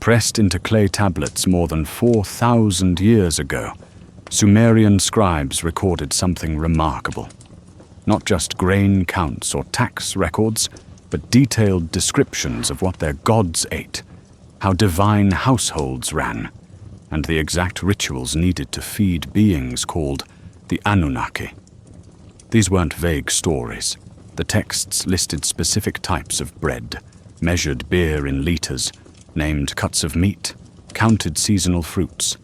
pressed into clay tablets more than 4,000 years ago, Sumerian scribes recorded something remarkable. Not just grain counts or tax records, but detailed descriptions of what their gods ate, how divine households ran, and the exact rituals needed to feed beings called the Anunnaki. These weren't vague stories. The texts listed specific types of bread, measured beer in liters, named cuts of meat, counted seasonal fruits.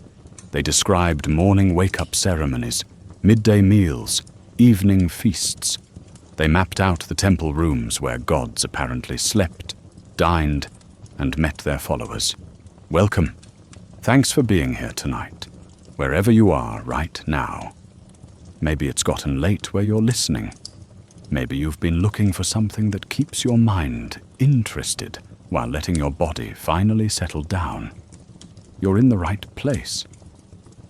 They described morning wake-up ceremonies, midday meals, evening feasts. They mapped out the temple rooms where gods apparently slept, dined, and met their followers. Welcome. Thanks for being here tonight, wherever you are right now. Maybe it's gotten late where you're listening. Maybe you've been looking for something that keeps your mind interested while letting your body finally settle down. You're in the right place.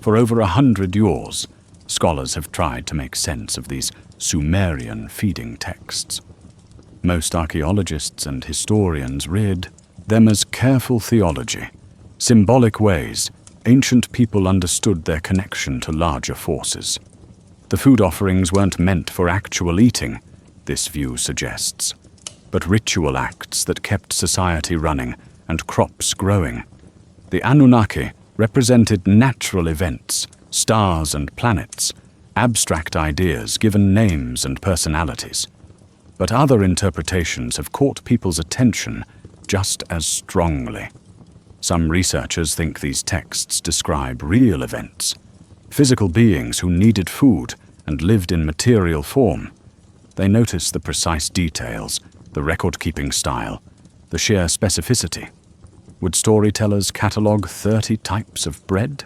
For over 100 years, scholars have tried to make sense of these Sumerian feeding texts. Most archaeologists and historians read them as careful theology, symbolic ways ancient people understood their connection to larger forces. The food offerings weren't meant for actual eating, this view suggests, but ritual acts that kept society running and crops growing. The Anunnaki represented natural events, stars and planets, abstract ideas given names and personalities. But other interpretations have caught people's attention just as strongly. Some researchers think these texts describe real events, physical beings who needed food and lived in material form. They notice the precise details, the record-keeping style, the sheer specificity. Would storytellers catalogue 30 types of bread?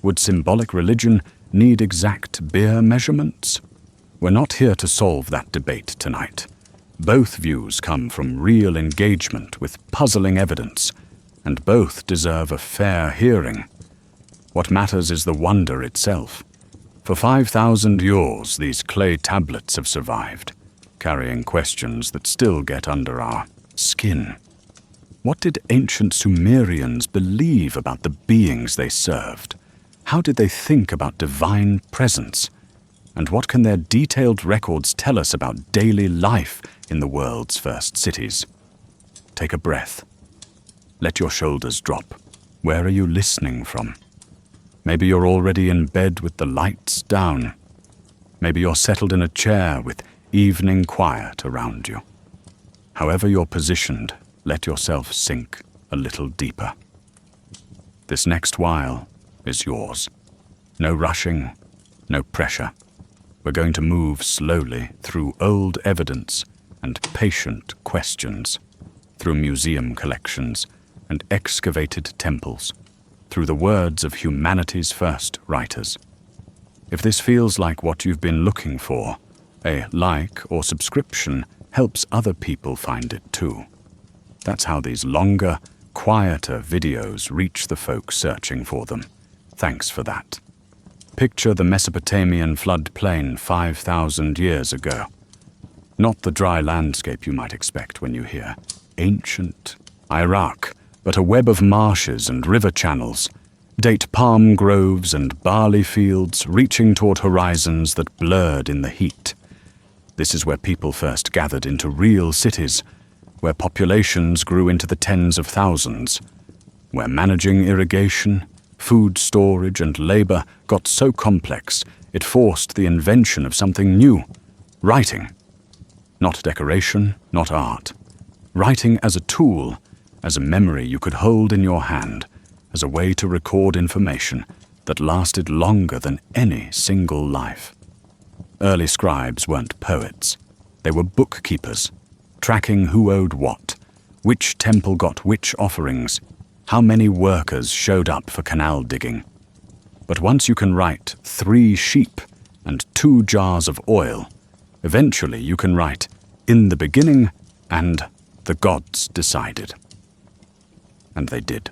Would symbolic religion need exact beer measurements? We're not here to solve that debate tonight. Both views come from real engagement with puzzling evidence, and both deserve a fair hearing. What matters is the wonder itself. For 5,000 years, these clay tablets have survived, carrying questions that still get under our skin. What did ancient Sumerians believe about the beings they served? How did they think about divine presence? And what can their detailed records tell us about daily life in the world's first cities? Take a breath. Let your shoulders drop. Where are you listening from? Maybe you're already in bed with the lights down. Maybe you're settled in a chair with evening quiet around you. However you're positioned, let yourself sink a little deeper. This next while is yours. No rushing, no pressure. We're going to move slowly through old evidence and patient questions, through museum collections and excavated temples, through the words of humanity's first writers. If this feels like what you've been looking for, a like or subscription helps other people find it too. That's how these longer, quieter videos reach the folk searching for them. Thanks for that. Picture the Mesopotamian floodplain 5,000 years ago. Not the dry landscape you might expect when you hear ancient Iraq, but a web of marshes and river channels, date palm groves and barley fields reaching toward horizons that blurred in the heat. This is where people first gathered into real cities, where populations grew into the tens of thousands, where managing irrigation, food storage, and labor got so complex it forced the invention of something new, writing. Not decoration, not art. Writing as a tool, as a memory you could hold in your hand, as a way to record information that lasted longer than any single life. Early scribes weren't poets. They were bookkeepers, tracking who owed what, which temple got which offerings, how many workers showed up for canal digging. But once you can write 3 sheep and 2 jars of oil, eventually you can write "in the beginning" and "the gods decided." And they did.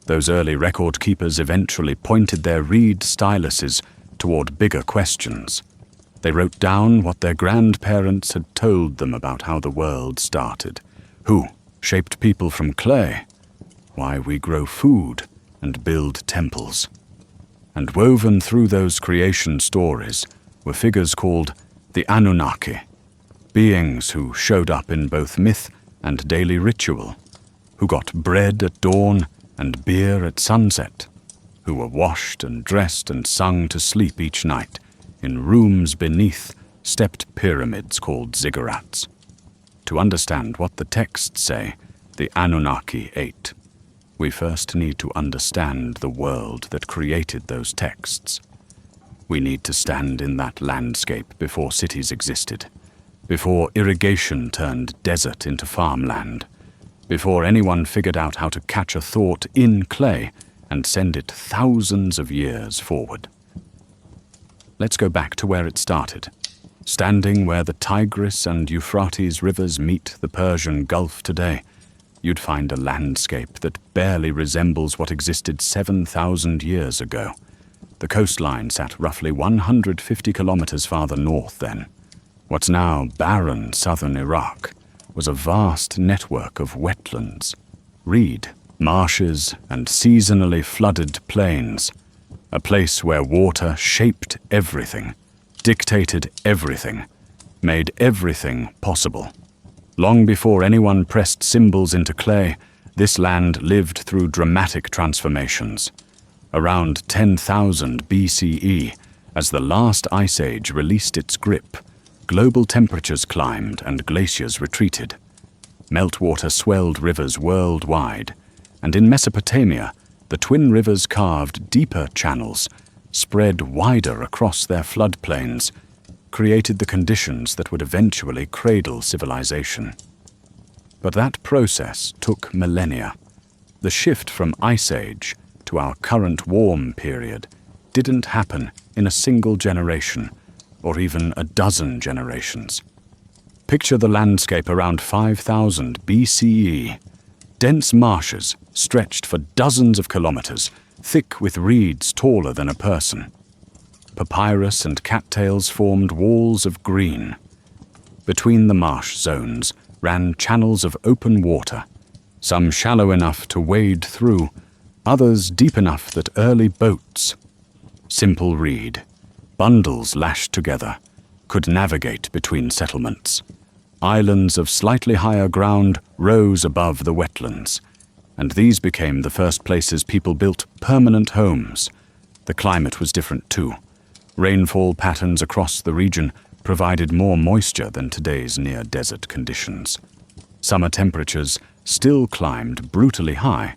Those early record keepers eventually pointed their reed styluses toward bigger questions. They wrote down what their grandparents had told them about how the world started. Who shaped people from clay? why we grow food and build temples. And woven through those creation stories were figures called the Anunnaki, beings who showed up in both myth and daily ritual, who got bread at dawn and beer at sunset, who were washed and dressed and sung to sleep each night in rooms beneath stepped pyramids called ziggurats. To understand what the texts say the Anunnaki ate, we first need to understand the world that created those texts. We need to stand in that landscape before cities existed, before irrigation turned desert into farmland, before anyone figured out how to catch a thought in clay and send it thousands of years forward. Let's go back to where it started. Standing where the Tigris and Euphrates rivers meet the Persian Gulf today, you'd find a landscape that barely resembles what existed 7,000 years ago. The coastline sat roughly 150 kilometers farther north then. What's now barren southern Iraq was a vast network of wetlands, reed, marshes, and seasonally flooded plains, a place where water shaped everything, dictated everything, made everything possible. Long before anyone pressed symbols into clay, this land lived through dramatic transformations. Around 10,000 BCE, as the last ice age released its grip, global temperatures climbed and glaciers retreated. Meltwater swelled rivers worldwide, and in Mesopotamia, the twin rivers carved deeper channels, spread wider across their floodplains, created the conditions that would eventually cradle civilization. But that process took millennia. The shift from Ice Age to our current warm period didn't happen in a single generation, or even a dozen generations. Picture the landscape around 5000 BCE. Dense marshes stretched for dozens of kilometers, thick with reeds taller than a person. Papyrus and cattails formed walls of green. Between the marsh zones ran channels of open water, some shallow enough to wade through, others deep enough that early boats, simple reed, bundles lashed together, could navigate between settlements. Islands of slightly higher ground rose above the wetlands, and these became the first places people built permanent homes. The climate was different too. Rainfall patterns across the region provided more moisture than today's near-desert conditions. Summer temperatures still climbed brutally high,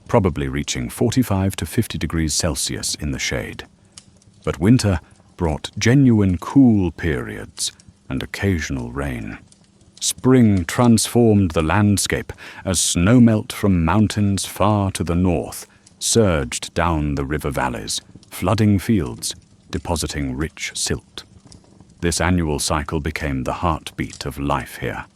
probably reaching 45 to 50 degrees Celsius in the shade. But winter brought genuine cool periods and occasional rain. Spring transformed the landscape as snowmelt from mountains far to the north surged down the river valleys, flooding fields, depositing rich silt. This annual cycle became the heartbeat of life here.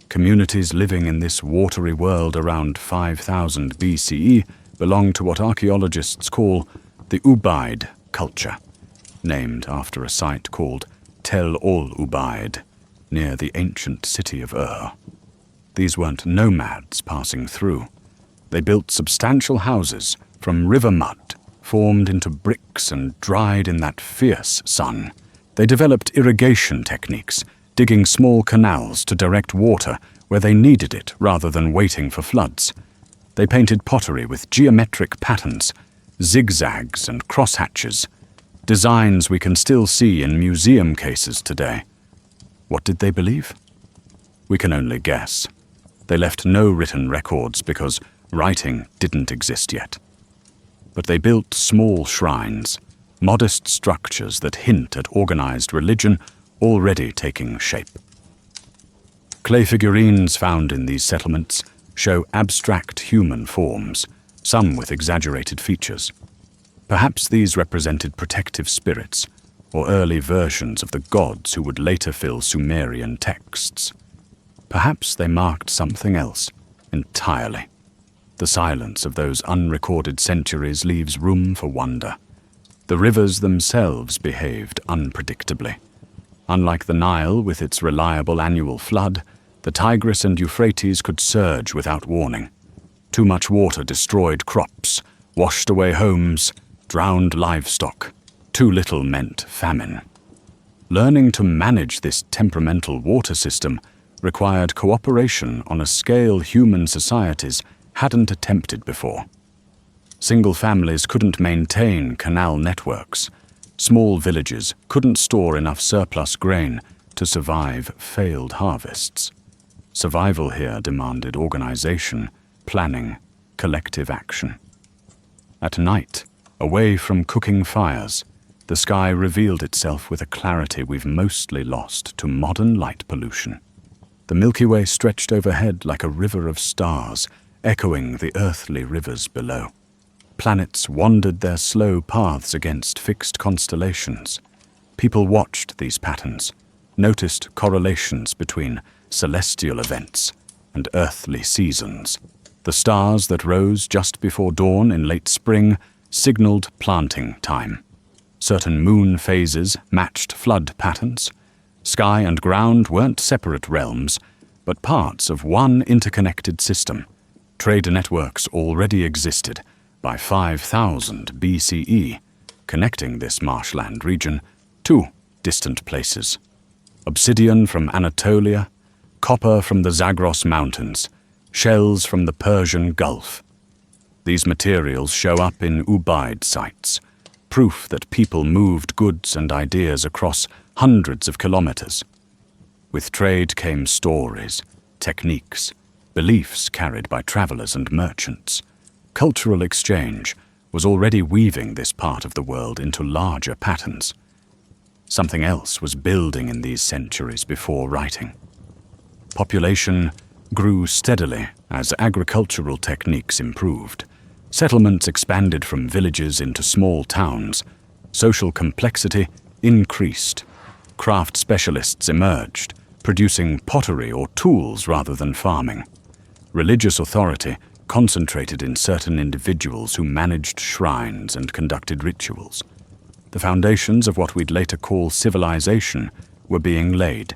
Communities living in this watery world around 5000 BCE belong to what archaeologists call the Ubaid culture, named after a site called Tel Ol-Ubaid, near the ancient city of Ur. These weren't nomads passing through. They built substantial houses from river mud, formed into bricks and dried in that fierce sun. They developed irrigation techniques, digging small canals to direct water where they needed it rather than waiting for floods. They painted pottery with geometric patterns, zigzags and crosshatches, designs we can still see in museum cases today. What did they believe? We can only guess. They left no written records because writing didn't exist yet. But they built small shrines, modest structures that hint at organized religion already taking shape. Clay figurines found in these settlements show abstract human forms, some with exaggerated features. Perhaps these represented protective spirits, or early versions of the gods who would later fill Sumerian texts. Perhaps they marked something else entirely. The silence of those unrecorded centuries leaves room for wonder. The rivers themselves behaved unpredictably. Unlike the Nile with its reliable annual flood, the Tigris and Euphrates could surge without warning. Too much water destroyed crops, washed away homes, drowned livestock. Too little meant famine. Learning to manage this temperamental water system required cooperation on a scale human societies hadn't attempted before. Single families couldn't maintain canal networks. Small villages couldn't store enough surplus grain to survive failed harvests. Survival here demanded organization, planning, collective action. At night, away from cooking fires, the sky revealed itself with a clarity we've mostly lost to modern light pollution. The Milky Way stretched overhead like a river of stars, echoing the earthly rivers below. Planets wandered their slow paths against fixed constellations. People watched these patterns, noticed correlations between celestial events and earthly seasons. The stars that rose just before dawn in late spring signaled planting time. Certain moon phases matched flood patterns. Sky and ground weren't separate realms, but parts of one interconnected system. Trade networks already existed by 5000 BCE, connecting this marshland region to distant places. Obsidian from Anatolia, copper from the Zagros Mountains, shells from the Persian Gulf. These materials show up in Ubaid sites, proof that people moved goods and ideas across hundreds of kilometers. With trade came stories, techniques, beliefs carried by travelers and merchants. Cultural exchange was already weaving this part of the world into larger patterns. Something else was building in these centuries before writing. Population grew steadily as agricultural techniques improved. Settlements expanded from villages into small towns. Social complexity increased. Craft specialists emerged, producing pottery or tools rather than farming. Religious authority concentrated in certain individuals who managed shrines and conducted rituals. The foundations of what we'd later call civilization were being laid,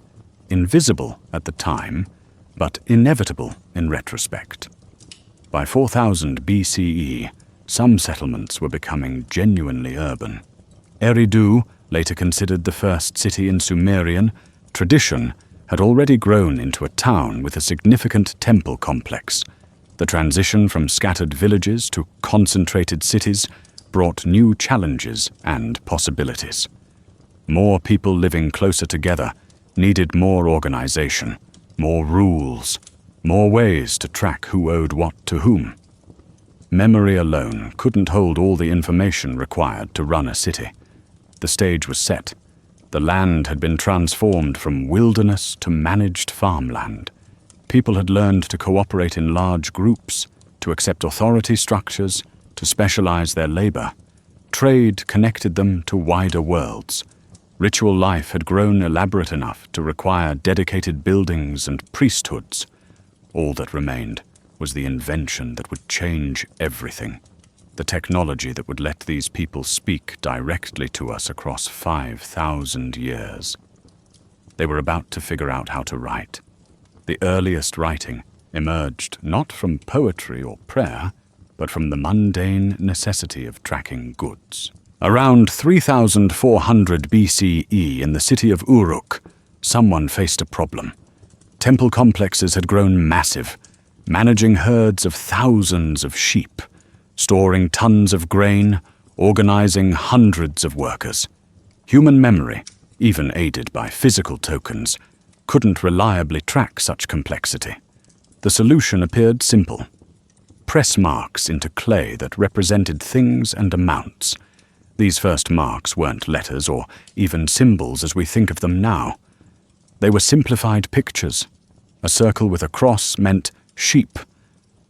invisible at the time, but inevitable in retrospect. By 4000 BCE, some settlements were becoming genuinely urban. Eridu, later considered the first city in Sumerian, tradition had already grown into a town with a significant temple complex. The transition from scattered villages to concentrated cities brought new challenges and possibilities. More people living closer together needed more organization, more rules, more ways to track who owed what to whom. Memory alone couldn't hold all the information required to run a city. The stage was set. The land had been transformed from wilderness to managed farmland. People had learned to cooperate in large groups, to accept authority structures, to specialize their labor. Trade connected them to wider worlds. Ritual life had grown elaborate enough to require dedicated buildings and priesthoods. All that remained was the invention that would change everything. The technology that would let these people speak directly to us across 5,000 years. They were about to figure out how to write. The earliest writing emerged not from poetry or prayer, but from the mundane necessity of tracking goods. Around 3400 BCE in the city of Uruk, someone faced a problem. Temple complexes had grown massive, managing herds of thousands of sheep, storing tons of grain, organizing hundreds of workers. Human memory, even aided by physical tokens, couldn't reliably track such complexity. The solution appeared simple. Press marks into clay that represented things and amounts. These first marks weren't letters or even symbols as we think of them now. They were simplified pictures. A circle with a cross meant sheep.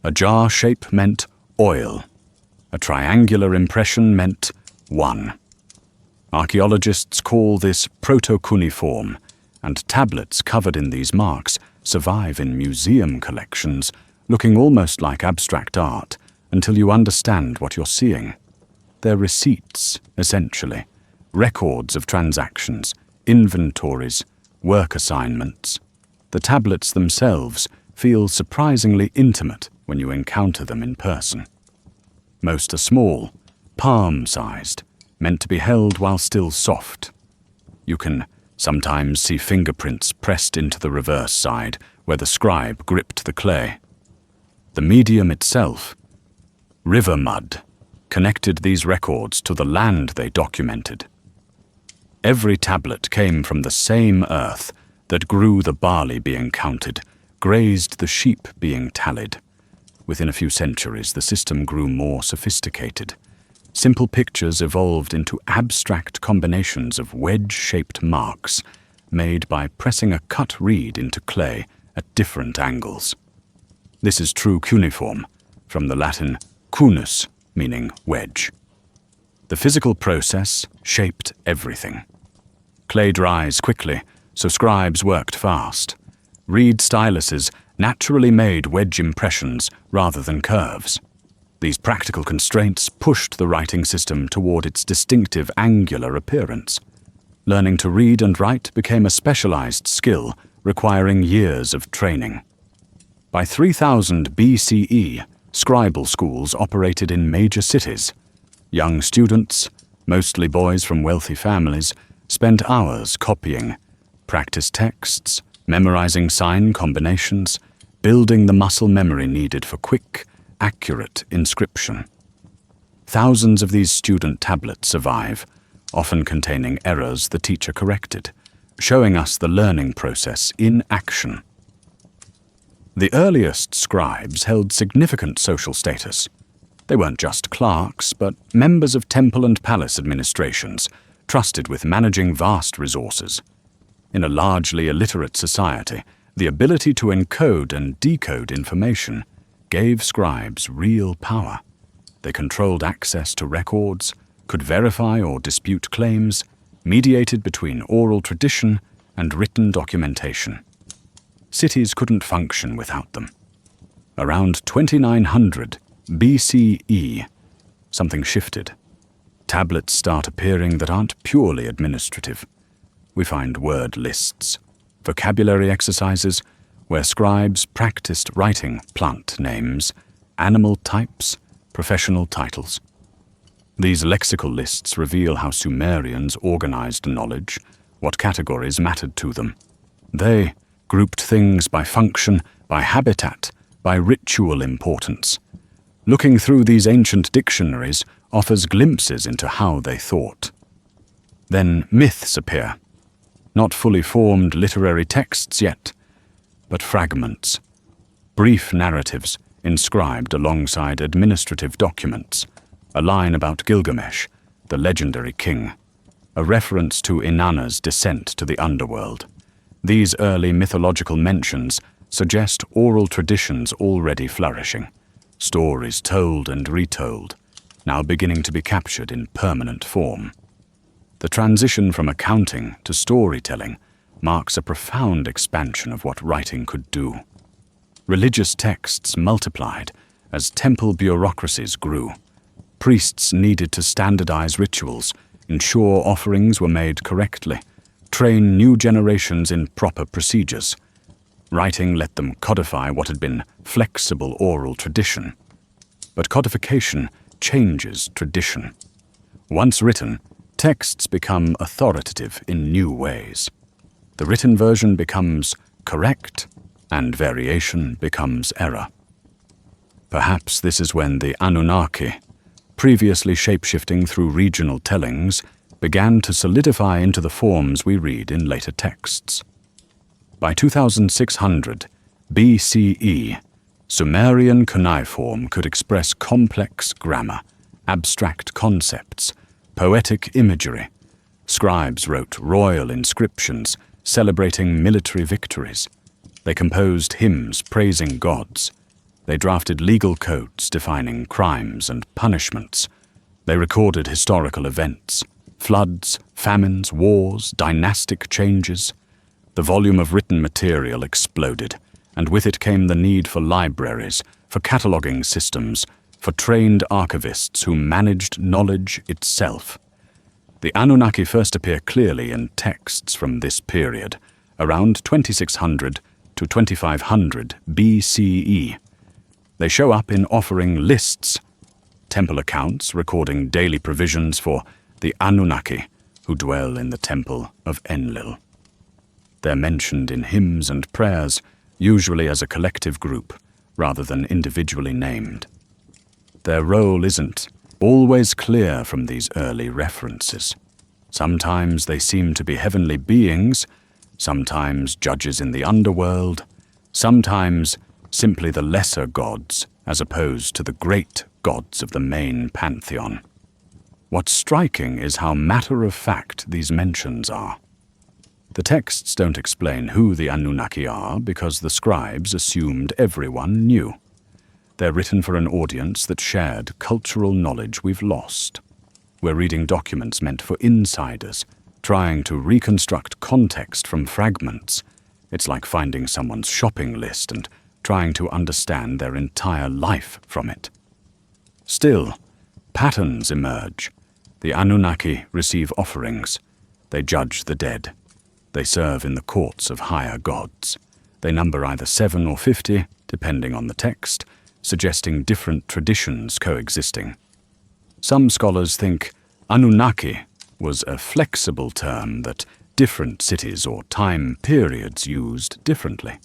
A jar shape meant oil. A triangular impression meant one. Archaeologists call this proto-cuneiform, and tablets covered in these marks survive in museum collections, looking almost like abstract art until you understand what you're seeing. They're receipts, essentially, records of transactions, inventories, work assignments. The tablets themselves feel surprisingly intimate when you encounter them in person. Most are small, palm-sized, meant to be held while still soft. You can sometimes see fingerprints pressed into the reverse side where the scribe gripped the clay. The medium itself, river mud, connected these records to the land they documented. Every tablet came from the same earth that grew the barley being counted, grazed the sheep being tallied. Within a few centuries, the system grew more sophisticated. Simple pictures evolved into abstract combinations of wedge-shaped marks made by pressing a cut reed into clay at different angles. This is true cuneiform, from the Latin cunus, meaning wedge. The physical process shaped everything. Clay dries quickly, so scribes worked fast. Reed styluses naturally made wedge impressions rather than curves. These practical constraints pushed the writing system toward its distinctive angular appearance. Learning to read and write became a specialized skill requiring years of training. By 3000 BCE, scribal schools operated in major cities. Young students, mostly boys from wealthy families, spent hours copying, practiced texts, memorizing sign combinations, building the muscle memory needed for quick, accurate inscription. Thousands of these student tablets survive, often containing errors the teacher corrected, showing us the learning process in action. The earliest scribes held significant social status. They weren't just clerks, but members of temple and palace administrations, trusted with managing vast resources. In a largely illiterate society, the ability to encode and decode information gave scribes real power. They controlled access to records, could verify or dispute claims, mediated between oral tradition and written documentation. Cities couldn't function without them. Around 2900 BCE, something shifted. Tablets start appearing that aren't purely administrative. We find word lists, vocabulary exercises, where scribes practiced writing plant names, animal types, professional titles. These lexical lists reveal how Sumerians organized knowledge, what categories mattered to them. They grouped things by function, by habitat, by ritual importance. Looking through these ancient dictionaries offers glimpses into how they thought. Then myths appear. Not fully formed literary texts yet, but fragments, brief narratives inscribed alongside administrative documents, a line about Gilgamesh, the legendary king, a reference to Inanna's descent to the underworld. These early mythological mentions suggest oral traditions already flourishing, stories told and retold, now beginning to be captured in permanent form. The transition from accounting to storytelling marks a profound expansion of what writing could do. Religious texts multiplied as temple bureaucracies grew. Priests needed to standardize rituals, ensure offerings were made correctly, train new generations in proper procedures. Writing let them codify what had been flexible oral tradition. But codification changes tradition. Once written, texts become authoritative in new ways. The written version becomes correct, and variation becomes error. Perhaps this is when the Anunnaki, previously shapeshifting through regional tellings, began to solidify into the forms we read in later texts. By 2600 BCE, Sumerian cuneiform could express complex grammar, abstract concepts, poetic imagery. Scribes wrote royal inscriptions celebrating military victories. They composed hymns praising gods. They drafted legal codes defining crimes and punishments. They recorded historical events, floods, famines, wars, dynastic changes. The volume of written material exploded, and with it came the need for libraries, for cataloging systems, for trained archivists who managed knowledge itself. The Anunnaki first appear clearly in texts from this period, around 2600 to 2500 BCE. They show up in offering lists, temple accounts recording daily provisions for the Anunnaki who dwell in the temple of Enlil. They're mentioned in hymns and prayers, usually as a collective group rather than individually named. Their role isn't always clear from these early references. Sometimes they seem to be heavenly beings, sometimes judges in the underworld, sometimes simply the lesser gods as opposed to the great gods of the main pantheon. What's striking is how matter-of-fact these mentions are. The texts don't explain who the Anunnaki are because the scribes assumed everyone knew. They're written for an audience that shared cultural knowledge we've lost. We're reading documents meant for insiders, trying to reconstruct context from fragments. It's like finding someone's shopping list and trying to understand their entire life from it. Still, patterns emerge. The Anunnaki receive offerings. They judge the dead. They serve in the courts of higher gods. They number either 7 or 50, depending on the text, suggesting different traditions coexisting. Some scholars think Anunnaki was a flexible term that different cities or time periods used differently.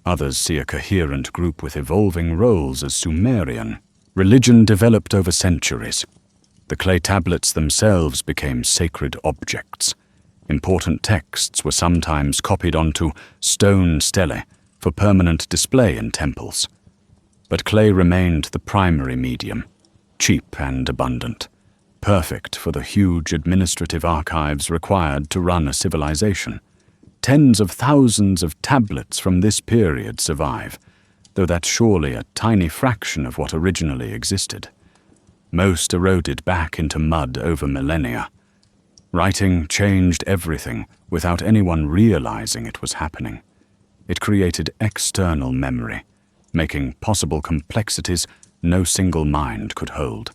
Others see a coherent group with evolving roles as Sumerian. Religion developed over centuries. The clay tablets themselves became sacred objects. Important texts were sometimes copied onto stone stelae for permanent display in temples. But clay remained the primary medium, cheap and abundant, perfect for the huge administrative archives required to run a civilization. Tens of thousands of tablets from this period survive, though that's surely a tiny fraction of what originally existed. Most eroded back into mud over millennia. Writing changed everything without anyone realizing it was happening. It created external memory, making possible complexities no single mind could hold.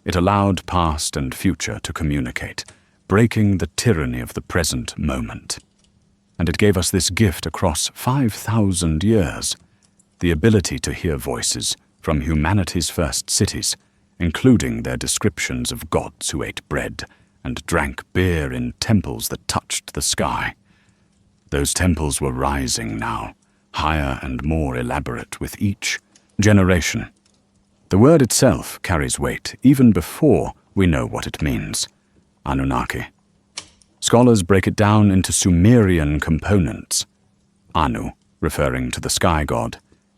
It allowed past and future to communicate, breaking the tyranny of the present moment. And it gave us this gift across 5,000 years, the ability to hear voices from humanity's first cities, including their descriptions of gods who ate bread and drank beer in temples that touched the sky. Those temples were rising now, higher and more elaborate with each generation. The word itself carries weight even before we know what it means. Anunnaki. Scholars break it down into Sumerian components. Anu, referring to the sky god.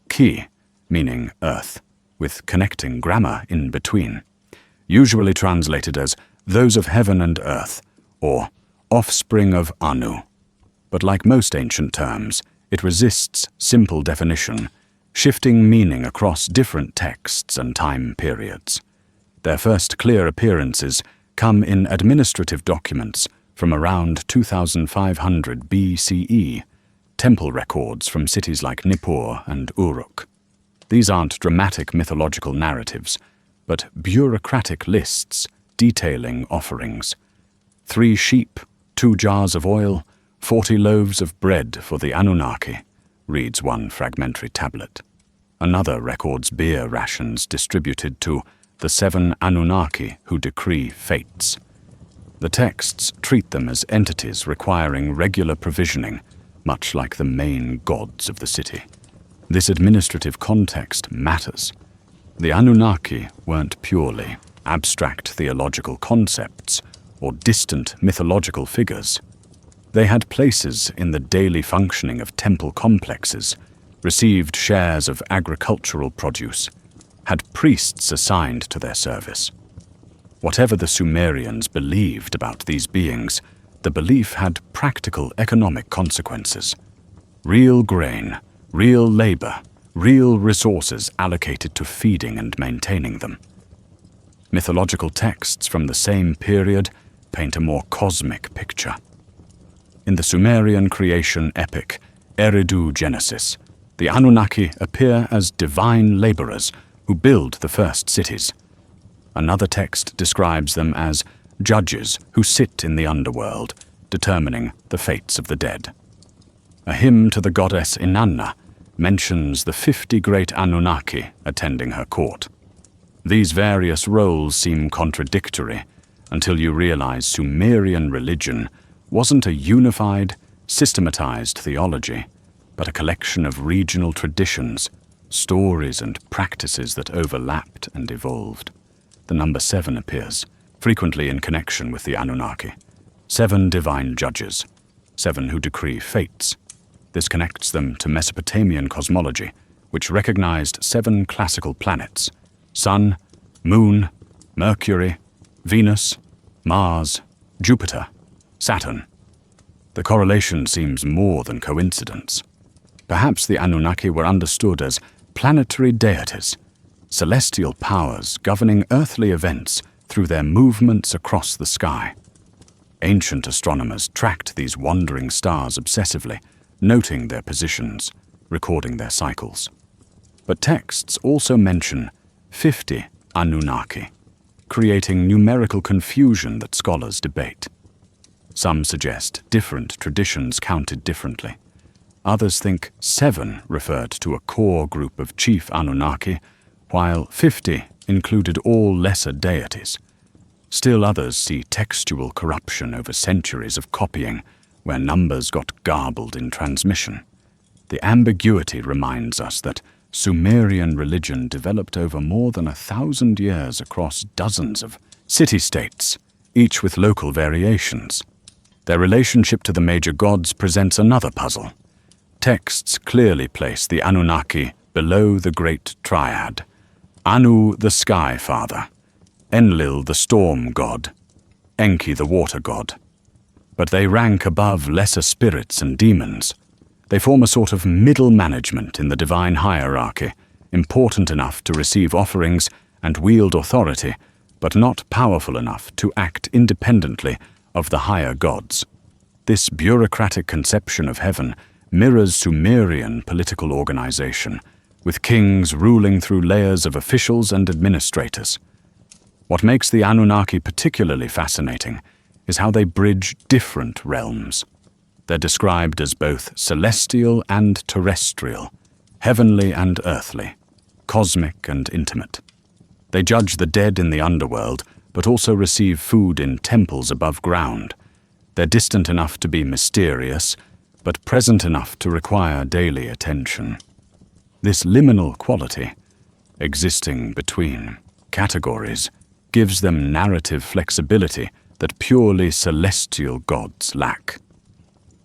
Ki, meaning earth, with connecting grammar in between. Usually translated as those of heaven and earth, or offspring of Anu. But like most ancient terms, it resists simple definition, shifting meaning across different texts and time periods. Their first clear appearances come in administrative documents from around 2500 BCE, temple records from cities like Nippur and Uruk. These aren't dramatic mythological narratives, but bureaucratic lists detailing offerings. 3 sheep, 2 jars of oil, 40 loaves of bread for the Anunnaki, reads one fragmentary tablet. Another records beer rations distributed to the 7 Anunnaki who decree fates. The texts treat them as entities requiring regular provisioning, much like the main gods of the city. This administrative context matters. The Anunnaki weren't purely abstract theological concepts or distant mythological figures. They had places in the daily functioning of temple complexes, received shares of agricultural produce, had priests assigned to their service. Whatever the Sumerians believed about these beings, the belief had practical economic consequences. Real grain, real labor, real resources allocated to feeding and maintaining them. Mythological texts from the same period paint a more cosmic picture. In the Sumerian creation epic, Eridu Genesis, the Anunnaki appear as divine laborers who build the first cities. Another text describes them as judges who sit in the underworld, determining the fates of the dead. A hymn to the goddess Inanna mentions the 50 great Anunnaki attending her court. These various roles seem contradictory until you realize Sumerian religion wasn't a unified, systematized theology, but a collection of regional traditions, stories and practices that overlapped and evolved. The number 7 appears, frequently in connection with the Anunnaki. 7 divine judges, 7 who decree fates. This connects them to Mesopotamian cosmology, which recognized 7 classical planets: Sun, Moon, Mercury, Venus, Mars, Jupiter, Saturn. The correlation seems more than coincidence. Perhaps the Anunnaki were understood as planetary deities, celestial powers governing earthly events through their movements across the sky. Ancient astronomers tracked these wandering stars obsessively, noting their positions, recording their cycles. But texts also mention 50 Anunnaki, creating numerical confusion that scholars debate. Some suggest different traditions counted differently. Others think 7 referred to a core group of chief Anunnaki, while 50 included all lesser deities. Still others see textual corruption over centuries of copying, where numbers got garbled in transmission. The ambiguity reminds us that Sumerian religion developed over more than 1,000 years across dozens of city-states, each with local variations. Their relationship to the major gods presents another puzzle. Texts clearly place the Anunnaki below the Great Triad: Anu, the sky father; Enlil, the storm god; Enki, the water god. But they rank above lesser spirits and demons. They form a sort of middle management in the divine hierarchy, important enough to receive offerings and wield authority, but not powerful enough to act independently of the higher gods. This bureaucratic conception of heaven mirrors Sumerian political organization, with kings ruling through layers of officials and administrators. What makes the Anunnaki particularly fascinating is how they bridge different realms. They're described as both celestial and terrestrial, heavenly and earthly, cosmic and intimate. They judge the dead in the underworld, but also receive food in temples above ground. They're distant enough to be mysterious, but present enough to require daily attention. This liminal quality, existing between categories, gives them narrative flexibility that purely celestial gods lack.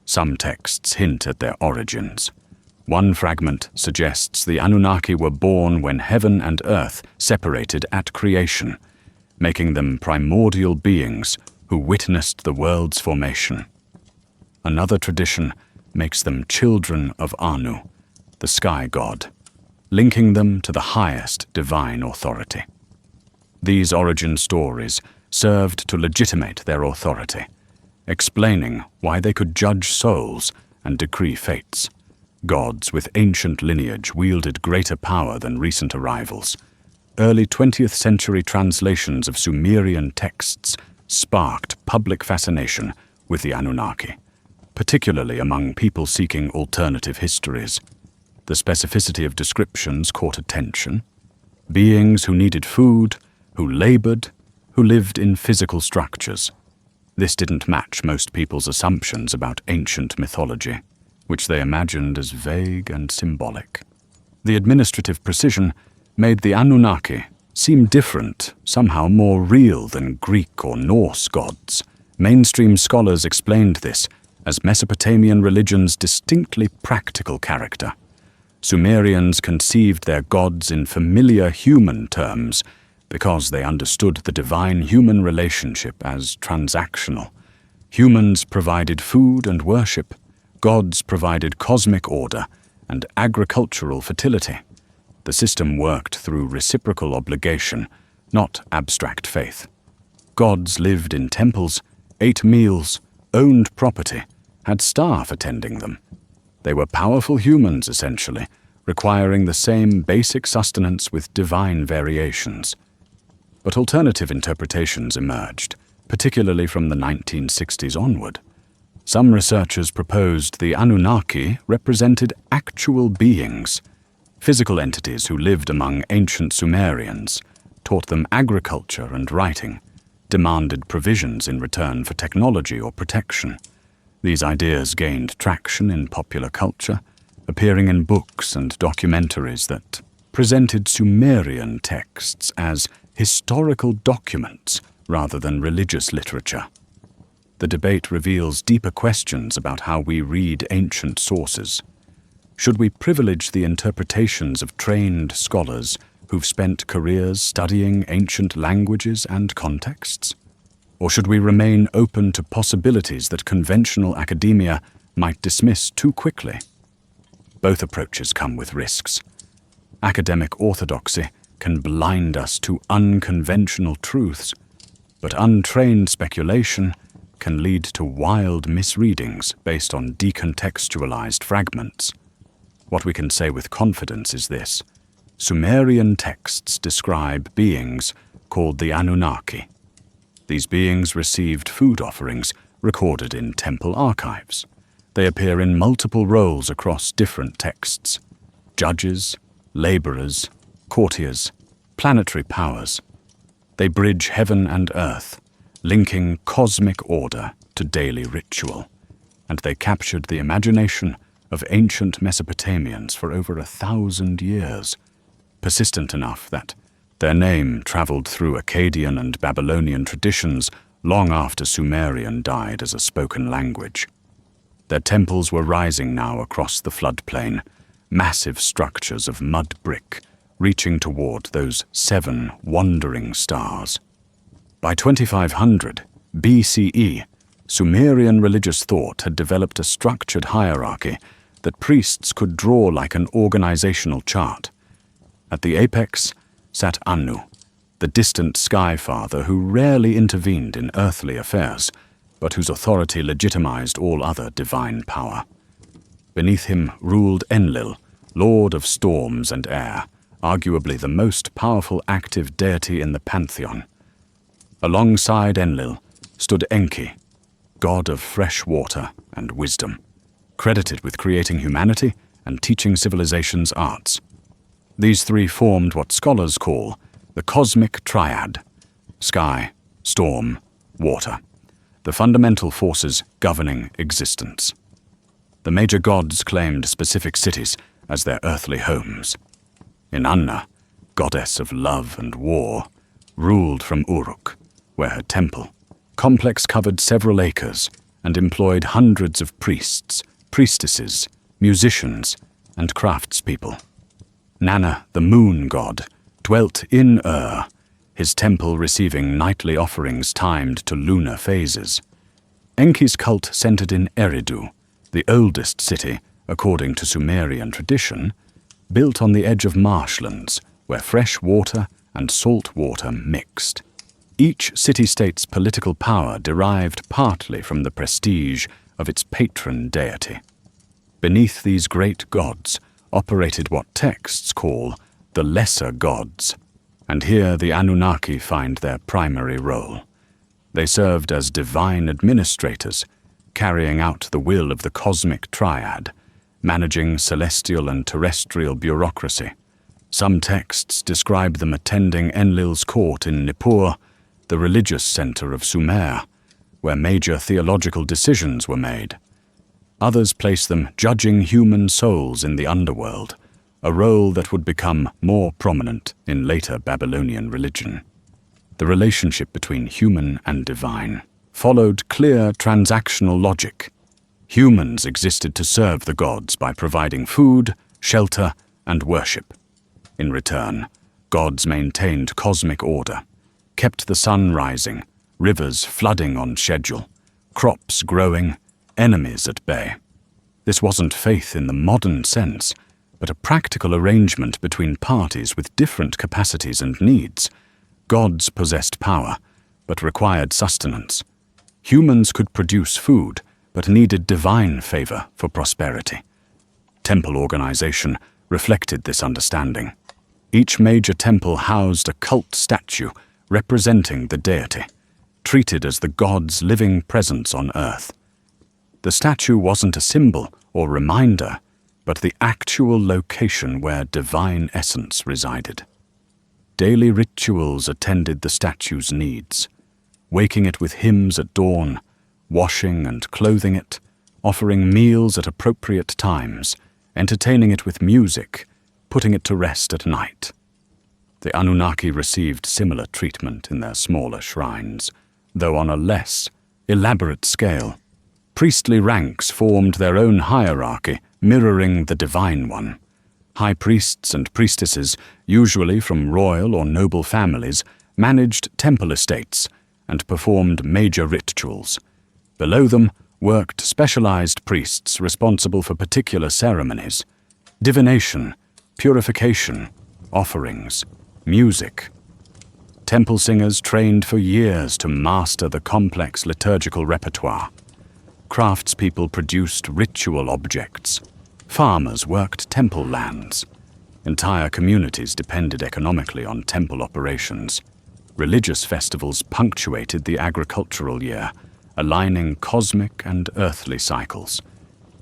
Some texts hint at their origins. One fragment suggests the Anunnaki were born when heaven and earth separated at creation, making them primordial beings who witnessed the world's formation. Another tradition makes them children of Anu, the sky god, linking them to the highest divine authority. These origin stories served to legitimate their authority, explaining why they could judge souls and decree fates. Gods with ancient lineage wielded greater power than recent arrivals. Early 20th century translations of Sumerian texts sparked public fascination with the Anunnaki, particularly among people seeking alternative histories. The specificity of descriptions caught attention. Beings who needed food, who labored, who lived in physical structures. This didn't match most people's assumptions about ancient mythology, which they imagined as vague and symbolic. The administrative precision made the Anunnaki seem different, somehow more real than Greek or Norse gods. Mainstream scholars explained this as Mesopotamian religion's distinctly practical character. Sumerians conceived their gods in familiar human terms because they understood the divine-human relationship as transactional. Humans provided food and worship, gods provided cosmic order and agricultural fertility. The system worked through reciprocal obligation, not abstract faith. Gods lived in temples, ate meals, owned property, had staff attending them. They were powerful humans, essentially, requiring the same basic sustenance with divine variations. But alternative interpretations emerged, particularly from the 1960s onward. Some researchers proposed the Anunnaki represented actual beings, physical entities who lived among ancient Sumerians, taught them agriculture and writing, demanded provisions in return for technology or protection. These ideas gained traction in popular culture, appearing in books and documentaries that presented Sumerian texts as historical documents rather than religious literature. The debate reveals deeper questions about how we read ancient sources. Should we privilege the interpretations of trained scholars who've spent careers studying ancient languages and contexts? Or should we remain open to possibilities that conventional academia might dismiss too quickly? Both approaches come with risks. Academic orthodoxy can blind us to unconventional truths, but untrained speculation can lead to wild misreadings based on decontextualized fragments. What we can say with confidence is this: Sumerian texts describe beings called the Anunnaki. These beings received food offerings recorded in temple archives. They appear in multiple roles across different texts: judges, laborers, courtiers, planetary powers. They bridge heaven and earth, linking cosmic order to daily ritual, and they captured the imagination of ancient Mesopotamians for over 1,000 years, persistent enough that their name traveled through Akkadian and Babylonian traditions long after Sumerian died as a spoken language. Their temples were rising now across the floodplain, massive structures of mud brick reaching toward those 7 wandering stars. By 2500 BCE, Sumerian religious thought had developed a structured hierarchy that priests could draw like an organizational chart. At the apex sat Anu, the distant sky father who rarely intervened in earthly affairs, but whose authority legitimized all other divine power. Beneath him ruled Enlil, lord of storms and air, arguably the most powerful active deity in the pantheon. Alongside Enlil stood Enki, god of fresh water and wisdom, credited with creating humanity and teaching civilization's arts. These three formed what scholars call the cosmic triad: sky, storm, water, the fundamental forces governing existence. The major gods claimed specific cities as their earthly homes. Inanna, goddess of love and war, ruled from Uruk, where her temple complex covered several acres and employed hundreds of priests, priestesses, musicians, and craftspeople. Nanna, the moon god, dwelt in his temple receiving nightly offerings timed to lunar phases. Enki's cult centered in Eridu, the oldest city, according to Sumerian tradition, built on the edge of marshlands where fresh water and salt water mixed. Each city-state's political power derived partly from the prestige of its patron deity. Beneath these great gods operated what texts call the lesser gods, and here the Anunnaki find their primary role. They served as divine administrators, carrying out the will of the cosmic triad, managing celestial and terrestrial bureaucracy. Some texts describe them attending Enlil's court in Nippur, the religious center of Sumer, where major theological decisions were made. Others place them judging human souls in the underworld, a role that would become more prominent in later Babylonian religion. The relationship between human and divine followed clear transactional logic. Humans existed to serve the gods by providing food, shelter, and worship. In return, gods maintained cosmic order, kept the sun rising, rivers flooding on schedule, crops growing, enemies at bay. This wasn't faith in the modern sense, but a practical arrangement between parties with different capacities and needs. Gods possessed power, but required sustenance. Humans could produce food, but needed divine favor for prosperity. Temple organization reflected this understanding. Each major temple housed a cult statue representing the deity, treated as the god's living presence on earth. The statue wasn't a symbol or reminder, but the actual location where divine essence resided. Daily rituals attended the statue's needs, waking it with hymns at dawn, washing and clothing it, offering meals at appropriate times, entertaining it with music, putting it to rest at night. The Anunnaki received similar treatment in their smaller shrines, though on a less elaborate scale. Priestly ranks formed their own hierarchy, mirroring the divine one. High priests and priestesses, usually from royal or noble families, managed temple estates and performed major rituals. Below them worked specialized priests responsible for particular ceremonies: divination, purification, offerings, music. Temple singers trained for years to master the complex liturgical repertoire. Craftspeople produced ritual objects. Farmers worked temple lands. Entire communities depended economically on temple operations. Religious festivals punctuated the agricultural year, aligning cosmic and earthly cycles.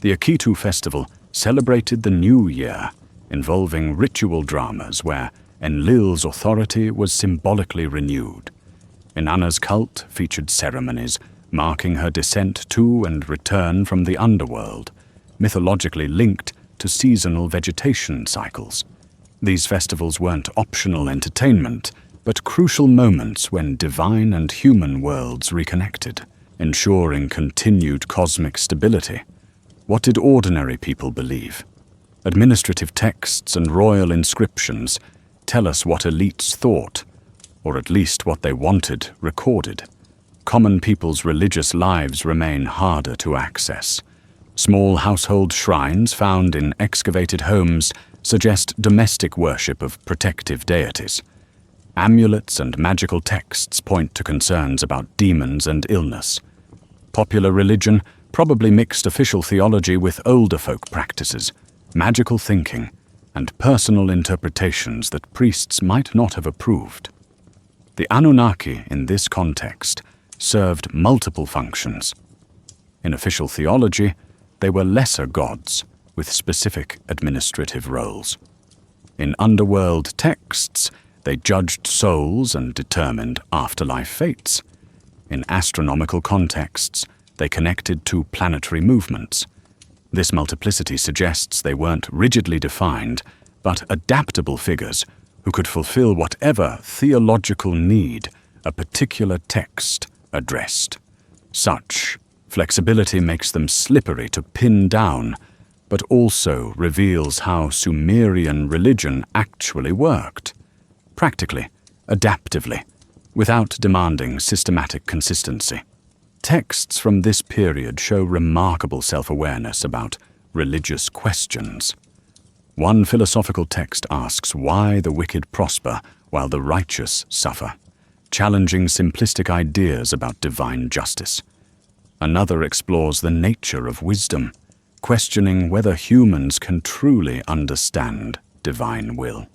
The Akitu festival celebrated the new year, involving ritual dramas where Enlil's authority was symbolically renewed. Inanna's cult featured ceremonies marking her descent to and return from the underworld, mythologically linked to seasonal vegetation cycles. These festivals weren't optional entertainment, but crucial moments when divine and human worlds reconnected, ensuring continued cosmic stability. What did ordinary people believe? Administrative texts and royal inscriptions tell us what elites thought, or at least what they wanted recorded. Common people's religious lives remain harder to access. Small household shrines found in excavated homes suggest domestic worship of protective deities. Amulets and magical texts point to concerns about demons and illness. Popular religion probably mixed official theology with older folk practices, magical thinking, and personal interpretations that priests might not have approved. The Anunnaki, in this context, served multiple functions. In official theology, they were lesser gods with specific administrative roles. In underworld texts, they judged souls and determined afterlife fates. In astronomical contexts, they connected to planetary movements. This multiplicity suggests they weren't rigidly defined, but adaptable figures who could fulfill whatever theological need a particular text addressed. Such flexibility makes them slippery to pin down, but also reveals how Sumerian religion actually worked. Practically, adaptively, without demanding systematic consistency. Texts from this period show remarkable self-awareness about religious questions. One philosophical text asks why the wicked prosper while the righteous suffer, challenging simplistic ideas about divine justice. Another explores the nature of wisdom, questioning whether humans can truly understand divine will.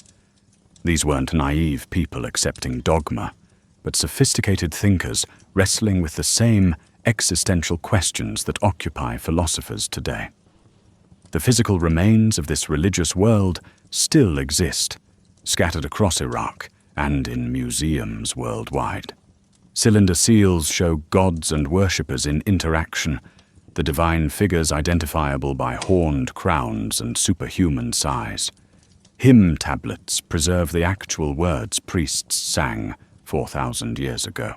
These weren't naive people accepting dogma, but sophisticated thinkers wrestling with the same existential questions that occupy philosophers today. The physical remains of this religious world still exist, scattered across Iraq and in museums worldwide. Cylinder seals show gods and worshippers in interaction, the divine figures identifiable by horned crowns and superhuman size. Hymn tablets preserve the actual words priests sang 4,000 years ago.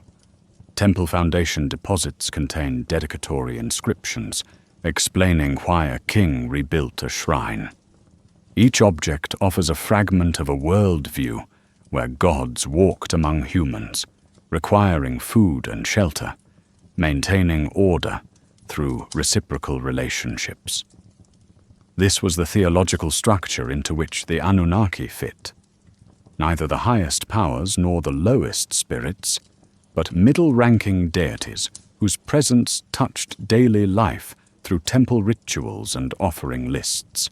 Temple foundation deposits contain dedicatory inscriptions explaining why a king rebuilt a shrine. Each object offers a fragment of a worldview where gods walked among humans, requiring food and shelter, maintaining order through reciprocal relationships. This was the theological structure into which the Anunnaki fit. Neither the highest powers nor the lowest spirits, but middle-ranking deities whose presence touched daily life through temple rituals and offering lists.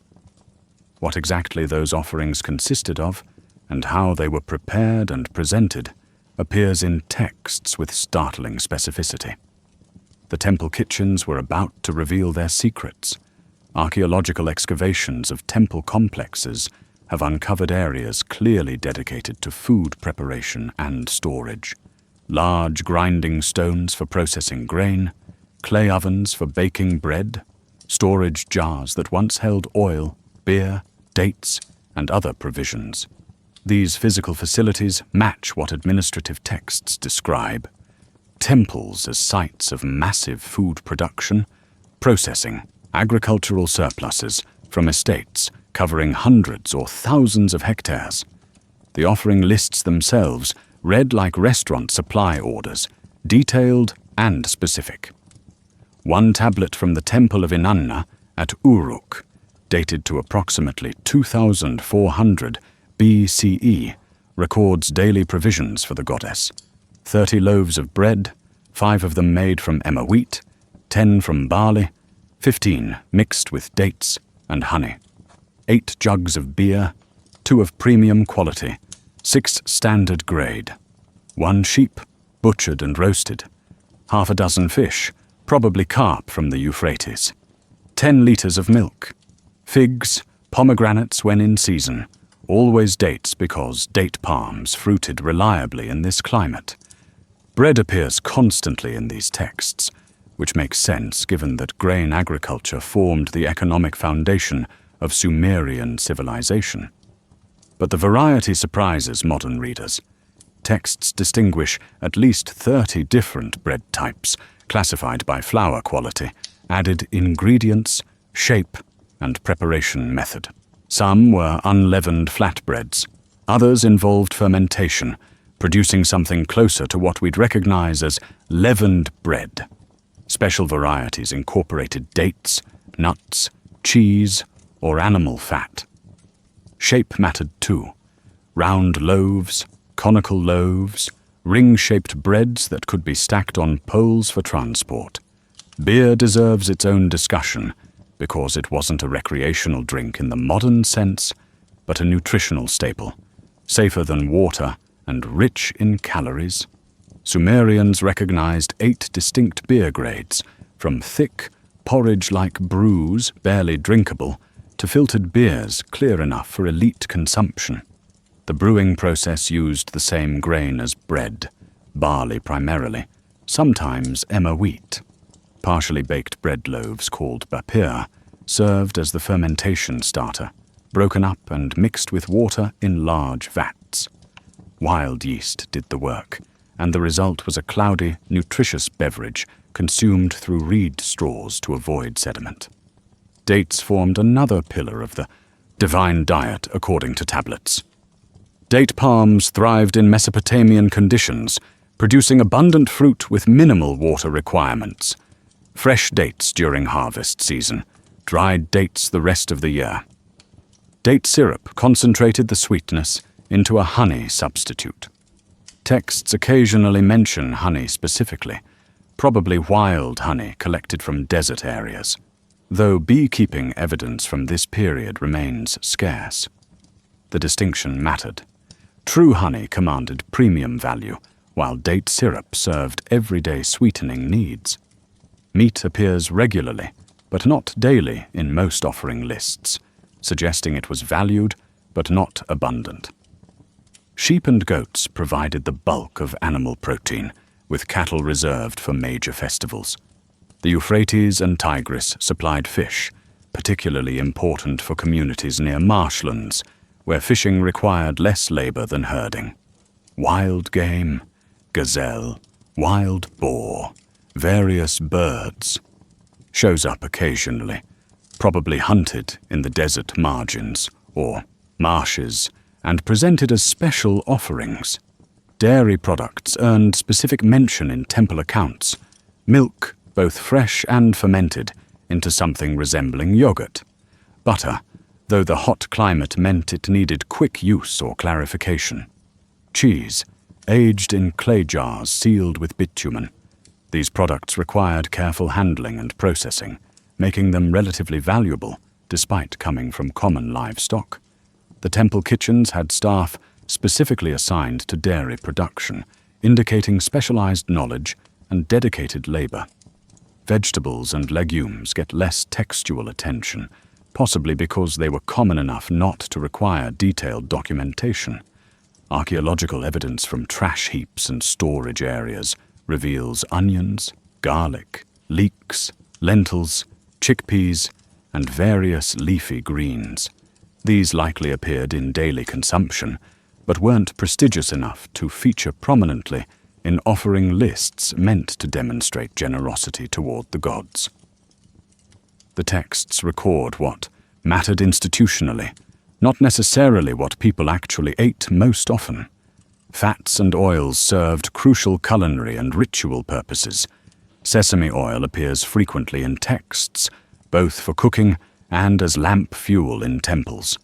What exactly those offerings consisted of, and how they were prepared and presented, appears in texts with startling specificity. The temple kitchens were about to reveal their secrets. Archaeological excavations of temple complexes have uncovered areas clearly dedicated to food preparation and storage. Large grinding stones for processing grain, clay ovens for baking bread, storage jars that once held oil, beer, dates, and other provisions. These physical facilities match what administrative texts describe: temples as sites of massive food production, processing agricultural surpluses from estates covering hundreds or thousands of hectares. The offering lists themselves read like restaurant supply orders, detailed and specific. One tablet from the Temple of Inanna at Uruk, dated to approximately 2400 BCE, records daily provisions for the goddess: 30 loaves of bread, 5 of them made from emmer wheat, 10 from barley, 15 mixed with dates and honey, 8 jugs of beer, 2 of premium quality, 6 standard grade, 1 sheep, butchered and roasted, half a dozen fish, probably carp from the Euphrates, 10 liters of milk, figs, pomegranates when in season, always dates because date palms fruited reliably in this climate. Bread appears constantly in these texts, which makes sense given that grain agriculture formed the economic foundation of Sumerian civilization. But the variety surprises modern readers. Texts distinguish at least 30 different bread types, classified by flour quality, added ingredients, shape, and preparation method. Some were unleavened flatbreads. Others involved fermentation, producing something closer to what we'd recognize as leavened bread. Special varieties incorporated dates, nuts, cheese, or animal fat. Shape mattered too. Round loaves, conical loaves, ring-shaped breads that could be stacked on poles for transport. Beer deserves its own discussion because it wasn't a recreational drink in the modern sense, but a nutritional staple, safer than water and rich in calories. Sumerians recognized 8 distinct beer grades, from thick, porridge-like brews barely drinkable to filtered beers clear enough for elite consumption. The brewing process used the same grain as bread, barley primarily, sometimes emmer wheat. Partially baked bread loaves called bapir served as the fermentation starter, broken up and mixed with water in large vats. Wild yeast did the work, and the result was a cloudy, nutritious beverage consumed through reed straws to avoid sediment. Dates formed another pillar of the divine diet according to tablets. Date palms thrived in Mesopotamian conditions, producing abundant fruit with minimal water requirements. Fresh dates during harvest season, dried dates the rest of the year. Date syrup concentrated the sweetness into a honey substitute. Texts occasionally mention honey specifically, probably wild honey collected from desert areas, though beekeeping evidence from this period remains scarce. The distinction mattered. True honey commanded premium value, while date syrup served everyday sweetening needs. Meat appears regularly, but not daily in most offering lists, suggesting it was valued but not abundant. Sheep and goats provided the bulk of animal protein, with cattle reserved for major festivals. The Euphrates and Tigris supplied fish, particularly important for communities near marshlands, where fishing required less labor than herding. Wild game, gazelle, wild boar, various birds, shows up occasionally, probably hunted in the desert margins or marshes and presented as special offerings. Dairy products earned specific mention in temple accounts. Milk, both fresh and fermented, into something resembling yogurt. Butter, though the hot climate meant it needed quick use or clarification. Cheese, aged in clay jars sealed with bitumen. These products required careful handling and processing, making them relatively valuable despite coming from common livestock. The temple kitchens had staff specifically assigned to dairy production, indicating specialized knowledge and dedicated labor. vegetables and legumes get less textual attention, possibly because they were common enough not to require detailed documentation. Archaeological evidence from trash heaps and storage areas reveals onions, garlic, leeks, lentils, chickpeas, and various leafy greens. These likely appeared in daily consumption, but weren't prestigious enough to feature prominently in offering lists meant to demonstrate generosity toward the gods. The texts record what mattered institutionally, not necessarily what people actually ate most often. Fats and oils served crucial culinary and ritual purposes. Sesame oil appears frequently in texts, both for cooking and as lamp fuel in temples.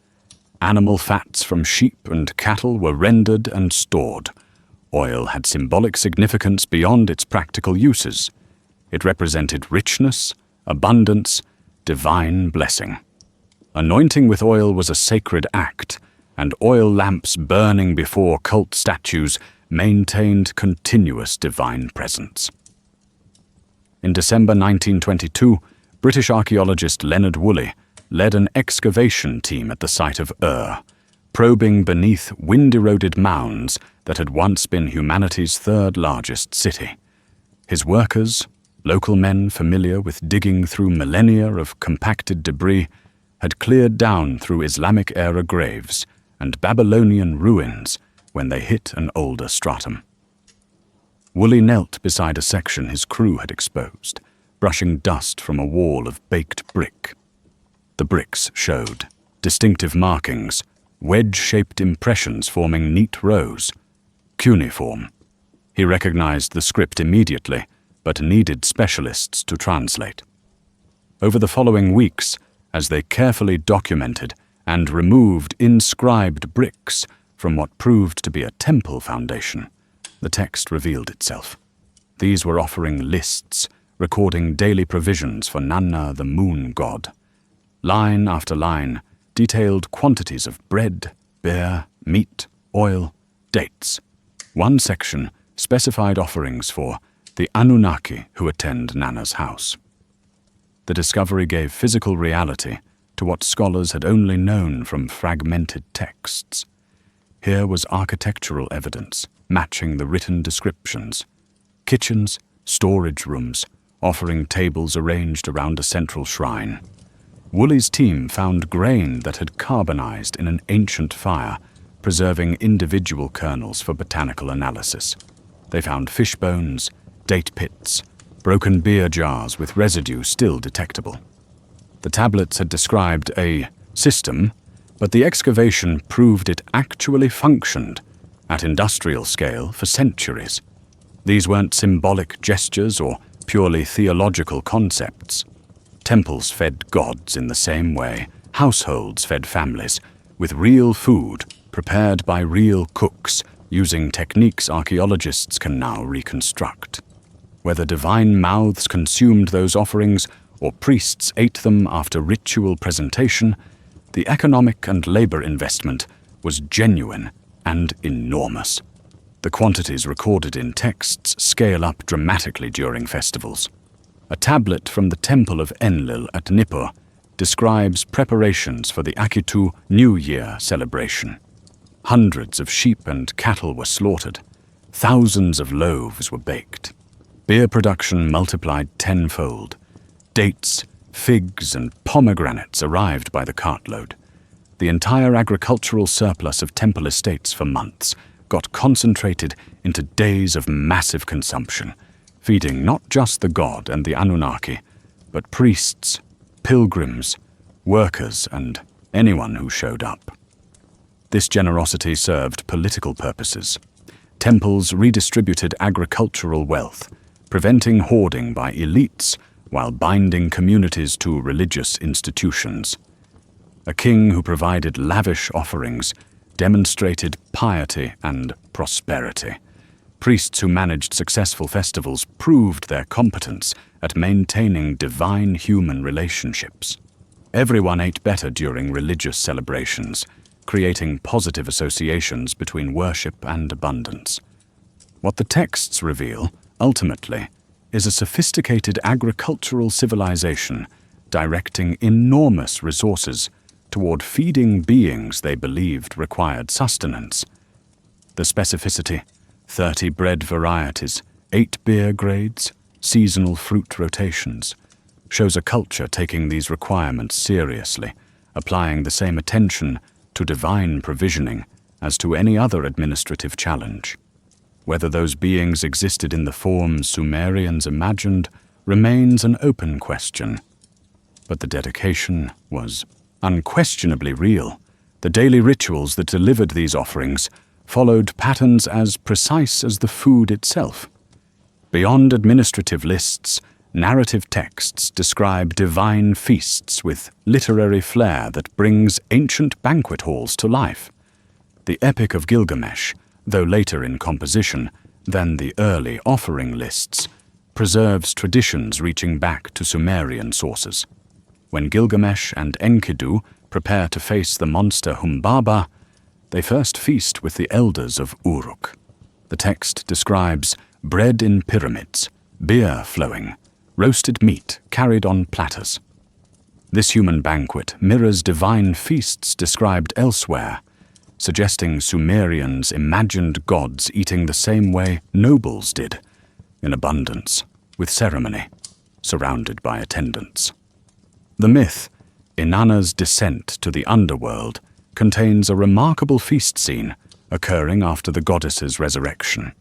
Animal fats from sheep and cattle were rendered and stored. Oil had symbolic significance beyond its practical uses. It represented richness, abundance, divine blessing. Anointing with oil was a sacred act, and oil lamps burning before cult statues maintained continuous divine presence. In December 1922, British archaeologist Leonard Woolley led an excavation team at the site of Ur, probing beneath wind-eroded mounds that had once been humanity's third-largest city. His workers, local men familiar with digging through millennia of compacted debris, had cleared down through Islamic-era graves and Babylonian ruins when they hit an older stratum. Woolley knelt beside a section his crew had exposed, brushing dust from a wall of baked brick. The bricks showed distinctive markings, wedge-shaped impressions forming neat rows. Cuneiform. He recognized the script immediately, but needed specialists to translate. Over the following weeks, as they carefully documented and removed inscribed bricks from what proved to be a temple foundation, the text revealed itself. These were offering lists, recording daily provisions for Nanna, the moon god. Line after line detailed quantities of bread, beer, meat, oil, dates. One section specified offerings for the Anunnaki who attend Nanna's house. The discovery gave physical reality to what scholars had only known from fragmented texts. Here was architectural evidence matching the written descriptions. Kitchens, storage rooms, offering tables arranged around a central shrine. Woolley's team found grain that had carbonized in an ancient fire, preserving individual kernels for botanical analysis. They found fish bones, date pits, broken beer jars with residue still detectable. The tablets had described a system, but the excavation proved it actually functioned at industrial scale for centuries. These weren't symbolic gestures or purely theological concepts. Temples fed gods in the same way households fed families, with real food prepared by real cooks using techniques archaeologists can now reconstruct. Whether divine mouths consumed those offerings or priests ate them after ritual presentation, the economic and labor investment was genuine and enormous. The quantities recorded in texts scale up dramatically during festivals. A tablet from the Temple of Enlil at Nippur describes preparations for the Akitu New Year celebration. Hundreds of sheep and cattle were slaughtered. Thousands of loaves were baked. Beer production multiplied tenfold. Dates, figs, and pomegranates arrived by the cartload. The entire agricultural surplus of temple estates for months got concentrated into days of massive consumption, feeding not just the god and the Anunnaki, but priests, pilgrims, workers, and anyone who showed up. This generosity served political purposes. Temples redistributed agricultural wealth, preventing hoarding by elites while binding communities to religious institutions. A king who provided lavish offerings demonstrated piety and prosperity. Priests who managed successful festivals proved their competence at maintaining divine human relationships. Everyone ate better during religious celebrations, creating positive associations between worship and abundance. What the texts reveal, ultimately, is a sophisticated agricultural civilization directing enormous resources toward feeding beings they believed required sustenance. The specificity, 30 bread varieties, 8 beer grades, seasonal fruit rotations, shows a culture taking these requirements seriously, applying the same attention to divine provisioning as to any other administrative challenge. Whether those beings existed in the forms Sumerians imagined remains an open question. But the dedication was unquestionably real. The daily rituals that delivered these offerings followed patterns as precise as the food itself. Beyond administrative lists, narrative texts describe divine feasts with literary flair that brings ancient banquet halls to life. The Epic of Gilgamesh, though later in composition than the early offering lists, preserves traditions reaching back to Sumerian sources. When Gilgamesh and Enkidu prepare to face the monster Humbaba, they first feast with the elders of Uruk. The text describes bread in pyramids, beer flowing, roasted meat carried on platters. This human banquet mirrors divine feasts described elsewhere, suggesting Sumerians imagined gods eating the same way nobles did, in abundance, with ceremony, surrounded by attendants. The myth, Inanna's descent to the underworld, contains a remarkable feast scene occurring after the goddess's resurrection.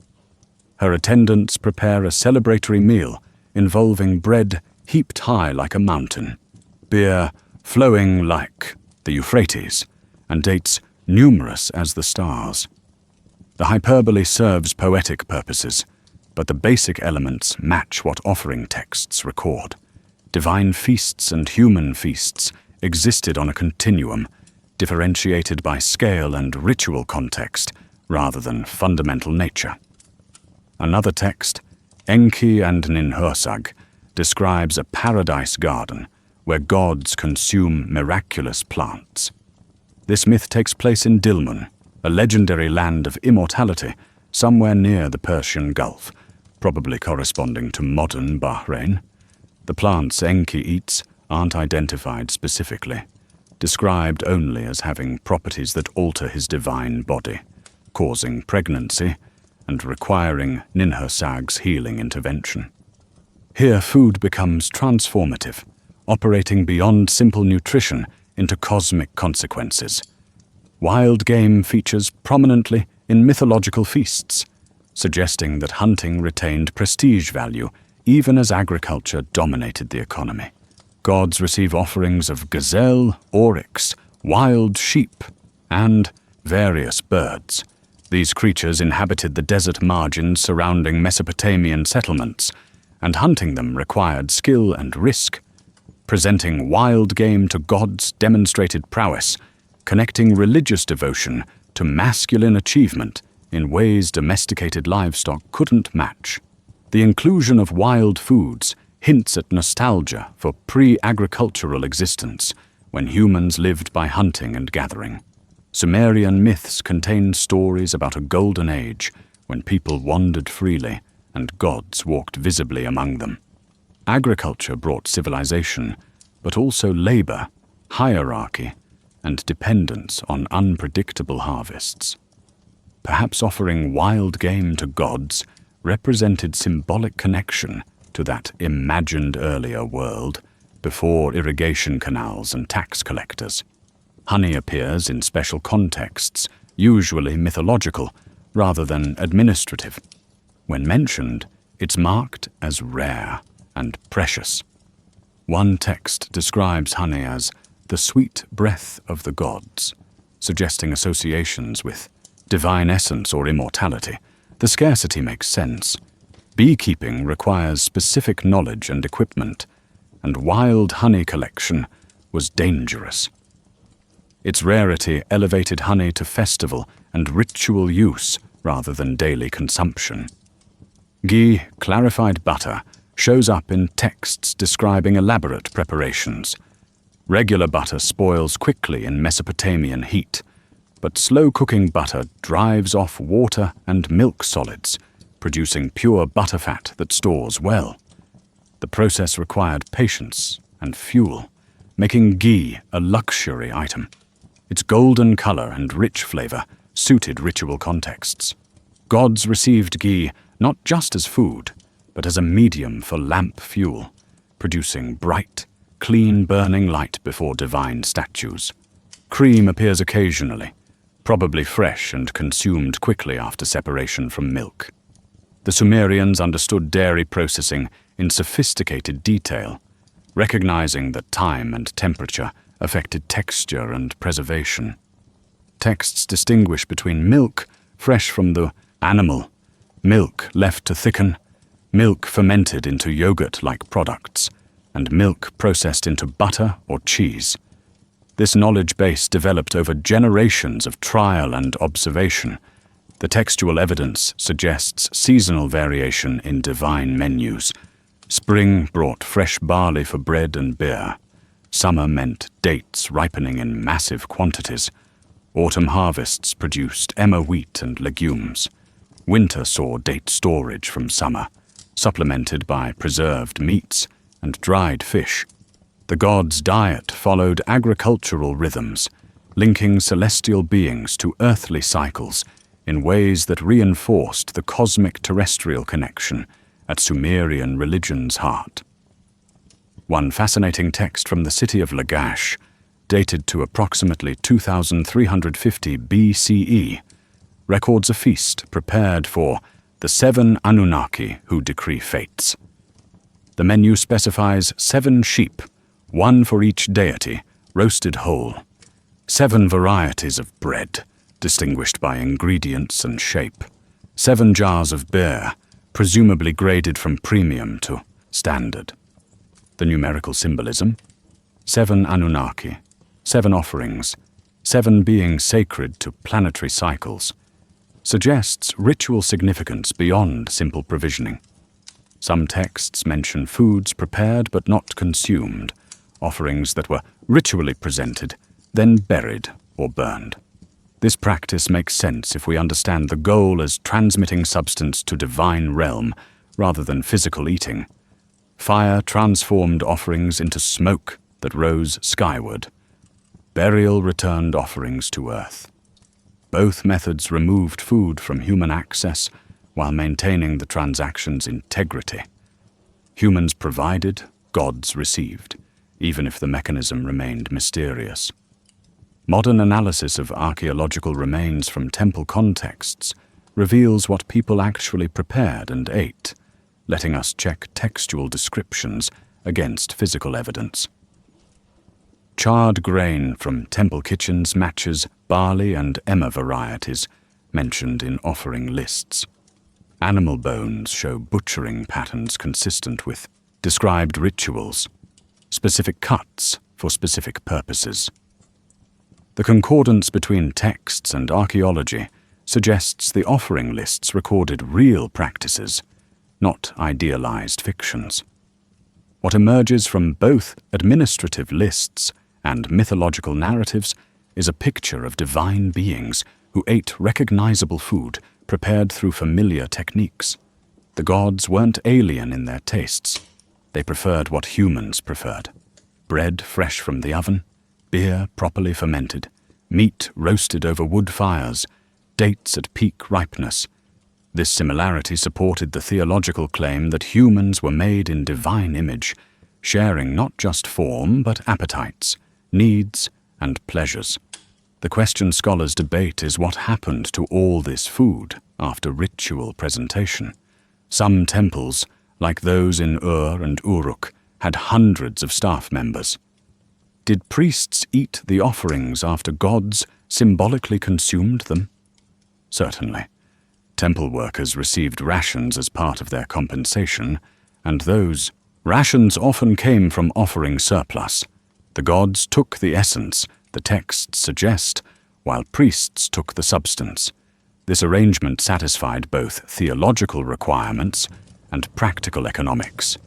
Her attendants prepare a celebratory meal involving bread heaped high like a mountain, beer flowing like the Euphrates, and dates numerous as the stars. The hyperbole serves poetic purposes, but the basic elements match what offering texts record. Divine feasts and human feasts existed on a continuum, differentiated by scale and ritual context rather than fundamental nature. Another text, Enki and Ninhursag, describes a paradise garden where gods consume miraculous plants. This myth takes place in Dilmun, a legendary land of immortality somewhere near the Persian Gulf, probably corresponding to modern Bahrain. The plants Enki eats aren't identified specifically, described only as having properties that alter his divine body, causing pregnancy and requiring Ninhursag's healing intervention. Here food becomes transformative, operating beyond simple nutrition into cosmic consequences. Wild game features prominently in mythological feasts, suggesting that hunting retained prestige value even as agriculture dominated the economy. Gods receive offerings of gazelle, oryx, wild sheep, and various birds. These creatures inhabited the desert margins surrounding Mesopotamian settlements, and hunting them required skill and risk. Presenting wild game to gods demonstrated prowess, connecting religious devotion to masculine achievement in ways domesticated livestock couldn't match. The inclusion of wild foods hints at nostalgia for pre-agricultural existence, when humans lived by hunting and gathering. Sumerian myths contain stories about a golden age when people wandered freely and gods walked visibly among them. Agriculture brought civilization, but also labor, hierarchy, and dependence on unpredictable harvests. Perhaps offering wild game to gods represented symbolic connection to that imagined earlier world before irrigation canals and tax collectors. Honey appears in special contexts, usually mythological, rather than administrative. When mentioned, it's marked as rare and precious. One text describes honey as the sweet breath of the gods, suggesting associations with divine essence or immortality. The scarcity makes sense. Beekeeping requires specific knowledge and equipment, and wild honey collection was dangerous. Its rarity elevated honey to festival and ritual use rather than daily consumption. Ghee, clarified butter, shows up in texts describing elaborate preparations. Regular butter spoils quickly in Mesopotamian heat, but slow-cooking butter drives off water and milk solids, producing pure butterfat that stores well. The process required patience and fuel, making ghee a luxury item. Its golden color and rich flavor suited ritual contexts. Gods received ghee not just as food, but as a medium for lamp fuel, producing bright, clean-burning light before divine statues. Cream appears occasionally, probably fresh and consumed quickly after separation from milk. The Sumerians understood dairy processing in sophisticated detail, recognizing that time and temperature affected texture and preservation. Texts distinguish between milk fresh from the animal, milk left to thicken, milk fermented into yogurt-like products, and milk processed into butter or cheese. This knowledge base developed over generations of trial and observation. The textual evidence suggests seasonal variation in divine menus. Spring brought fresh barley for bread and beer. Summer meant dates ripening in massive quantities. Autumn harvests produced emmer wheat and legumes. Winter saw date storage from summer, supplemented by preserved meats and dried fish. The gods' diet followed agricultural rhythms, linking celestial beings to earthly cycles in ways that reinforced the cosmic-terrestrial connection at Sumerian religion's heart. One fascinating text from the city of Lagash, dated to approximately 2350 BCE, records a feast prepared for the 7 Anunnaki who decree fates. The menu specifies 7 sheep, one for each deity, roasted whole. 7 varieties of bread, distinguished by ingredients and shape. 7 jars of beer, presumably graded from premium to standard. The numerical symbolism: 7 Anunnaki, 7 offerings, 7 being sacred to planetary cycles, suggests ritual significance beyond simple provisioning. Some texts mention foods prepared but not consumed, offerings that were ritually presented, then buried or burned. This practice makes sense if we understand the goal as transmitting substance to divine realm rather than physical eating. Fire transformed offerings into smoke that rose skyward. Burial returned offerings to earth. Both methods removed food from human access while maintaining the transaction's integrity. Humans provided, gods received, even if the mechanism remained mysterious. Modern analysis of archaeological remains from temple contexts reveals what people actually prepared and ate, letting us check textual descriptions against physical evidence. Charred grain from temple kitchens matches barley and emmer varieties mentioned in offering lists. Animal bones show butchering patterns consistent with described rituals, specific cuts for specific purposes. The concordance between texts and archaeology suggests the offering lists recorded real practices, not idealized fictions. What emerges from both administrative lists and mythological narratives is a picture of divine beings who ate recognizable food prepared through familiar techniques. The gods weren't alien in their tastes. They preferred what humans preferred: bread fresh from the oven, beer properly fermented, meat roasted over wood fires, dates at peak ripeness. This similarity supported the theological claim that humans were made in divine image, sharing not just form but appetites, needs, and pleasures. The question scholars debate is what happened to all this food after ritual presentation. Some temples, like those in Ur and Uruk, had hundreds of staff members. Did priests eat the offerings after gods symbolically consumed them? Certainly. Temple workers received rations as part of their compensation, and those rations often came from offering surplus. The gods took the essence, the texts suggest, while priests took the substance. This arrangement satisfied both theological requirements and practical economics.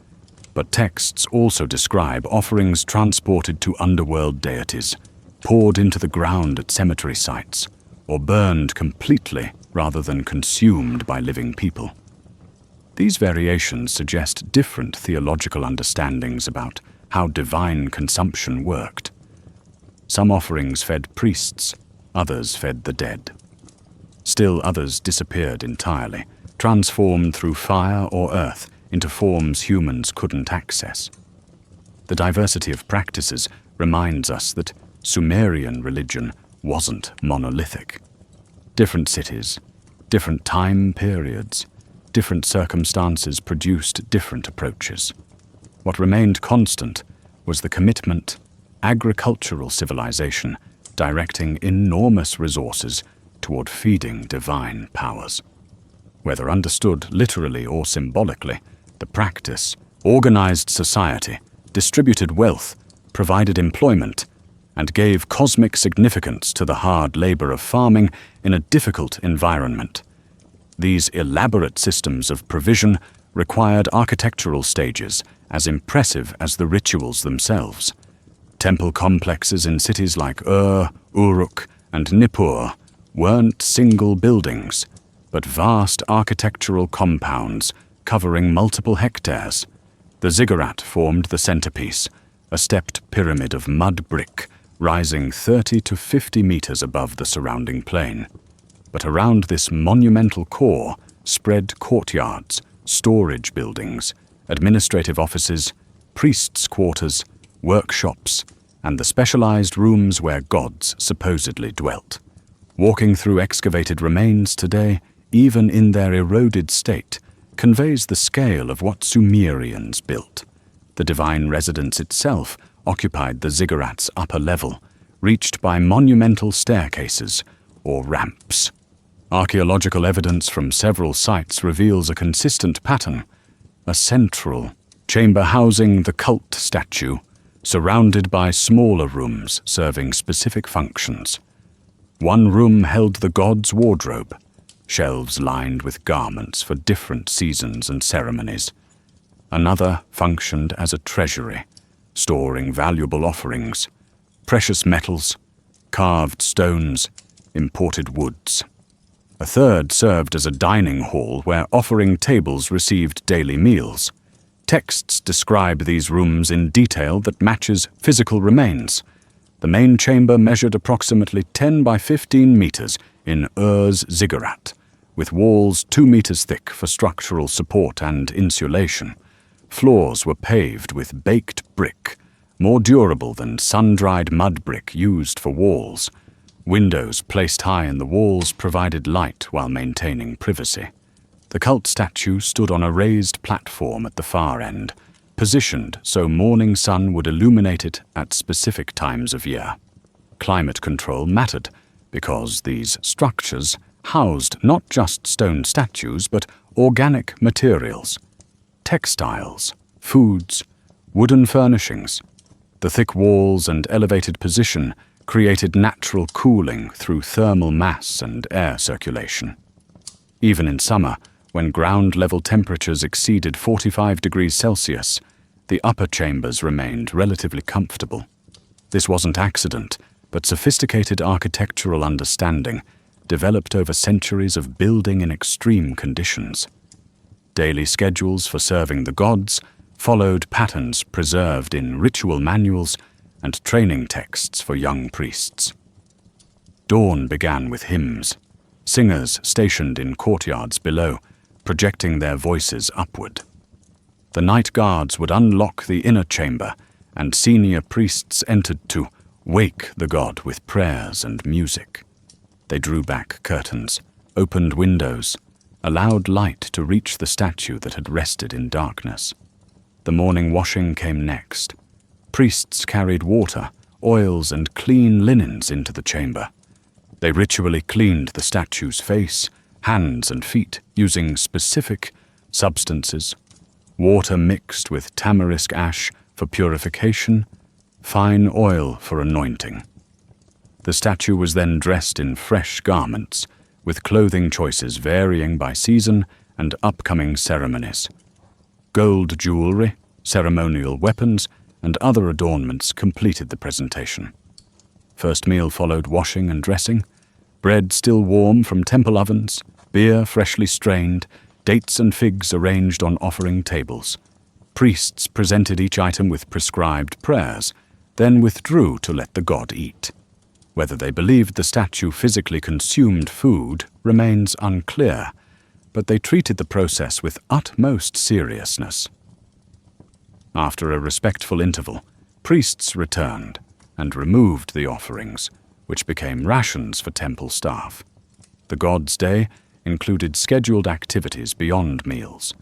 But texts also describe offerings transported to underworld deities, poured into the ground at cemetery sites, or burned completely rather than consumed by living people. These variations suggest different theological understandings about how divine consumption worked. Some offerings fed priests, others fed the dead. Still others disappeared entirely, transformed through fire or earth into forms humans couldn't access. The diversity of practices reminds us that Sumerian religion wasn't monolithic. Different cities, different time periods, different circumstances produced different approaches. What remained constant was the commitment, agricultural civilization directing enormous resources toward feeding divine powers. Whether understood literally or symbolically, the practice organized society, distributed wealth, provided employment, and gave cosmic significance to the hard labor of farming in a difficult environment. These elaborate systems of provision required architectural stages as impressive as the rituals themselves. Temple complexes in cities like Uruk, and Nippur weren't single buildings, but vast architectural compounds covering multiple hectares. The ziggurat formed the centerpiece, a stepped pyramid of mud brick rising 30 to 50 meters above the surrounding plain. But around this monumental core spread courtyards, storage buildings, administrative offices, priests' quarters, workshops, and the specialized rooms where gods supposedly dwelt. Walking through excavated remains today, even in their eroded state, conveys the scale of what Sumerians built. The divine residence itself occupied the ziggurat's upper level, reached by monumental staircases or ramps. Archaeological evidence from several sites reveals a consistent pattern: a central chamber housing the cult statue, surrounded by smaller rooms serving specific functions. One room held the god's wardrobe, shelves lined with garments for different seasons and ceremonies. Another functioned as a treasury, storing valuable offerings, precious metals, carved stones, imported woods. A third served as a dining hall where offering tables received daily meals. Texts describe these rooms in detail that matches physical remains. The main chamber measured approximately 10 by 15 meters in Ur's ziggurat, with walls 2 meters thick for structural support and insulation. Floors were paved with baked brick, more durable than sun-dried mud brick used for walls. Windows placed high in the walls provided light while maintaining privacy. The cult statue stood on a raised platform at the far end, positioned so morning sun would illuminate it at specific times of year. Climate control mattered because these structures housed not just stone statues but organic materials, textiles, foods, wooden furnishings. The thick walls and elevated position created natural cooling through thermal mass and air circulation. Even in summer, when ground-level temperatures exceeded 45 degrees Celsius, the upper chambers remained relatively comfortable. This wasn't accident, but sophisticated architectural understanding developed over centuries of building in extreme conditions. Daily schedules for serving the gods followed patterns preserved in ritual manuals and training texts for young priests. Dawn began with hymns, singers stationed in courtyards below, projecting their voices upward. The night guards would unlock the inner chamber, and senior priests entered to wake the god with prayers and music. They drew back curtains, opened windows, allowed light to reach the statue that had rested in darkness. The morning washing came next. Priests carried water, oils, and clean linens into the chamber. They ritually cleaned the statue's face, hands, and feet using specific substances: water mixed with tamarisk ash for purification, fine oil for anointing. The statue was then dressed in fresh garments, with clothing choices varying by season and upcoming ceremonies. Gold jewelry, ceremonial weapons, and other adornments completed the presentation. First meal followed washing and dressing, bread still warm from temple ovens, beer freshly strained, dates and figs arranged on offering tables. Priests presented each item with prescribed prayers, then withdrew to let the god eat. Whether they believed the statue physically consumed food remains unclear, but they treated the process with utmost seriousness. After a respectful interval, priests returned and removed the offerings, which became rations for temple staff. The god's day included scheduled activities beyond meals.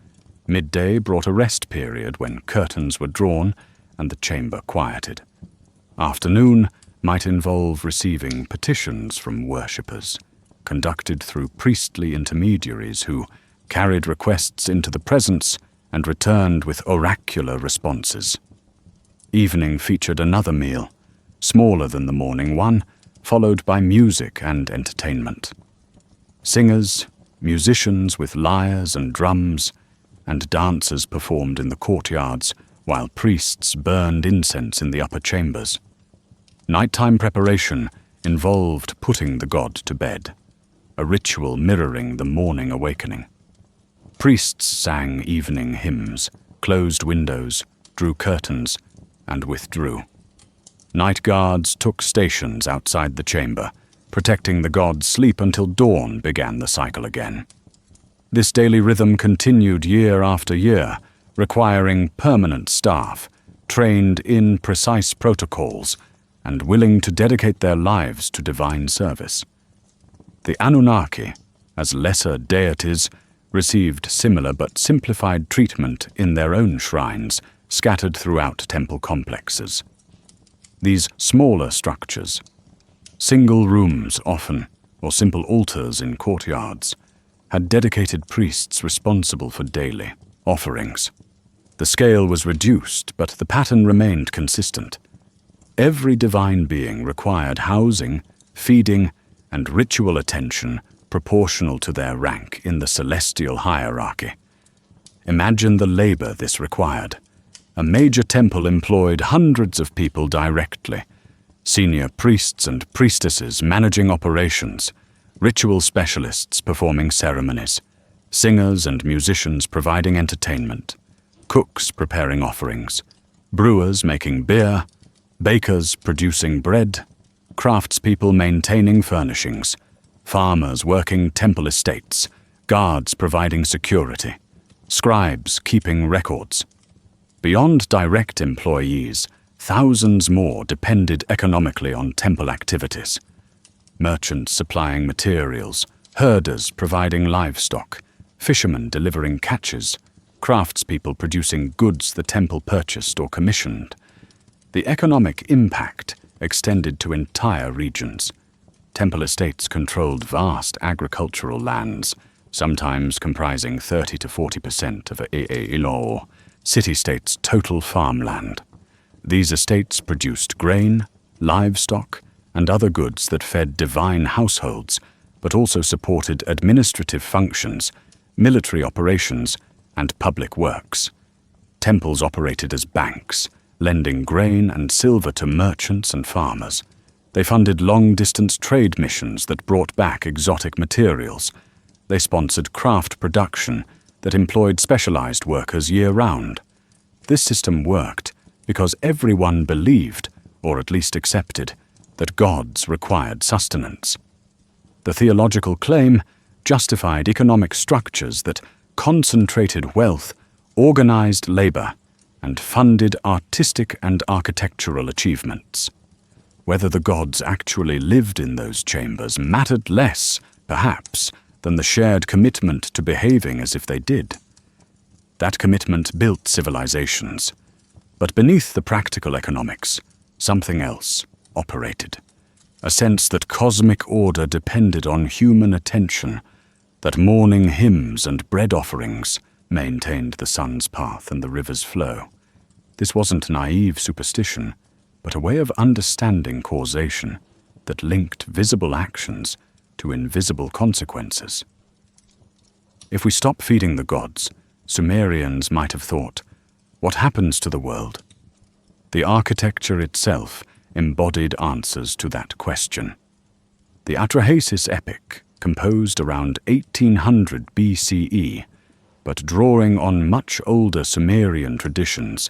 Midday brought a rest period when curtains were drawn and the chamber quieted. Afternoon might involve receiving petitions from worshippers, conducted through priestly intermediaries who carried requests into the presence and returned with oracular responses. Evening featured another meal, smaller than the morning one, followed by music and entertainment. Singers, musicians with lyres and drums, and dancers performed in the courtyards, while priests burned incense in the upper chambers. Nighttime preparation involved putting the god to bed, a ritual mirroring the morning awakening. Priests sang evening hymns, closed windows, drew curtains, and withdrew. Night guards took stations outside the chamber, protecting the god's sleep until dawn began the cycle again. This daily rhythm continued year after year, requiring permanent staff, trained in precise protocols, and willing to dedicate their lives to divine service. The Anunnaki, as lesser deities, received similar but simplified treatment in their own shrines, scattered throughout temple complexes. These smaller structures, single rooms often, or simple altars in courtyards, had dedicated priests responsible for daily offerings. The scale was reduced, but the pattern remained consistent. Every divine being required housing, feeding, and ritual attention proportional to their rank in the celestial hierarchy. Imagine the labor this required. A major temple employed hundreds of people directly, senior priests and priestesses managing operations, ritual specialists performing ceremonies, singers and musicians providing entertainment, cooks preparing offerings, brewers making beer, bakers producing bread, craftspeople maintaining furnishings, farmers working temple estates, guards providing security, scribes keeping records. Beyond direct employees, thousands more depended economically on temple activities. Merchants supplying materials, herders providing livestock, fishermen delivering catches, craftspeople producing goods the temple purchased or commissioned. The economic impact extended to entire regions. Temple estates controlled vast agricultural lands, sometimes comprising 30 to 40% of a city-state's total farmland. These estates produced grain, livestock, and other goods that fed divine households, but also supported administrative functions, military operations, and public works. Temples operated as banks, lending grain and silver to merchants and farmers. They funded long-distance trade missions that brought back exotic materials. They sponsored craft production that employed specialized workers year-round. This system worked because everyone believed, or at least accepted, that gods required sustenance. The theological claim justified economic structures that concentrated wealth, organized labor, and funded artistic and architectural achievements. Whether the gods actually lived in those chambers mattered less, perhaps, than the shared commitment to behaving as if they did. That commitment built civilizations. But beneath the practical economics, something else operated. A sense that cosmic order depended on human attention, that morning hymns and bread offerings maintained the sun's path and the river's flow. This wasn't naive superstition, but a way of understanding causation that linked visible actions to invisible consequences. If we stop feeding the gods, Sumerians might have thought, what happens to the world? The architecture itself embodied answers to that question. The Atrahasis epic, composed around 1800 BCE, but drawing on much older Sumerian traditions,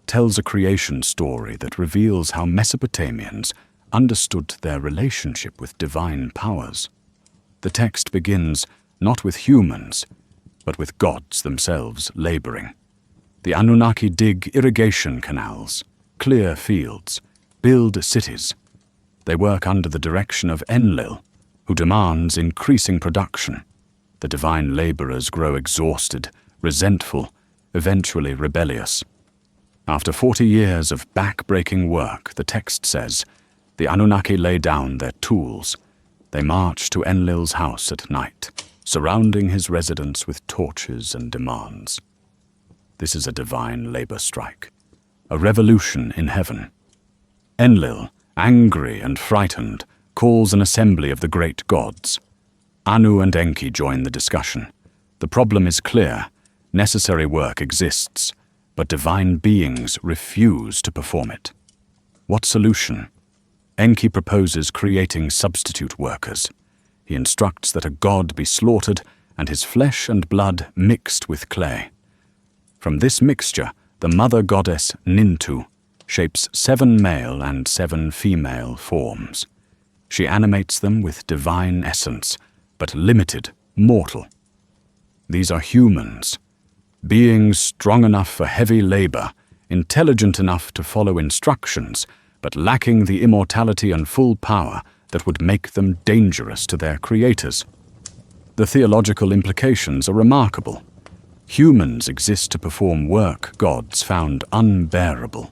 tells a creation story that reveals how Mesopotamians understood their relationship with divine powers. The text begins not with humans, but with gods themselves laboring. The Anunnaki dig irrigation canals, clear fields, build cities. They work under the direction of Enlil, who demands increasing production. The divine laborers grow exhausted, resentful, eventually rebellious. After 40 years of back-breaking work, the text says, the Anunnaki lay down their tools. They march to Enlil's house at night, surrounding his residence with torches and demands. This is a divine labor strike, a revolution in heaven. Enlil, angry and frightened, calls an assembly of the great gods. Anu and Enki join the discussion. The problem is clear. Necessary work exists, but divine beings refuse to perform it. What solution? Enki proposes creating substitute workers. He instructs that a god be slaughtered and his flesh and blood mixed with clay. From this mixture, the mother goddess Nintu shapes 7 male and 7 female forms. She animates them with divine essence, but limited, mortal. These are humans, beings strong enough for heavy labor, intelligent enough to follow instructions, but lacking the immortality and full power that would make them dangerous to their creators. The theological implications are remarkable. Humans exist to perform work gods found unbearable.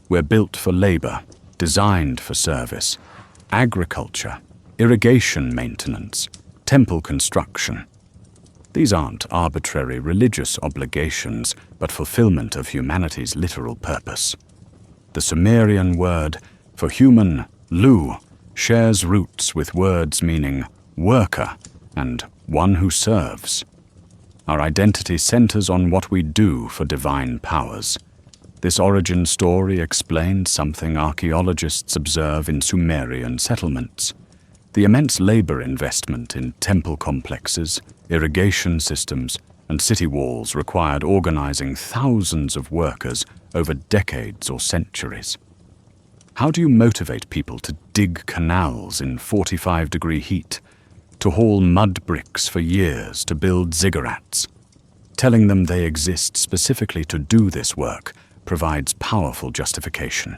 We're built for labor, designed for service, agriculture, irrigation maintenance, temple construction. These aren't arbitrary religious obligations, but fulfillment of humanity's literal purpose. The Sumerian word for human, Lu, shares roots with words meaning worker and one who serves. Our identity centers on what we do for divine powers. This origin story explains something archaeologists observe in Sumerian settlements. The immense labor investment in temple complexes, irrigation systems, and city walls required organizing thousands of workers over decades or centuries. How do you motivate people to dig canals in 45-degree heat, to haul mud bricks for years to build ziggurats? Telling them they exist specifically to do this work provides powerful justification.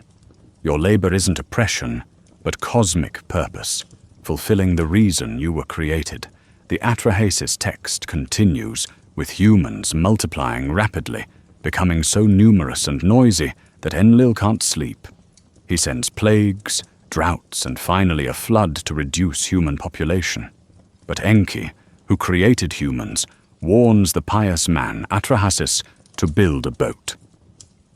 Your labor isn't oppression, but cosmic purpose, fulfilling the reason you were created. The Atrahasis text continues, with humans multiplying rapidly, becoming so numerous and noisy that Enlil can't sleep. He sends plagues, droughts, and finally a flood to reduce human population. But Enki, who created humans, warns the pious man Atrahasis to build a boat.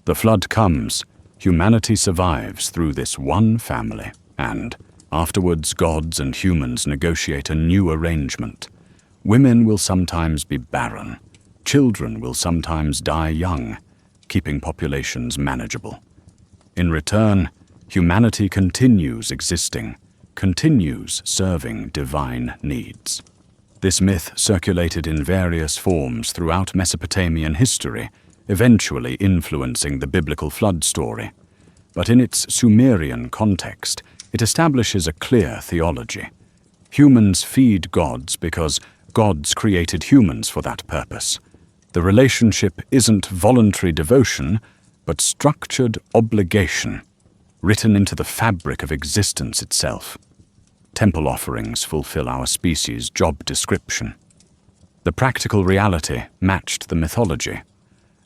The flood comes, humanity survives through this one family, and afterwards gods and humans negotiate a new arrangement. Women will sometimes be barren. Children will sometimes die young, keeping populations manageable. In return, humanity continues existing, continues serving divine needs. This myth circulated in various forms throughout Mesopotamian history, eventually influencing the biblical flood story. But in its Sumerian context, it establishes a clear theology. Humans feed gods because gods created humans for that purpose. The relationship isn't voluntary devotion, but structured obligation, written into the fabric of existence itself. Temple offerings fulfill our species' job description. The practical reality matched the mythology.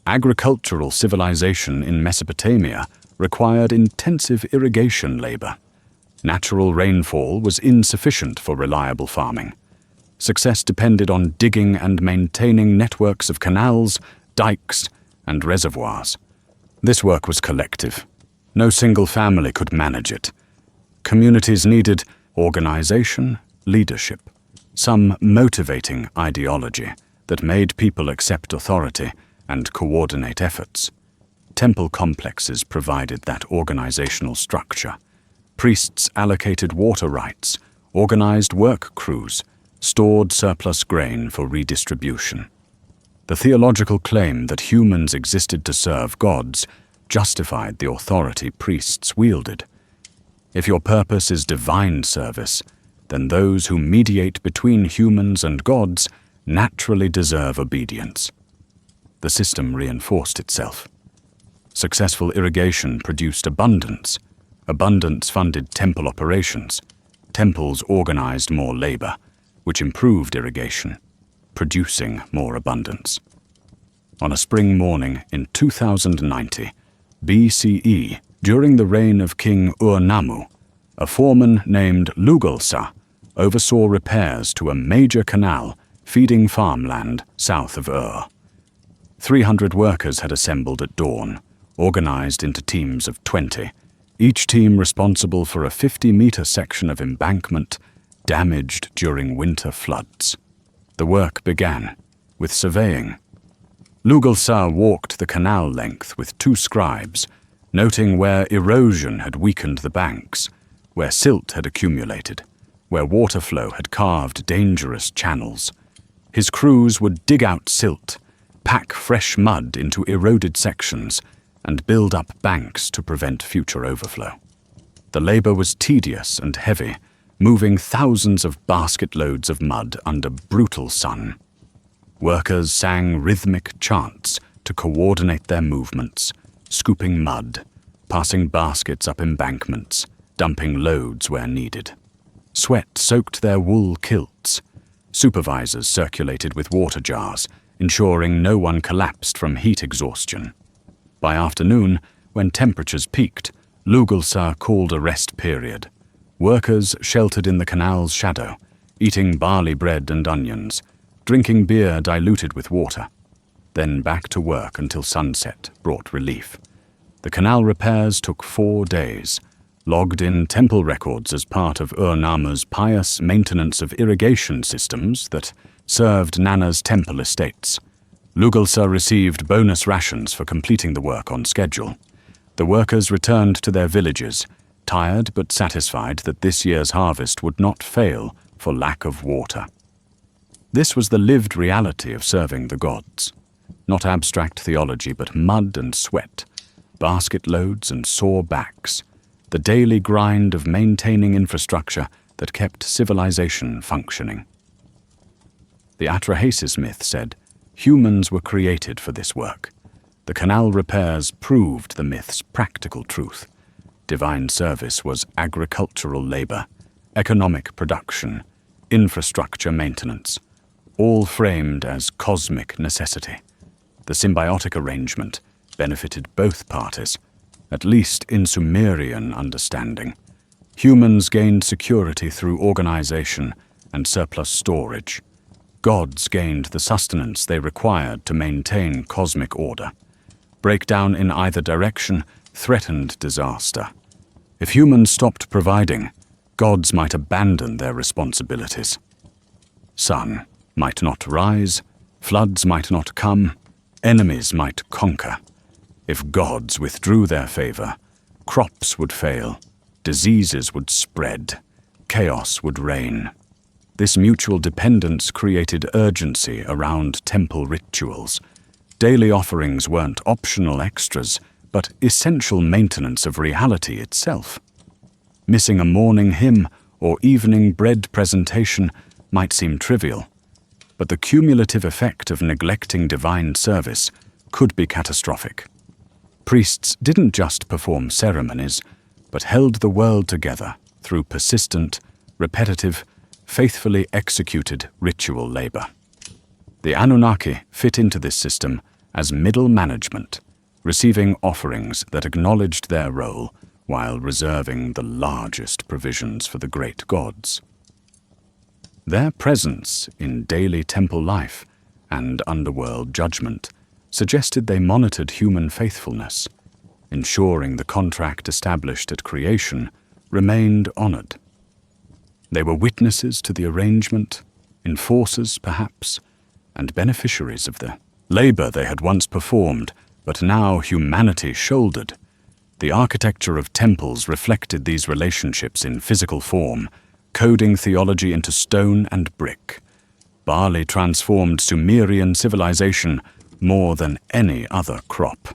Agricultural civilization in Mesopotamia required intensive irrigation labor. Natural rainfall was insufficient for reliable farming. Success depended on digging and maintaining networks of canals, dikes, and reservoirs. This work was collective. No single family could manage it. Communities needed organization, leadership, some motivating ideology that made people accept authority and coordinate efforts. Temple complexes provided that organizational structure. Priests allocated water rights, organized work crews, stored surplus grain for redistribution. The theological claim that humans existed to serve gods justified the authority priests wielded. If your purpose is divine service, then those who mediate between humans and gods naturally deserve obedience. The system reinforced itself. Successful irrigation produced abundance. Abundance funded temple operations. Temples organized more labor, which improved irrigation, producing more abundance. On a spring morning in 2090 BCE, during the reign of King Ur-Nammu, a foreman named Lugalsa oversaw repairs to a major canal feeding farmland south of Ur. 300 workers had assembled at dawn, organized into teams of 20, each team responsible for a 50-meter section of embankment damaged during winter floods. The work began with surveying. Lugalsa walked the canal length with 2 scribes, noting where erosion had weakened the banks, where silt had accumulated, where water flow had carved dangerous channels. His crews would dig out silt, pack fresh mud into eroded sections, and build up banks to prevent future overflow. The labor was tedious and heavy, moving thousands of basket loads of mud under brutal sun. Workers sang rhythmic chants to coordinate their movements, scooping mud, passing baskets up embankments, dumping loads where needed. Sweat soaked their wool kilts. Supervisors circulated with water jars, ensuring no one collapsed from heat exhaustion. By afternoon, when temperatures peaked, Lugalsa called a rest period. Workers sheltered in the canal's shadow, eating barley bread and onions, drinking beer diluted with water. Then back to work until sunset brought relief. The canal repairs took 4 days, logged in temple records as part of Ur-Nammu's pious maintenance of irrigation systems that served Nana's temple estates. Lugalsa received bonus rations for completing the work on schedule. The workers returned to their villages, tired but satisfied that this year's harvest would not fail for lack of water. This was the lived reality of serving the gods. Not abstract theology, but mud and sweat, basket loads and sore backs, the daily grind of maintaining infrastructure that kept civilization functioning. The Atrahasis myth said, humans were created for this work. The canal repairs proved the myth's practical truth. Divine service was agricultural labor, economic production, infrastructure maintenance, all framed as cosmic necessity. The symbiotic arrangement benefited both parties, at least in Sumerian understanding. Humans gained security through organization and surplus storage. Gods gained the sustenance they required to maintain cosmic order. Breakdown in either direction threatened disaster. If humans stopped providing, gods might abandon their responsibilities. Sun might not rise, floods might not come, enemies might conquer. If gods withdrew their favor, crops would fail, diseases would spread, chaos would reign. This mutual dependence created urgency around temple rituals. Daily offerings weren't optional extras, but essential maintenance of reality itself. Missing a morning hymn or evening bread presentation might seem trivial, but the cumulative effect of neglecting divine service could be catastrophic. Priests didn't just perform ceremonies, but held the world together through persistent, repetitive, faithfully executed ritual labor. The Anunnaki fit into this system as middle management, receiving offerings that acknowledged their role while reserving the largest provisions for the great gods. Their presence in daily temple life and underworld judgment suggested they monitored human faithfulness, ensuring the contract established at creation remained honored. They were witnesses to the arrangement, enforcers perhaps, and beneficiaries of the labor they had once performed, but now humanity shouldered. The architecture of temples reflected these relationships in physical form, coding theology into stone and brick. Barley transformed Sumerian civilization more than any other crop.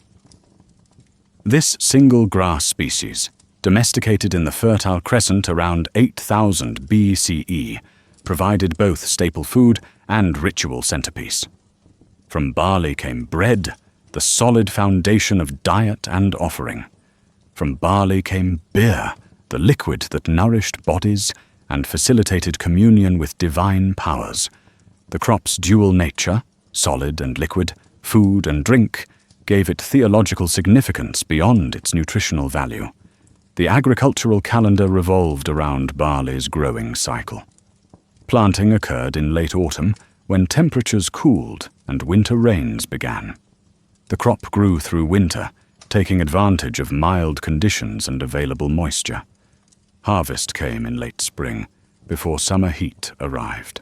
This single grass species, domesticated in the Fertile Crescent around 8000 BCE, provided both staple food and ritual centerpiece. From barley came bread, the solid foundation of diet and offering. From barley came beer, the liquid that nourished bodies and facilitated communion with divine powers. The crop's dual nature, solid and liquid, food and drink, gave it theological significance beyond its nutritional value. The agricultural calendar revolved around barley's growing cycle. Planting occurred in late autumn when temperatures cooled and winter rains began. The crop grew through winter, taking advantage of mild conditions and available moisture. Harvest came in late spring, before summer heat arrived.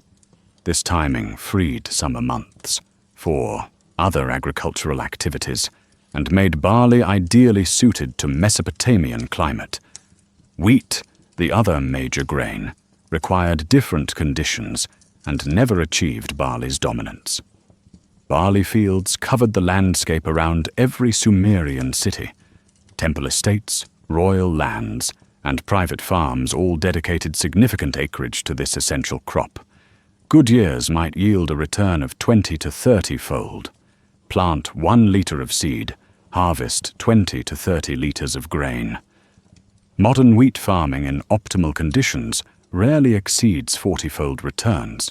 This timing freed summer months for other agricultural activities and made barley ideally suited to Mesopotamian climate. Wheat, the other major grain, required different conditions and never achieved barley's dominance. Barley fields covered the landscape around every Sumerian city. Temple estates, royal lands, and private farms all dedicated significant acreage to this essential crop. Good years might yield a return of 20 to 30-fold. Plant 1 liter of seed, harvest 20 to 30 liters of grain. Modern wheat farming in optimal conditions rarely exceeds 40-fold returns,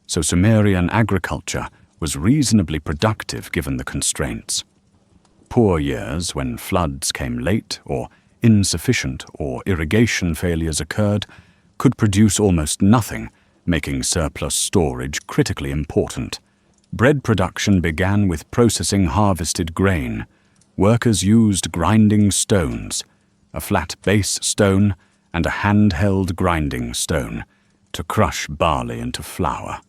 so Sumerian agriculture was reasonably productive given the constraints. Poor years, when floods came late or insufficient or irrigation failures occurred, could produce almost nothing, making surplus storage critically important. Bread production began with processing harvested grain. Workers used grinding stones, a flat base stone and a handheld grinding stone, to crush barley into flour.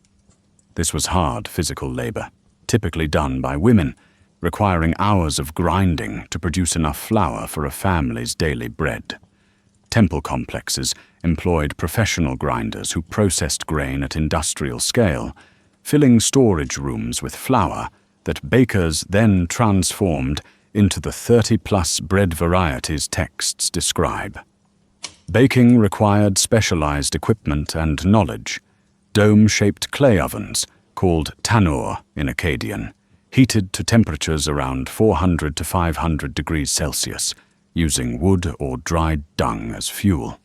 This was hard physical labor, typically done by women, requiring hours of grinding to produce enough flour for a family's daily bread. Temple complexes employed professional grinders who processed grain at industrial scale, filling storage rooms with flour that bakers then transformed into the 30-plus bread varieties texts describe. Baking required specialized equipment and knowledge. Dome-shaped clay ovens, called tanur in Akkadian, heated to temperatures around 400 to 500 degrees Celsius, using wood or dried dung as fuel.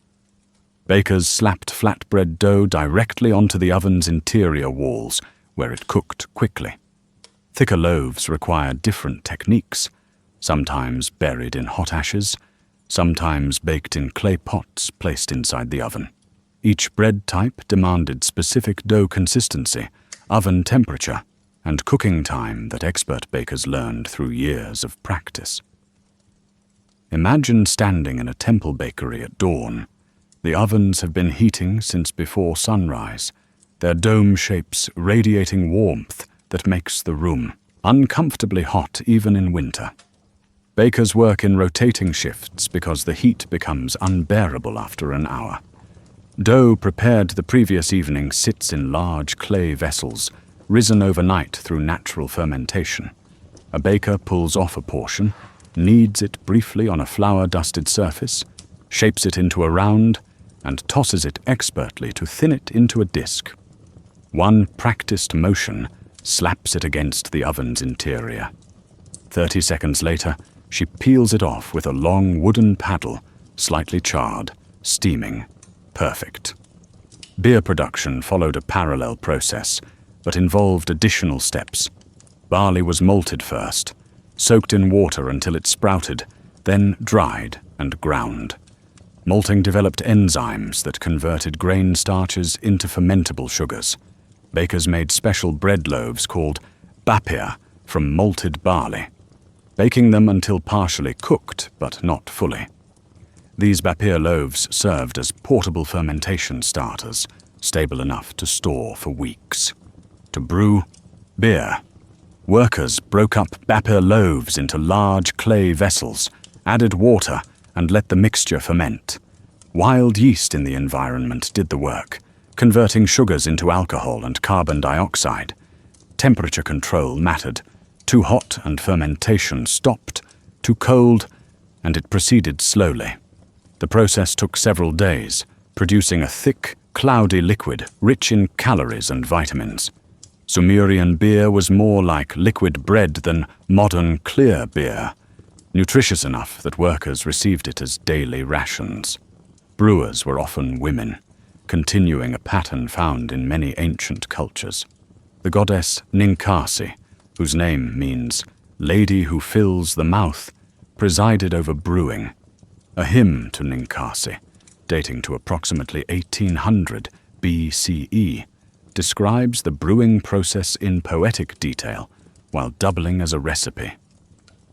Bakers slapped flatbread dough directly onto the oven's interior walls, where it cooked quickly. Thicker loaves required different techniques, sometimes buried in hot ashes, sometimes baked in clay pots placed inside the oven. Each bread type demanded specific dough consistency, oven temperature, and cooking time that expert bakers learned through years of practice. Imagine standing in a temple bakery at dawn. The ovens have been heating since before sunrise, their dome shapes radiating warmth that makes the room uncomfortably hot even in winter. Bakers work in rotating shifts because the heat becomes unbearable after an hour. Dough prepared the previous evening sits in large clay vessels, risen overnight through natural fermentation. A baker pulls off a portion, kneads it briefly on a flour-dusted surface, shapes it into a round, and tosses it expertly to thin it into a disc. One practiced motion slaps it against the oven's interior. 30 seconds later, she peels it off with a long wooden paddle, slightly charred, steaming. Perfect. Beer production followed a parallel process, but involved additional steps. Barley was malted first, soaked in water until it sprouted, then dried and ground. Malting developed enzymes that converted grain starches into fermentable sugars. Bakers made special bread loaves called bapir from malted barley, baking them until partially cooked but not fully. These bapir loaves served as portable fermentation starters, stable enough to store for weeks. To brew beer, workers broke up bapir loaves into large clay vessels, added water, and let the mixture ferment. Wild yeast in the environment did the work, converting sugars into alcohol and carbon dioxide. Temperature control mattered. Too hot and fermentation stopped. Too cold, and it proceeded slowly. The process took several days, producing a thick, cloudy liquid rich in calories and vitamins. Sumerian beer was more like liquid bread than modern clear beer, nutritious enough that workers received it as daily rations. Brewers were often women, continuing a pattern found in many ancient cultures. The goddess Ninkasi, whose name means "lady who fills the mouth," presided over brewing. A hymn to Ninkasi, dating to approximately 1800 BCE, describes the brewing process in poetic detail while doubling as a recipe.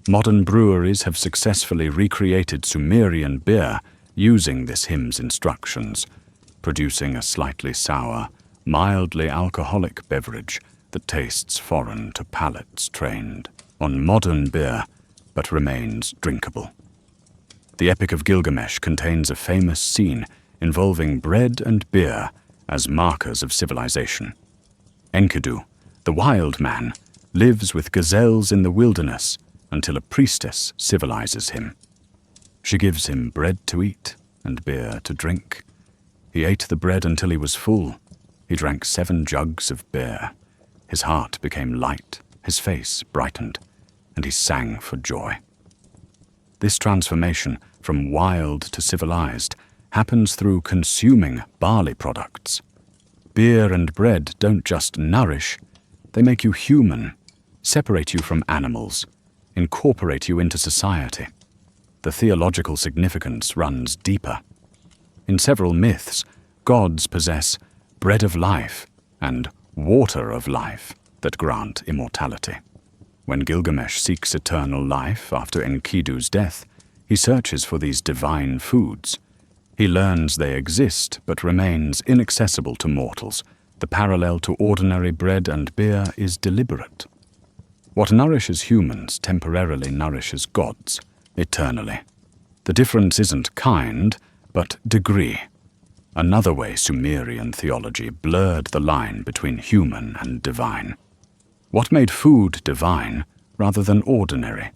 Modern breweries have successfully recreated Sumerian beer using this hymn's instructions, producing a slightly sour, mildly alcoholic beverage that tastes foreign to palates trained on modern beer but remains drinkable. The Epic of Gilgamesh contains a famous scene involving bread and beer as markers of civilization. Enkidu, the wild man, lives with gazelles in the wilderness until a priestess civilizes him. She gives him bread to eat and beer to drink. He ate the bread until he was full. He drank 7 jugs of beer. His heart became light, his face brightened, and he sang for joy. This transformation from wild to civilized happens through consuming barley products. Beer and bread don't just nourish, they make you human, separate you from animals, incorporate you into society. The theological significance runs deeper. In several myths, gods possess bread of life and water of life that grant immortality. When Gilgamesh seeks eternal life after Enkidu's death, he searches for these divine foods. He learns they exist but remains inaccessible to mortals. The parallel to ordinary bread and beer is deliberate. What nourishes humans temporarily nourishes gods, eternally. The difference isn't kind, but degree. Another way Sumerian theology blurred the line between human and divine. What made food divine rather than ordinary?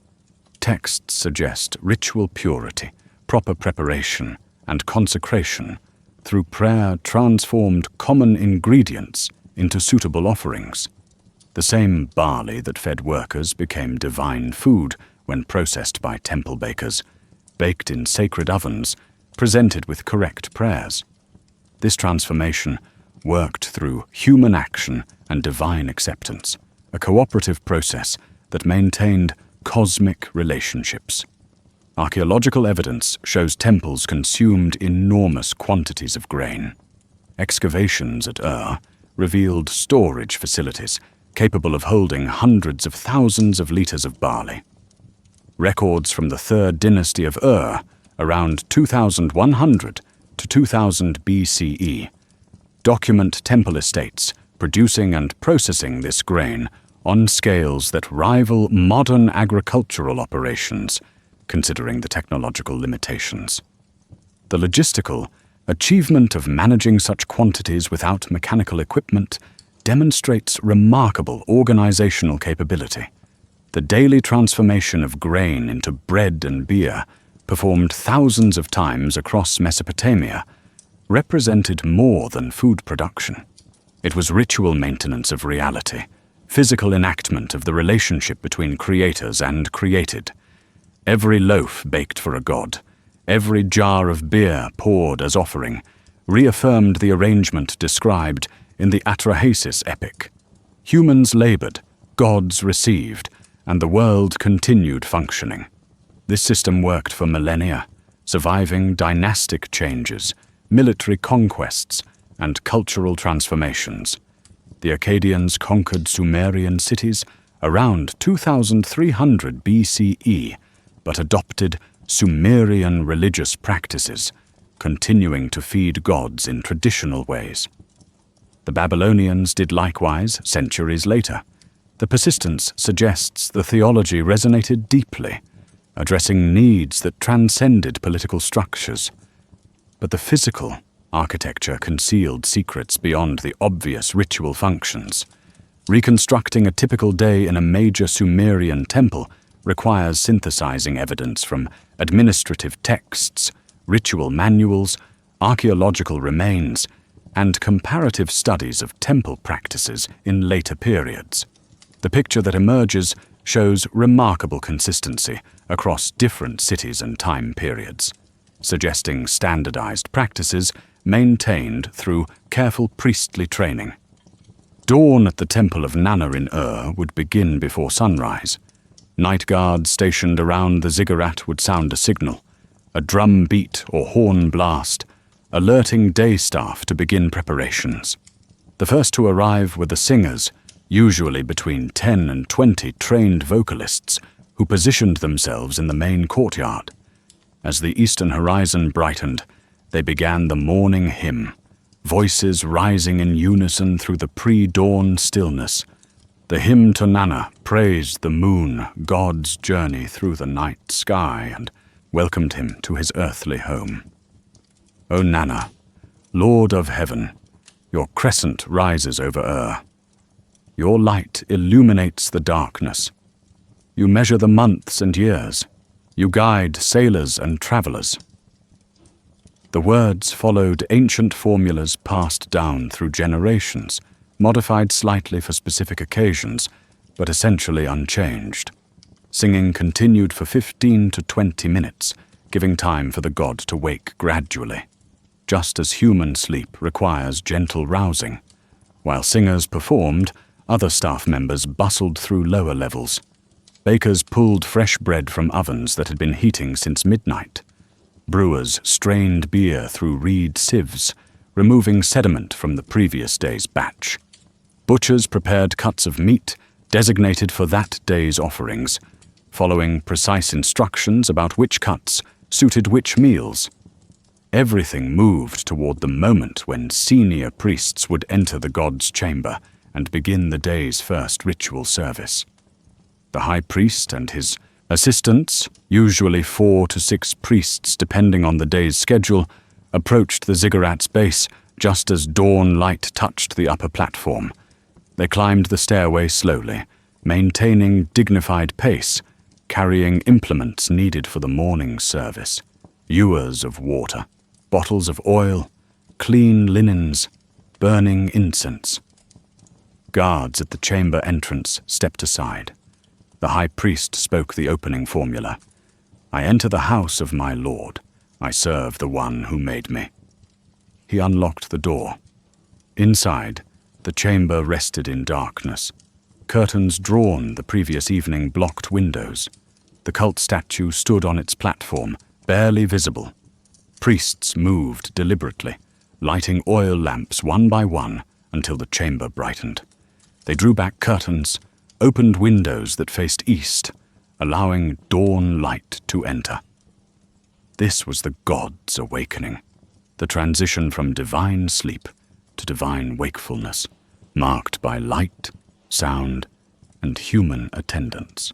Texts suggest ritual purity, proper preparation, and consecration. Through prayer transformed common ingredients into suitable offerings. The same barley that fed workers became divine food when processed by temple bakers, baked in sacred ovens, presented with correct prayers. This transformation worked through human action and divine acceptance, a cooperative process that maintained cosmic relationships. Archaeological evidence shows temples consumed enormous quantities of grain. Excavations at revealed storage facilities capable of holding hundreds of thousands of liters of barley. Records from the 3rd dynasty of around 2100 to 2000 BCE, document temple estates producing and processing this grain on scales that rival modern agricultural operations, considering the technological limitations. The logistical achievement of managing such quantities without mechanical equipment demonstrates remarkable organizational capability. The daily transformation of grain into bread and beer, performed thousands of times across Mesopotamia, represented more than food production. It was ritual maintenance of reality, physical enactment of the relationship between creators and created. Every loaf baked for a god, every jar of beer poured as offering, reaffirmed the arrangement described in the Atrahasis epic. Humans labored, gods received, and the world continued functioning. This system worked for millennia, surviving dynastic changes, military conquests, and cultural transformations. The Akkadians conquered Sumerian cities around 2300 BCE, but adopted Sumerian religious practices, continuing to feed gods in traditional ways. The Babylonians did likewise centuries later. The persistence suggests the theology resonated deeply, addressing needs that transcended political structures. But the physical, Architecture concealed secrets beyond the obvious ritual functions. Reconstructing a typical day in a major Sumerian temple requires synthesizing evidence from administrative texts, ritual manuals, archaeological remains, and comparative studies of temple practices in later periods. The picture that emerges shows remarkable consistency across different cities and time periods, suggesting standardized practices maintained through careful priestly training. Dawn at the Temple of Nana in would begin before sunrise. Night guards stationed around the ziggurat would sound a signal, a drum beat or horn blast, alerting day staff to begin preparations. The first to arrive were the singers, usually between 10 and 20 trained vocalists who positioned themselves in the main courtyard. As the eastern horizon brightened, they began the morning hymn, voices rising in unison through the pre-dawn stillness. The hymn to Nana praised the moon, God's journey through the night sky, and welcomed him to his earthly home. O Nana, Lord of heaven, your crescent rises over Your light illuminates the darkness. You measure the months and years. You guide sailors and travelers. The words followed ancient formulas passed down through generations, modified slightly for specific occasions, but essentially unchanged. Singing continued for 15 to 20 minutes, giving time for the god to wake gradually. Just as human sleep requires gentle rousing. While singers performed, other staff members bustled through lower levels. Bakers pulled fresh bread from ovens that had been heating since midnight. Brewers strained beer through reed sieves, removing sediment from the previous day's batch. Butchers prepared cuts of meat designated for that day's offerings, following precise instructions about which cuts suited which meals. Everything moved toward the moment when senior priests would enter the god's chamber and begin the day's first ritual service. The high priest and his assistants, usually 4 to 6 priests depending on the day's schedule, approached the ziggurat's base just as dawn light touched the upper platform. They climbed the stairway slowly, maintaining dignified pace, carrying implements needed for the morning service, ewers of water, bottles of oil, clean linens, burning incense. Guards at the chamber entrance stepped aside. The high priest spoke the opening formula. I enter the house of my Lord. I serve the one who made me. He unlocked the door. Inside, the chamber rested in darkness. Curtains drawn the previous evening blocked windows. The cult statue stood on its platform, barely visible. Priests moved deliberately, lighting oil lamps one by one until the chamber brightened. They drew back curtains, opened windows that faced east, allowing dawn light to enter. This was the god's awakening, the transition from divine sleep to divine wakefulness, marked by light, sound, and human attendance.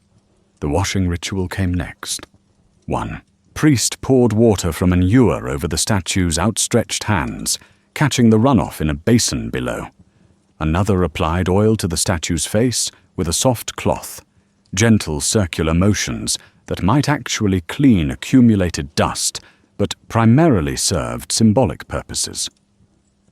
The washing ritual came next. 1. Priest poured water from an ewer over the statue's outstretched hands, catching the runoff in a basin below. Another applied oil to the statue's face with a soft cloth, gentle circular motions that might actually clean accumulated dust, but primarily served symbolic purposes.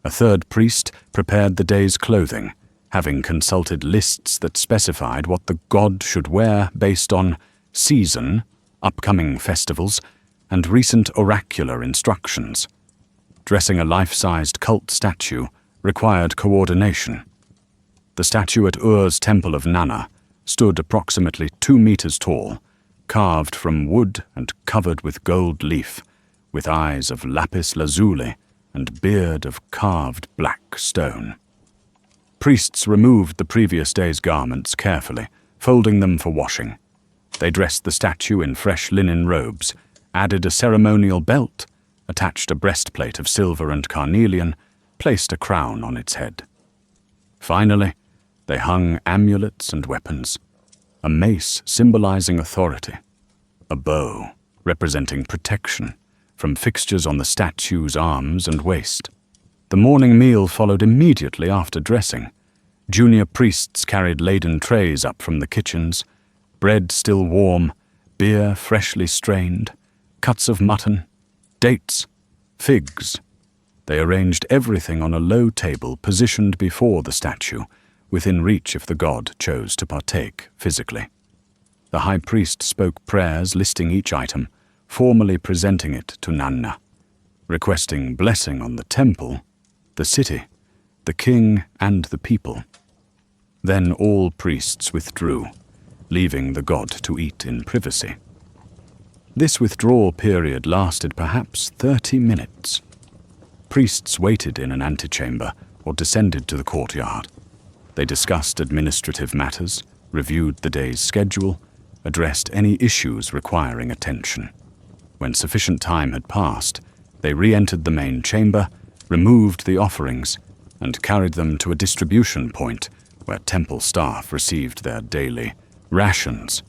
A third priest prepared the day's clothing, having consulted lists that specified what the god should wear based on season, upcoming festivals, and recent oracular instructions. Dressing a life-sized cult statue required coordination. The statue at Ur's Temple of Nana stood approximately 2 meters tall, carved from wood and covered with gold leaf, with eyes of lapis lazuli and beard of carved black stone. Priests removed the previous day's garments carefully, folding them for washing. They dressed the statue in fresh linen robes, added a ceremonial belt, attached a breastplate of silver and carnelian, placed a crown on its head. Finally, they hung amulets and weapons, a mace symbolizing authority, a bow representing protection from fixtures on the statue's arms and waist. The morning meal followed immediately after dressing. Junior priests carried laden trays up from the kitchens, bread still warm, beer freshly strained, cuts of mutton, dates, figs. They arranged everything on a low table positioned before the statue, within reach if the god chose to partake physically. The high priest spoke prayers listing each item, formally presenting it to Nanna, requesting blessing on the temple, the city, the king, and the people. Then all priests withdrew, leaving the god to eat in privacy. This withdrawal period lasted perhaps 30 minutes. Priests waited in an antechamber or descended to the courtyard. They discussed administrative matters, reviewed the day's schedule, addressed any issues requiring attention. When sufficient time had passed, they re-entered the main chamber, removed the offerings, and carried them to a distribution point where temple staff received their daily rations.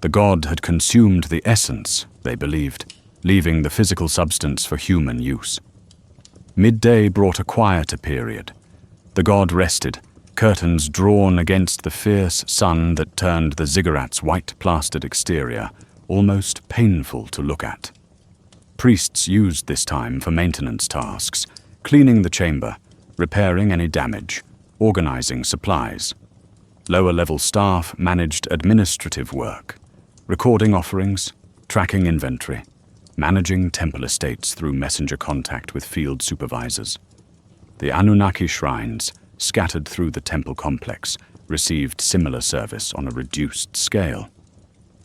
The god had consumed the essence, they believed, leaving the physical substance for human use. Midday brought a quieter period. The god rested, curtains drawn against the fierce sun that turned the ziggurat's white-plastered exterior almost painful to look at. Priests used this time for maintenance tasks, cleaning the chamber, repairing any damage, organizing supplies. Lower-level staff managed administrative work, recording offerings, tracking inventory, managing temple estates through messenger contact with field supervisors. The Anunnaki shrines, scattered through the temple complex, received similar service on a reduced scale.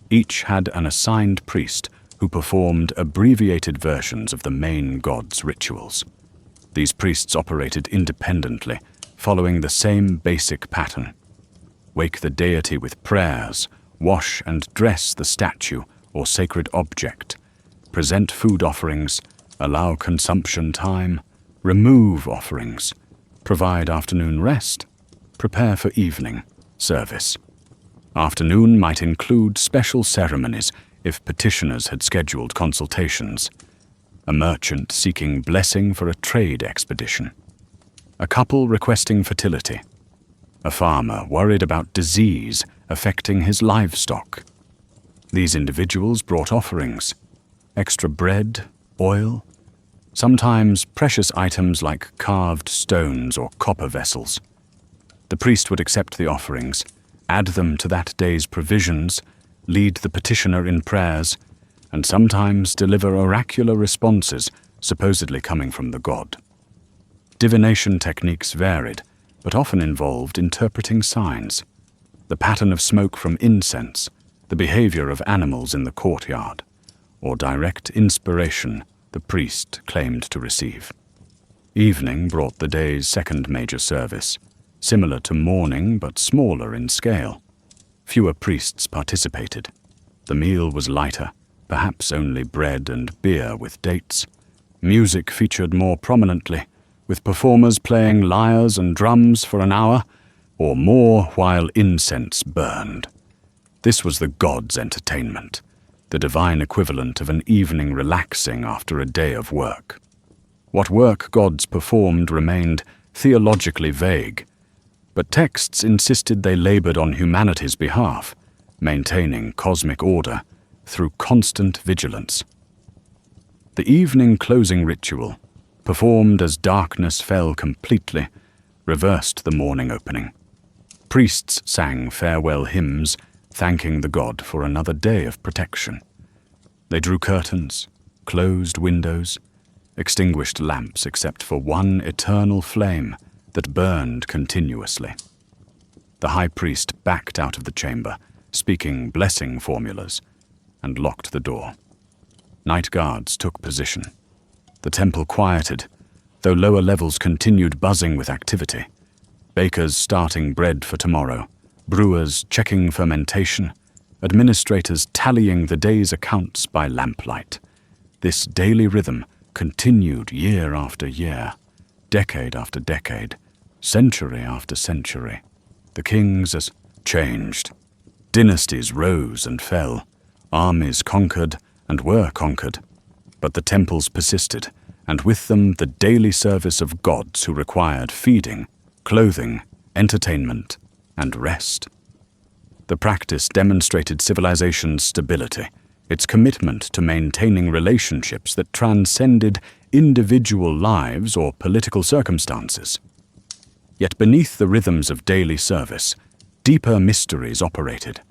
Each had an assigned priest who performed abbreviated versions of the main god's rituals. These priests operated independently, following the same basic pattern. Wake the deity with prayers, wash and dress the statue or sacred object, present food offerings, allow consumption time, remove offerings, provide afternoon rest, prepare for evening service. Afternoon might include special ceremonies if petitioners had scheduled consultations, a merchant seeking blessing for a trade expedition, a couple requesting fertility, a farmer worried about disease affecting his livestock. These individuals brought offerings, extra bread, oil, sometimes precious items like carved stones or copper vessels. The priest would accept the offerings, add them to that day's provisions, lead the petitioner in prayers, and sometimes deliver oracular responses supposedly coming from the god. Divination techniques varied, but often involved interpreting signs, the pattern of smoke from incense, the behavior of animals in the courtyard, or direct inspiration the priest claimed to receive. Evening brought the day's second major service, similar to morning but smaller in scale. Fewer priests participated. The meal was lighter, perhaps only bread and beer with dates. Music featured more prominently, with performers playing lyres and drums for an hour, or more while incense burned. This was the god's entertainment, the divine equivalent of an evening relaxing after a day of work. What work gods performed remained theologically vague, but texts insisted they labored on humanity's behalf, maintaining cosmic order through constant vigilance. The evening closing ritual, performed as darkness fell completely, reversed the morning opening. Priests sang farewell hymns, thanking the god for another day of protection. They drew curtains, closed windows, extinguished lamps except for one eternal flame that burned continuously. The high priest backed out of the chamber, speaking blessing formulas, and locked the door. Night guards took position. The temple quieted, though lower levels continued buzzing with activity. Bakers starting bread for tomorrow, brewers checking fermentation, administrators tallying the day's accounts by lamplight. This daily rhythm continued year after year, decade after decade, century after century. The kings changed. Dynasties rose and fell. Armies conquered and were conquered. But the temples persisted, and with them the daily service of gods who required feeding, clothing, entertainment, and rest. The practice demonstrated civilization's stability, its commitment to maintaining relationships that transcended individual lives or political circumstances. Yet beneath the rhythms of daily service, deeper mysteries operated.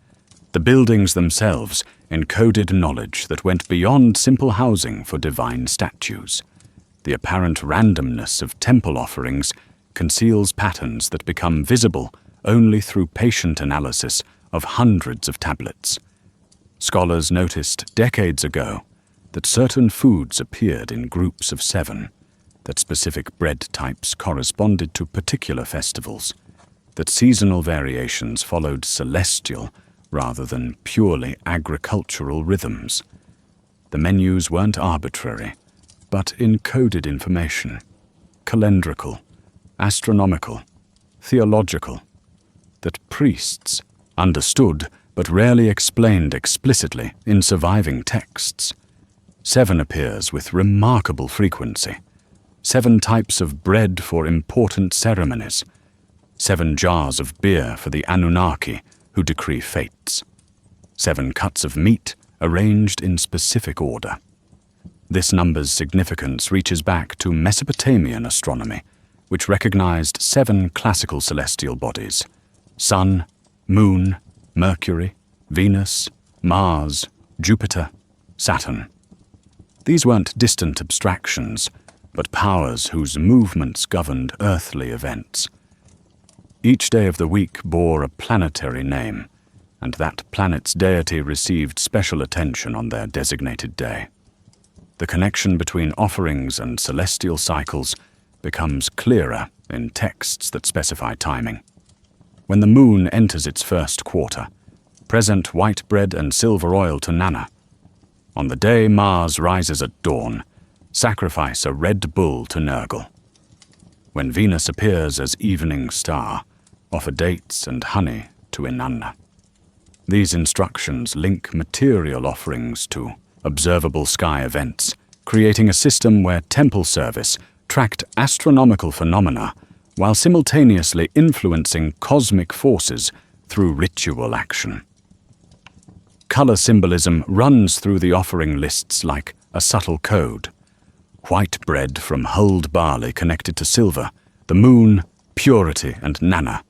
The buildings themselves encoded knowledge that went beyond simple housing for divine statues. The apparent randomness of temple offerings conceals patterns that become visible only through patient analysis of hundreds of tablets. Scholars noticed decades ago that certain foods appeared in groups of 7, that specific bread types corresponded to particular festivals, that seasonal variations followed celestial rather than purely agricultural rhythms. The menus weren't arbitrary, but encoded information, calendrical, astronomical, theological, that priests understood but rarely explained explicitly in surviving texts. 7 appears with remarkable frequency. 7 types of bread for important ceremonies. 7 jars of beer for the Anunnaki who decree fates. 7 cuts of meat arranged in specific order. This number's significance reaches back to Mesopotamian astronomy, which recognized 7 classical celestial bodies: Sun, Moon, Mercury, Venus, Mars, Jupiter, Saturn. These weren't distant abstractions, but powers whose movements governed earthly events. Each day of the week bore a planetary name, and that planet's deity received special attention on their designated day. The connection between offerings and celestial cycles becomes clearer in texts that specify timing. When the moon enters its first quarter, present white bread and silver oil to Nana. On the day Mars rises at dawn, sacrifice a red bull to Nergal. When Venus appears as evening star, offer dates and honey to Inanna. These instructions link material offerings to observable sky events, creating a system where temple service tracked astronomical phenomena while simultaneously influencing cosmic forces through ritual action. Color symbolism runs through the offering lists like a subtle code. White bread from hulled barley connected to silver, the moon, purity, and Nana.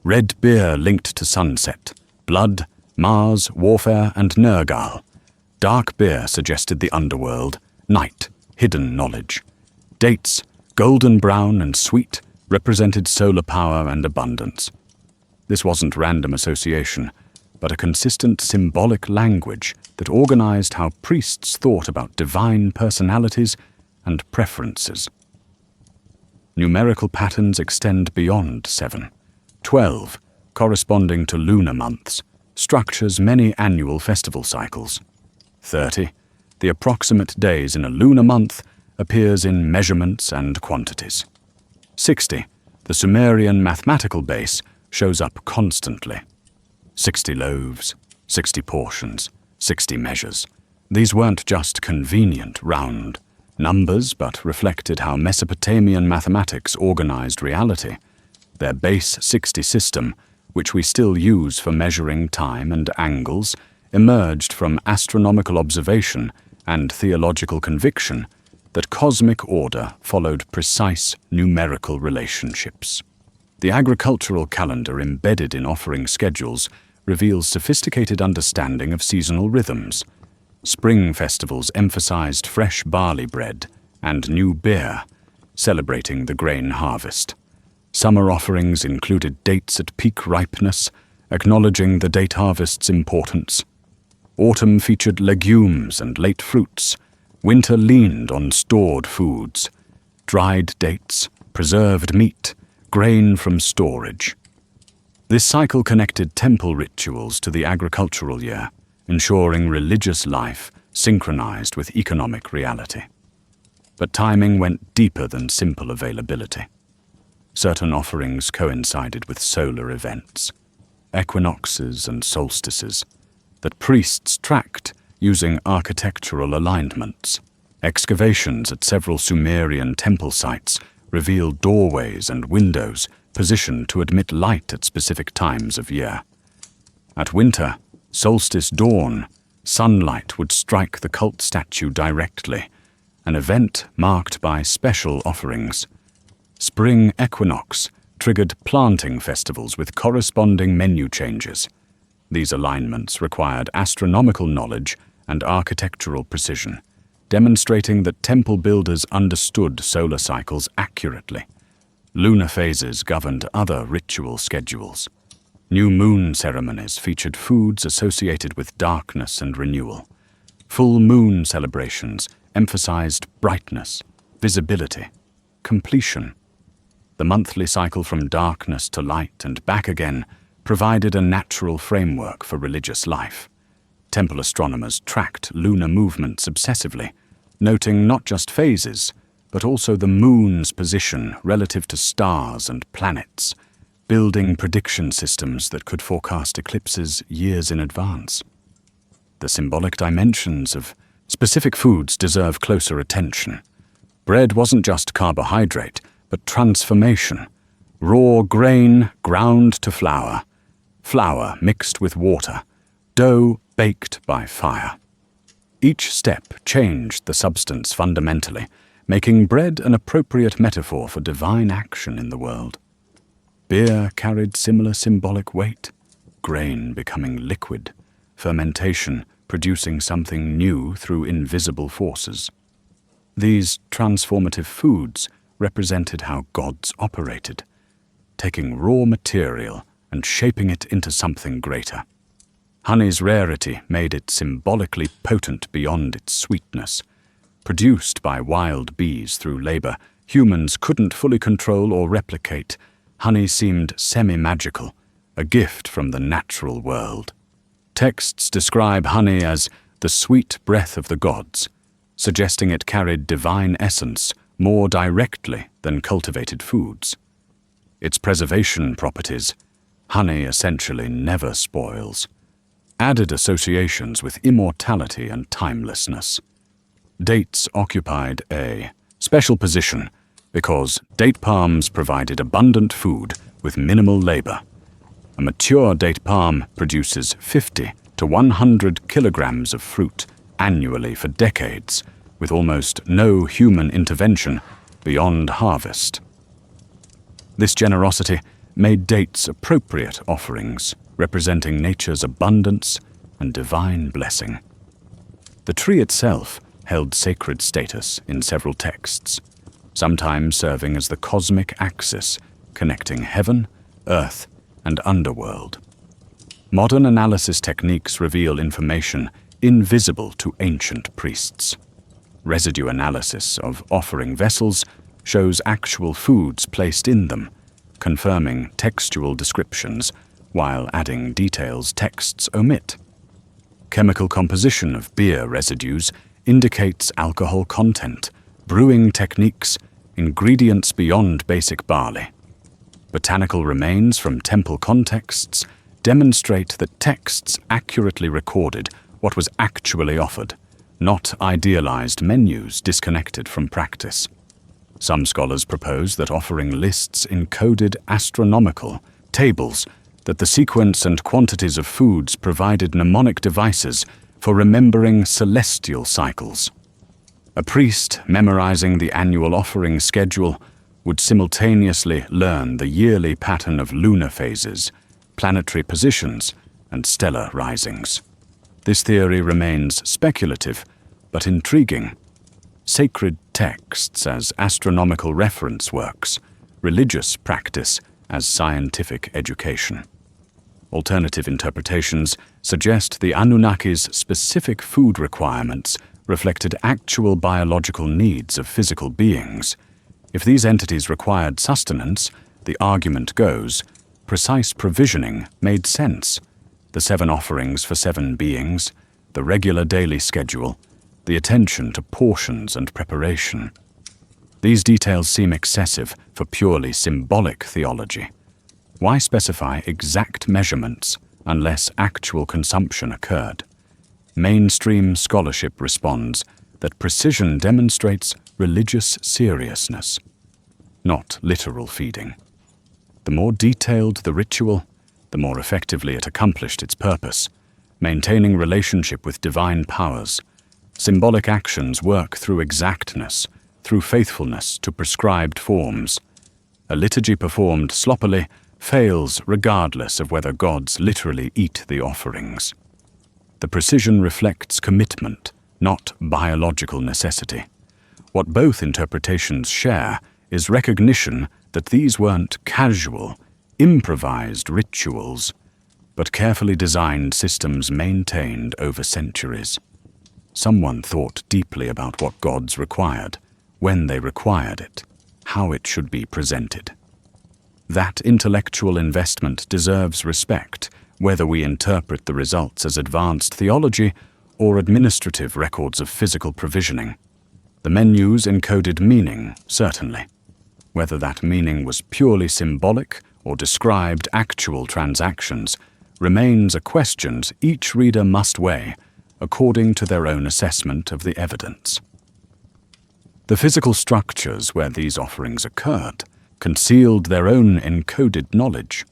Red beer linked to sunset, blood, Mars, warfare, and Nergal. Dark beer suggested the underworld, night, hidden knowledge. Dates, golden brown and sweet, represented solar power and abundance. This wasn't random association, but a consistent symbolic language that organized how priests thought about divine personalities and preferences. Numerical patterns extend beyond 7. 12, corresponding to lunar months, structures many annual festival cycles. 30, the approximate days in a lunar month, appears in measurements and quantities. 60, the Sumerian mathematical base, shows up constantly. 60 loaves, 60 portions, 60 measures. These weren't just convenient round numbers, but reflected how Mesopotamian mathematics organized reality. Their base 60 system, which we still use for measuring time and angles, emerged from astronomical observation and theological conviction that cosmic order followed precise numerical relationships. The agricultural calendar embedded in offering schedules reveals sophisticated understanding of seasonal rhythms. Spring festivals emphasized fresh barley bread and new beer, celebrating the grain harvest. Summer offerings included dates at peak ripeness, acknowledging the date harvest's importance. Autumn featured legumes and late fruits. Winter leaned on stored foods, dried dates, preserved meat, grain from storage. This cycle connected temple rituals to the agricultural year, ensuring religious life synchronized with economic reality. But timing went deeper than simple availability. Certain offerings coincided with solar events, equinoxes and solstices, that priests tracked using architectural alignments. Excavations at several Sumerian temple sites reveal doorways and windows positioned to admit light at specific times of year. At winter, solstice dawn, sunlight would strike the cult statue directly, an event marked by special offerings. Spring equinox triggered planting festivals with corresponding menu changes. These alignments required astronomical knowledge and architectural precision, demonstrating that temple builders understood solar cycles accurately. Lunar phases governed other ritual schedules. New moon ceremonies featured foods associated with darkness and renewal. Full moon celebrations emphasized brightness, visibility, completion. The monthly cycle from darkness to light and back again provided a natural framework for religious life. Temple astronomers tracked lunar movements obsessively, noting not just phases, but also the moon's position relative to stars and planets, building prediction systems that could forecast eclipses years in advance. The symbolic dimensions of specific foods deserve closer attention. Bread wasn't just carbohydrate, but transformation. Raw grain ground to flour, flour mixed with water, dough baked by fire. Each step changed the substance fundamentally, making bread an appropriate metaphor for divine action in the world. Beer carried similar symbolic weight, grain becoming liquid, fermentation producing something new through invisible forces. These transformative foods represented how gods operated, taking raw material and shaping it into something greater. Honey's rarity made it symbolically potent beyond its sweetness. Produced by wild bees through labor, humans couldn't fully control or replicate. Honey seemed semi-magical, a gift from the natural world. Texts describe honey as the sweet breath of the gods, suggesting it carried divine essence more directly than cultivated foods. Its preservation properties, honey essentially never spoils, added associations with immortality and timelessness. Dates occupied a special position because date palms provided abundant food with minimal labor. A mature date palm produces 50 to 100 kilograms of fruit annually for decades, with almost no human intervention beyond harvest. This generosity made dates appropriate offerings, representing nature's abundance and divine blessing. The tree itself held sacred status in several texts, sometimes serving as the cosmic axis connecting heaven, earth, and underworld. Modern analysis techniques reveal information invisible to ancient priests. Residue analysis of offering vessels shows actual foods placed in them, confirming textual descriptions while adding details texts omit. Chemical composition of beer residues indicates alcohol content, brewing techniques, ingredients beyond basic barley. Botanical remains from temple contexts demonstrate that texts accurately recorded what was actually offered, not idealized menus disconnected from practice. Some scholars propose that offering lists encoded astronomical tables, that the sequence and quantities of foods provided mnemonic devices for remembering celestial cycles. A priest memorizing the annual offering schedule would simultaneously learn the yearly pattern of lunar phases, planetary positions, and stellar risings. This theory remains speculative, but intriguing. Sacred texts as astronomical reference works, religious practice as scientific education. Alternative interpretations suggest the Anunnaki's specific food requirements reflected actual biological needs of physical beings. If these entities required sustenance, the argument goes, precise provisioning made sense. The 7 offerings for 7 beings, the regular daily schedule, the attention to portions and preparation. These details seem excessive for purely symbolic theology. Why specify exact measurements unless actual consumption occurred? Mainstream scholarship responds, that precision demonstrates religious seriousness, not literal feeding. The more detailed the ritual, the more effectively it accomplished its purpose, maintaining relationship with divine powers. Symbolic actions work through exactness, through faithfulness to prescribed forms. A liturgy performed sloppily fails regardless of whether gods literally eat the offerings. The precision reflects commitment, not biological necessity. What both interpretations share is recognition that these weren't casual, improvised rituals, but carefully designed systems maintained over centuries. Someone thought deeply about what gods required, when they required it, how it should be presented. That intellectual investment deserves respect, whether we interpret the results as advanced theology or administrative records of physical provisioning. The menus encoded meaning, certainly. Whether that meaning was purely symbolic or described actual transactions remains a question each reader must weigh according to their own assessment of the evidence. The physical structures where these offerings occurred concealed their own encoded knowledge.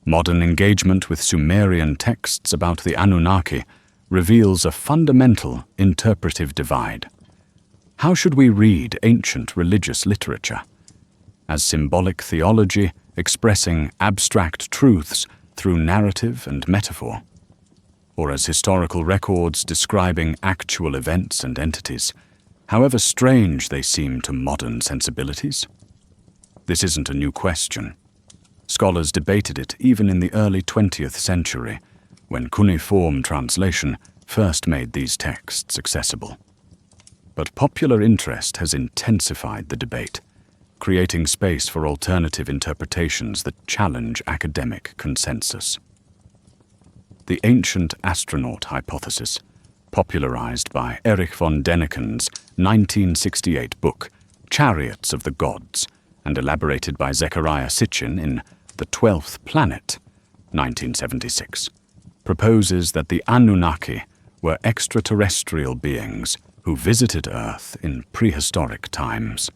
Modern engagement with Sumerian texts about the Anunnaki reveals a fundamental interpretive divide. How should we read ancient religious literature? As symbolic theology expressing abstract truths through narrative and metaphor, or as historical records describing actual events and entities, however strange they seem to modern sensibilities? This isn't a new question. Scholars debated it even in the early 20th century, when cuneiform translation first made these texts accessible. But popular interest has intensified the debate, creating space for alternative interpretations that challenge academic consensus. The ancient astronaut hypothesis, popularized by Erich von Däniken's 1968 book, Chariots of the Gods, and elaborated by Zecharia Sitchin in The 12th Planet, 1976, proposes that the Anunnaki were extraterrestrial beings who visited Earth in prehistoric times.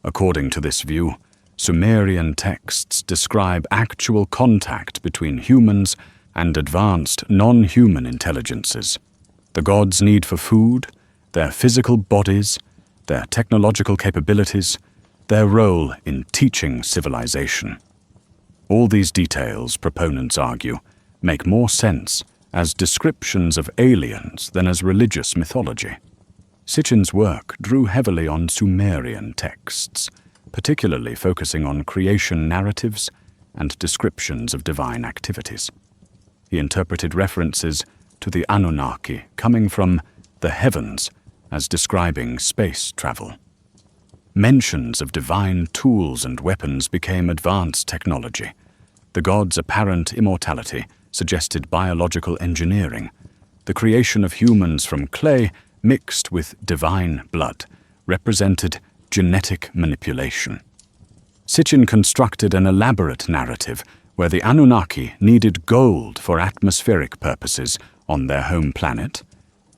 According to this view, Sumerian texts describe actual contact between humans and advanced non-human intelligences. The gods' need for food, their physical bodies, their technological capabilities, their role in teaching civilization. All these details, proponents argue, make more sense as descriptions of aliens than as religious mythology. Sitchin's work drew heavily on Sumerian texts, particularly focusing on creation narratives and descriptions of divine activities. He interpreted references to the Anunnaki coming from the heavens as describing space travel. Mentions of divine tools and weapons became advanced technology. The gods' apparent immortality suggested biological engineering. The creation of humans from clay mixed with divine blood represented genetic manipulation. Sitchin constructed an elaborate narrative where the Anunnaki needed gold for atmospheric purposes on their home planet,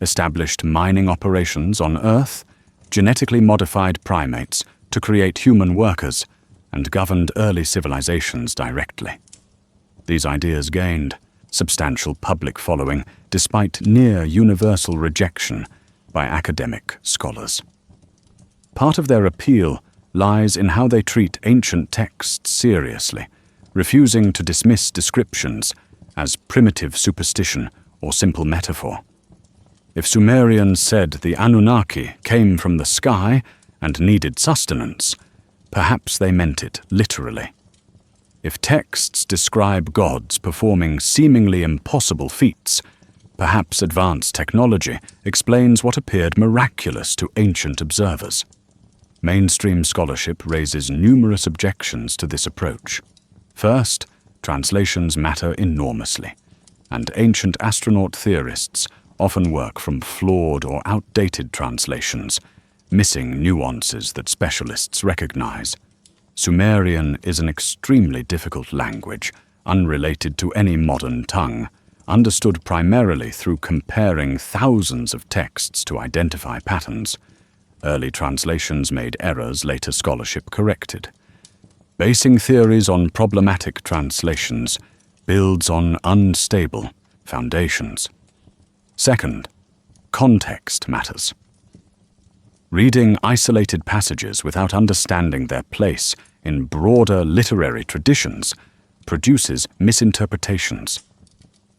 established mining operations on Earth, genetically modified primates to create human workers, and governed early civilizations directly. These ideas gained substantial public following despite near universal rejection by academic scholars. Part of their appeal lies in how they treat ancient texts seriously, refusing to dismiss descriptions as primitive superstition or simple metaphor. If Sumerians said the Anunnaki came from the sky and needed sustenance, perhaps they meant it literally. If texts describe gods performing seemingly impossible feats, perhaps advanced technology explains what appeared miraculous to ancient observers. Mainstream scholarship raises numerous objections to this approach. First, translations matter enormously, and ancient astronaut theorists often work from flawed or outdated translations, missing nuances that specialists recognize. Sumerian is an extremely difficult language, unrelated to any modern tongue, understood primarily through comparing thousands of texts to identify patterns. Early translations made errors later scholarship corrected. Basing theories on problematic translations builds on unstable foundations. Second, context matters. Reading isolated passages without understanding their place in broader literary traditions produces misinterpretations.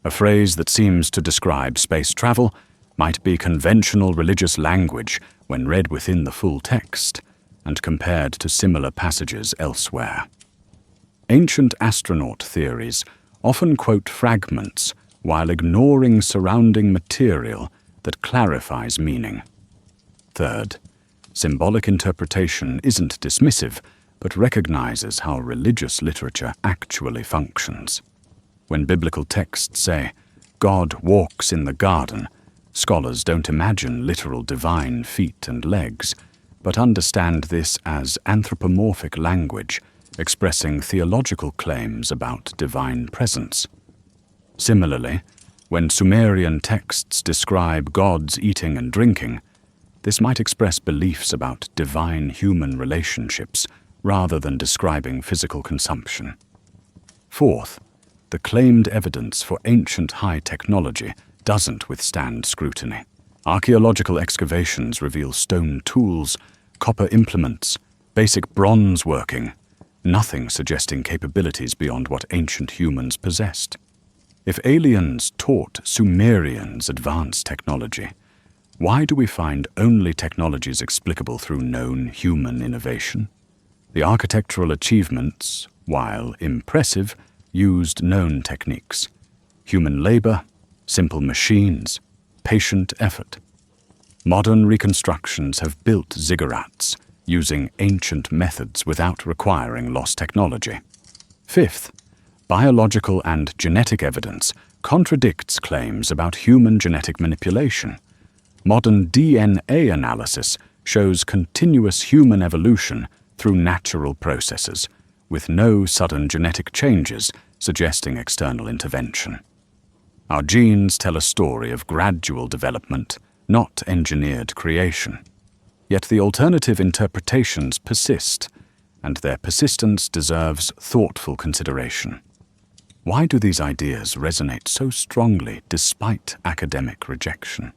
A phrase that seems to describe space travel might be conventional religious language when read within the full text and compared to similar passages elsewhere. Ancient astronaut theories often quote fragments while ignoring surrounding material that clarifies meaning. Third, symbolic interpretation isn't dismissive, but recognizes how religious literature actually functions. When biblical texts say, "God walks in the garden," scholars don't imagine literal divine feet and legs, but understand this as anthropomorphic language expressing theological claims about divine presence. Similarly, when Sumerian texts describe gods eating and drinking, this might express beliefs about divine human relationships rather than describing physical consumption. Fourth, the claimed evidence for ancient high technology doesn't withstand scrutiny. Archaeological excavations reveal stone tools, copper implements, basic bronze working, nothing suggesting capabilities beyond what ancient humans possessed. If aliens taught Sumerians advanced technology, why do we find only technologies explicable through known human innovation? The architectural achievements, while impressive, used known techniques: human labor, simple machines, patient effort. Modern reconstructions have built ziggurats using ancient methods without requiring lost technology. Fifth, biological and genetic evidence contradicts claims about human genetic manipulation. Modern DNA analysis shows continuous human evolution through natural processes, with no sudden genetic changes suggesting external intervention. Our genes tell a story of gradual development, not engineered creation. Yet the alternative interpretations persist, and their persistence deserves thoughtful consideration. Why do these ideas resonate so strongly despite academic rejection?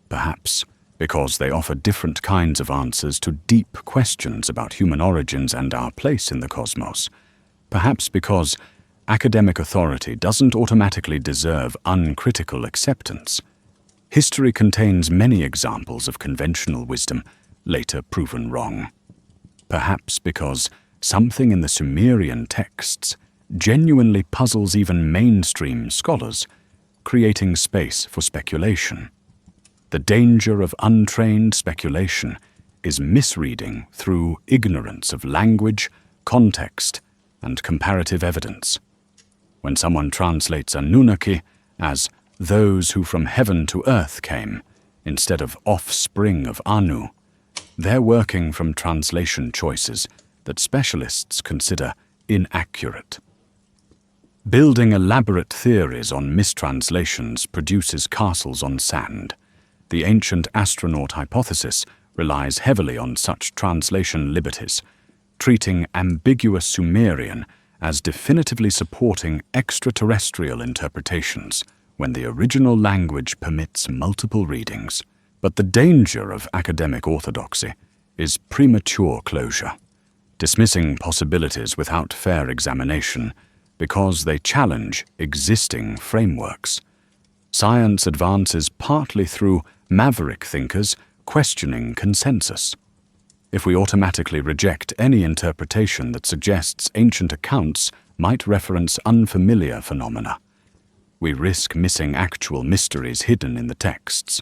Perhaps because they offer different kinds of answers to deep questions about human origins and our place in the cosmos. Perhaps because academic authority doesn't automatically deserve uncritical acceptance. History contains many examples of conventional wisdom later proven wrong. Perhaps because something in the Sumerian texts genuinely puzzles even mainstream scholars, creating space for speculation. The danger of untrained speculation is misreading through ignorance of language, context, and comparative evidence. When someone translates Anunnaki as "those who from heaven to earth came," instead of "offspring of Anu," they're working from translation choices that specialists consider inaccurate. Building elaborate theories on mistranslations produces castles on sand. The ancient astronaut hypothesis relies heavily on such translation liberties, treating ambiguous Sumerian as definitively supporting extraterrestrial interpretations when the original language permits multiple readings. But the danger of academic orthodoxy is premature closure, dismissing possibilities without fair examination because they challenge existing frameworks. Science advances partly through maverick thinkers questioning consensus. If we automatically reject any interpretation that suggests ancient accounts might reference unfamiliar phenomena, we risk missing actual mysteries hidden in the texts.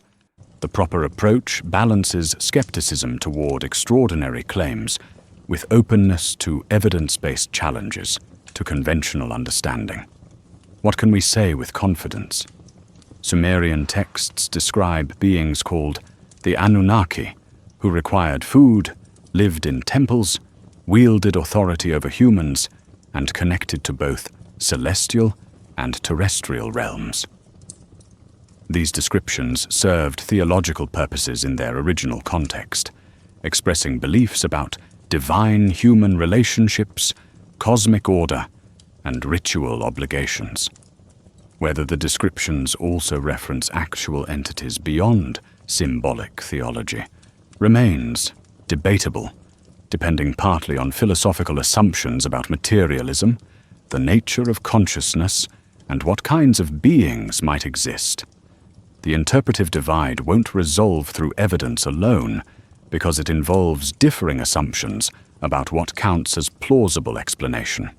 The proper approach balances skepticism toward extraordinary claims with openness to evidence-based challenges to conventional understanding. What can we say with confidence? Sumerian texts describe beings called the Anunnaki, who required food, lived in temples, wielded authority over humans, and connected to both celestial and terrestrial realms. These descriptions served theological purposes in their original context, expressing beliefs about divine-human relationships, cosmic order, and ritual obligations. Whether the descriptions also reference actual entities beyond symbolic theology remains debatable, depending partly on philosophical assumptions about materialism, the nature of consciousness, and what kinds of beings might exist. The interpretive divide won't resolve through evidence alone, because it involves differing assumptions about what counts as plausible explanation.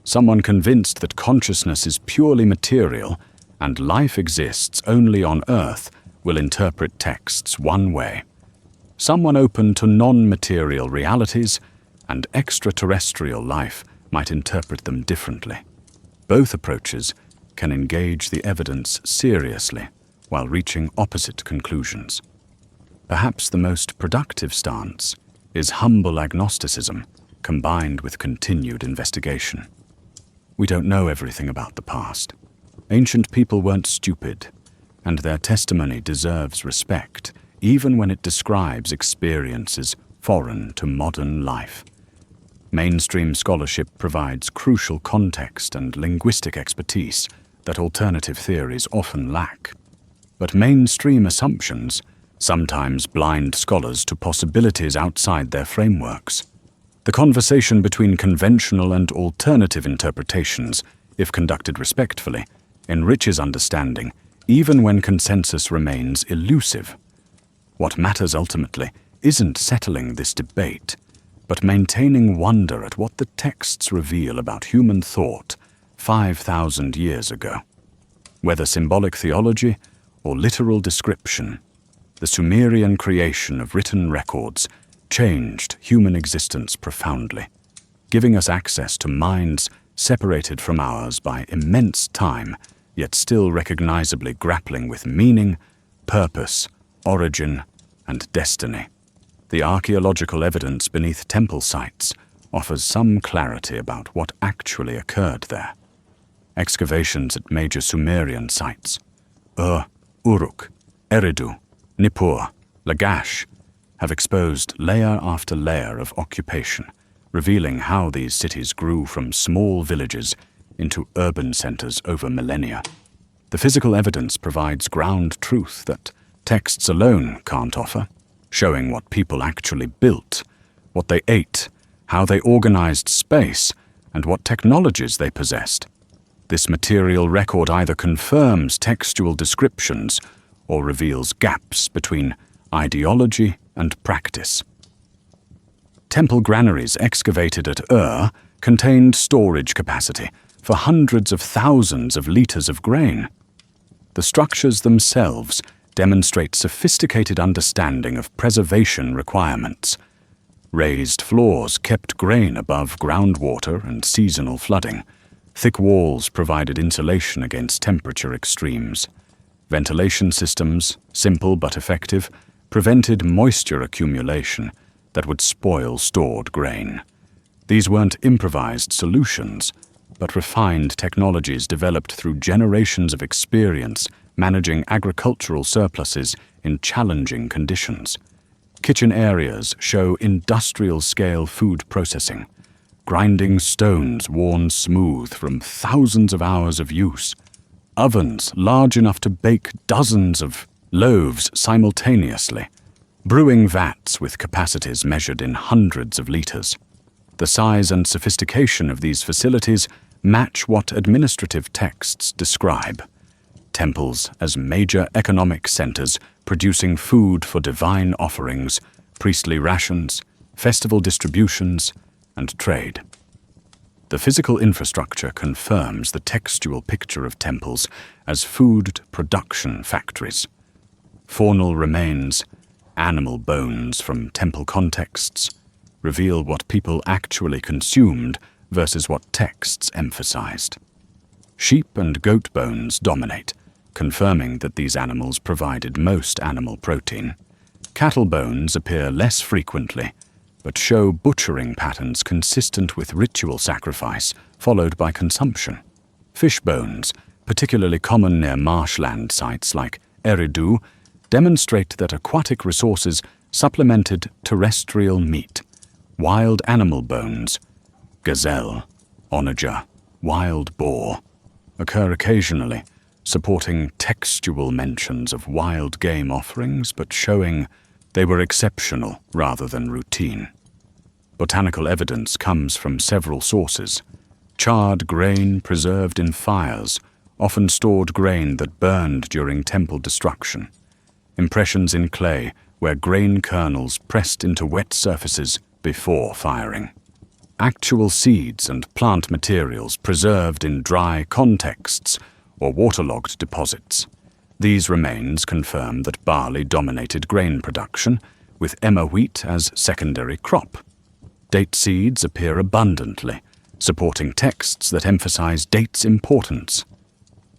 Someone convinced that consciousness is purely material and life exists only on Earth will interpret texts one way. Someone open to non-material realities and extraterrestrial life might interpret them differently. Both approaches can engage the evidence seriously while reaching opposite conclusions. Perhaps the most productive stance is humble agnosticism combined with continued investigation. We don't know everything about the past. Ancient people weren't stupid, and their testimony deserves respect, even when it describes experiences foreign to modern life. Mainstream scholarship provides crucial context and linguistic expertise that alternative theories often lack. But mainstream assumptions sometimes blind scholars to possibilities outside their frameworks. The conversation between conventional and alternative interpretations, if conducted respectfully, enriches understanding even when consensus remains elusive. What matters ultimately isn't settling this debate, but maintaining wonder at what the texts reveal about human thought 5,000 years ago. Whether symbolic theology or literal description, the Sumerian creation of written records changed human existence profoundly, giving us access to minds separated from ours by immense time, yet still recognizably grappling with meaning, purpose, origin, and destiny. The archaeological evidence beneath temple sites offers some clarity about what actually occurred there. Excavations at major Sumerian sites, Uruk, Eridu, Nippur, Lagash, have exposed layer after layer of occupation, revealing how these cities grew from small villages into urban centers over millennia. The physical evidence provides ground truth that texts alone can't offer, showing what people actually built, what they ate, how they organized space, and what technologies they possessed. This material record either confirms textual descriptions or reveals gaps between ideology and practice. Temple granaries excavated at contained storage capacity for hundreds of thousands of liters of grain. The structures themselves demonstrate sophisticated understanding of preservation requirements. Raised floors kept grain above groundwater and seasonal flooding. Thick walls provided insulation against temperature extremes. Ventilation systems, simple but effective, prevented moisture accumulation that would spoil stored grain. These weren't improvised solutions, but refined technologies developed through generations of experience managing agricultural surpluses in challenging conditions. Kitchen areas show industrial-scale food processing, grinding stones worn smooth from thousands of hours of use, ovens large enough to bake dozens of loaves simultaneously, brewing vats with capacities measured in hundreds of liters. The size and sophistication of these facilities match what administrative texts describe. Temples as major economic centers producing food for divine offerings, priestly rations, festival distributions, and trade. The physical infrastructure confirms the textual picture of temples as food production factories. Faunal remains, animal bones from temple contexts, reveal what people actually consumed versus what texts emphasized. Sheep and goat bones dominate, confirming that these animals provided most animal protein. Cattle bones appear less frequently, but show butchering patterns consistent with ritual sacrifice followed by consumption. Fish bones, particularly common near marshland sites like Eridu, demonstrate that aquatic resources supplemented terrestrial meat. Wild animal bones, gazelle, onager, wild boar, occur occasionally, supporting textual mentions of wild game offerings but showing they were exceptional rather than routine. Botanical evidence comes from several sources. Charred grain preserved in fires, often stored grain that burned during temple destruction. Impressions in clay where grain kernels pressed into wet surfaces before firing. Actual seeds and plant materials preserved in dry contexts or waterlogged deposits. These remains confirm that barley dominated grain production, with emmer wheat as secondary crop. Date seeds appear abundantly, supporting texts that emphasize dates' importance.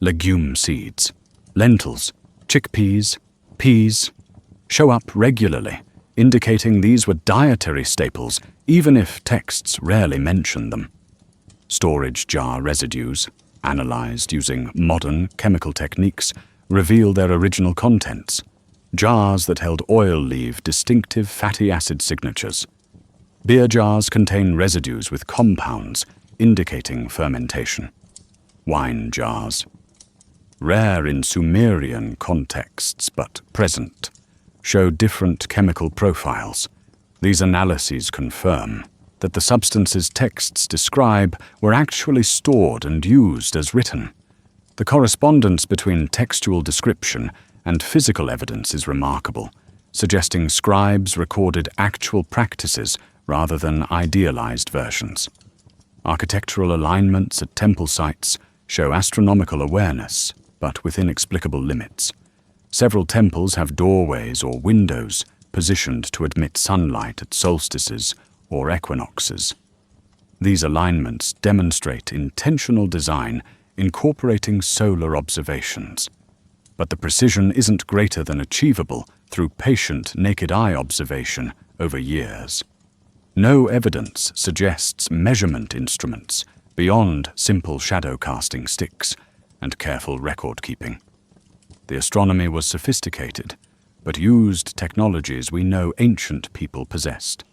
Legume seeds, lentils, chickpeas, peas show up regularly, indicating these were dietary staples, even if texts rarely mention them. Storage jar residues, analyzed using modern chemical techniques, reveal their original contents. Jars that held oil leave distinctive fatty acid signatures. Beer jars contain residues with compounds, indicating fermentation. Wine jars, rare in Sumerian contexts but present, show different chemical profiles. These analyses confirm that the substances texts describe were actually stored and used as written. The correspondence between textual description and physical evidence is remarkable, suggesting scribes recorded actual practices rather than idealized versions. Architectural alignments at temple sites show astronomical awareness, but with inexplicable limits. Several temples have doorways or windows positioned to admit sunlight at solstices or equinoxes. These alignments demonstrate intentional design incorporating solar observations. But the precision isn't greater than achievable through patient naked eye observation over years. No evidence suggests measurement instruments beyond simple shadow casting sticks and careful record keeping. The astronomy was sophisticated, but used technologies we know ancient people possessed.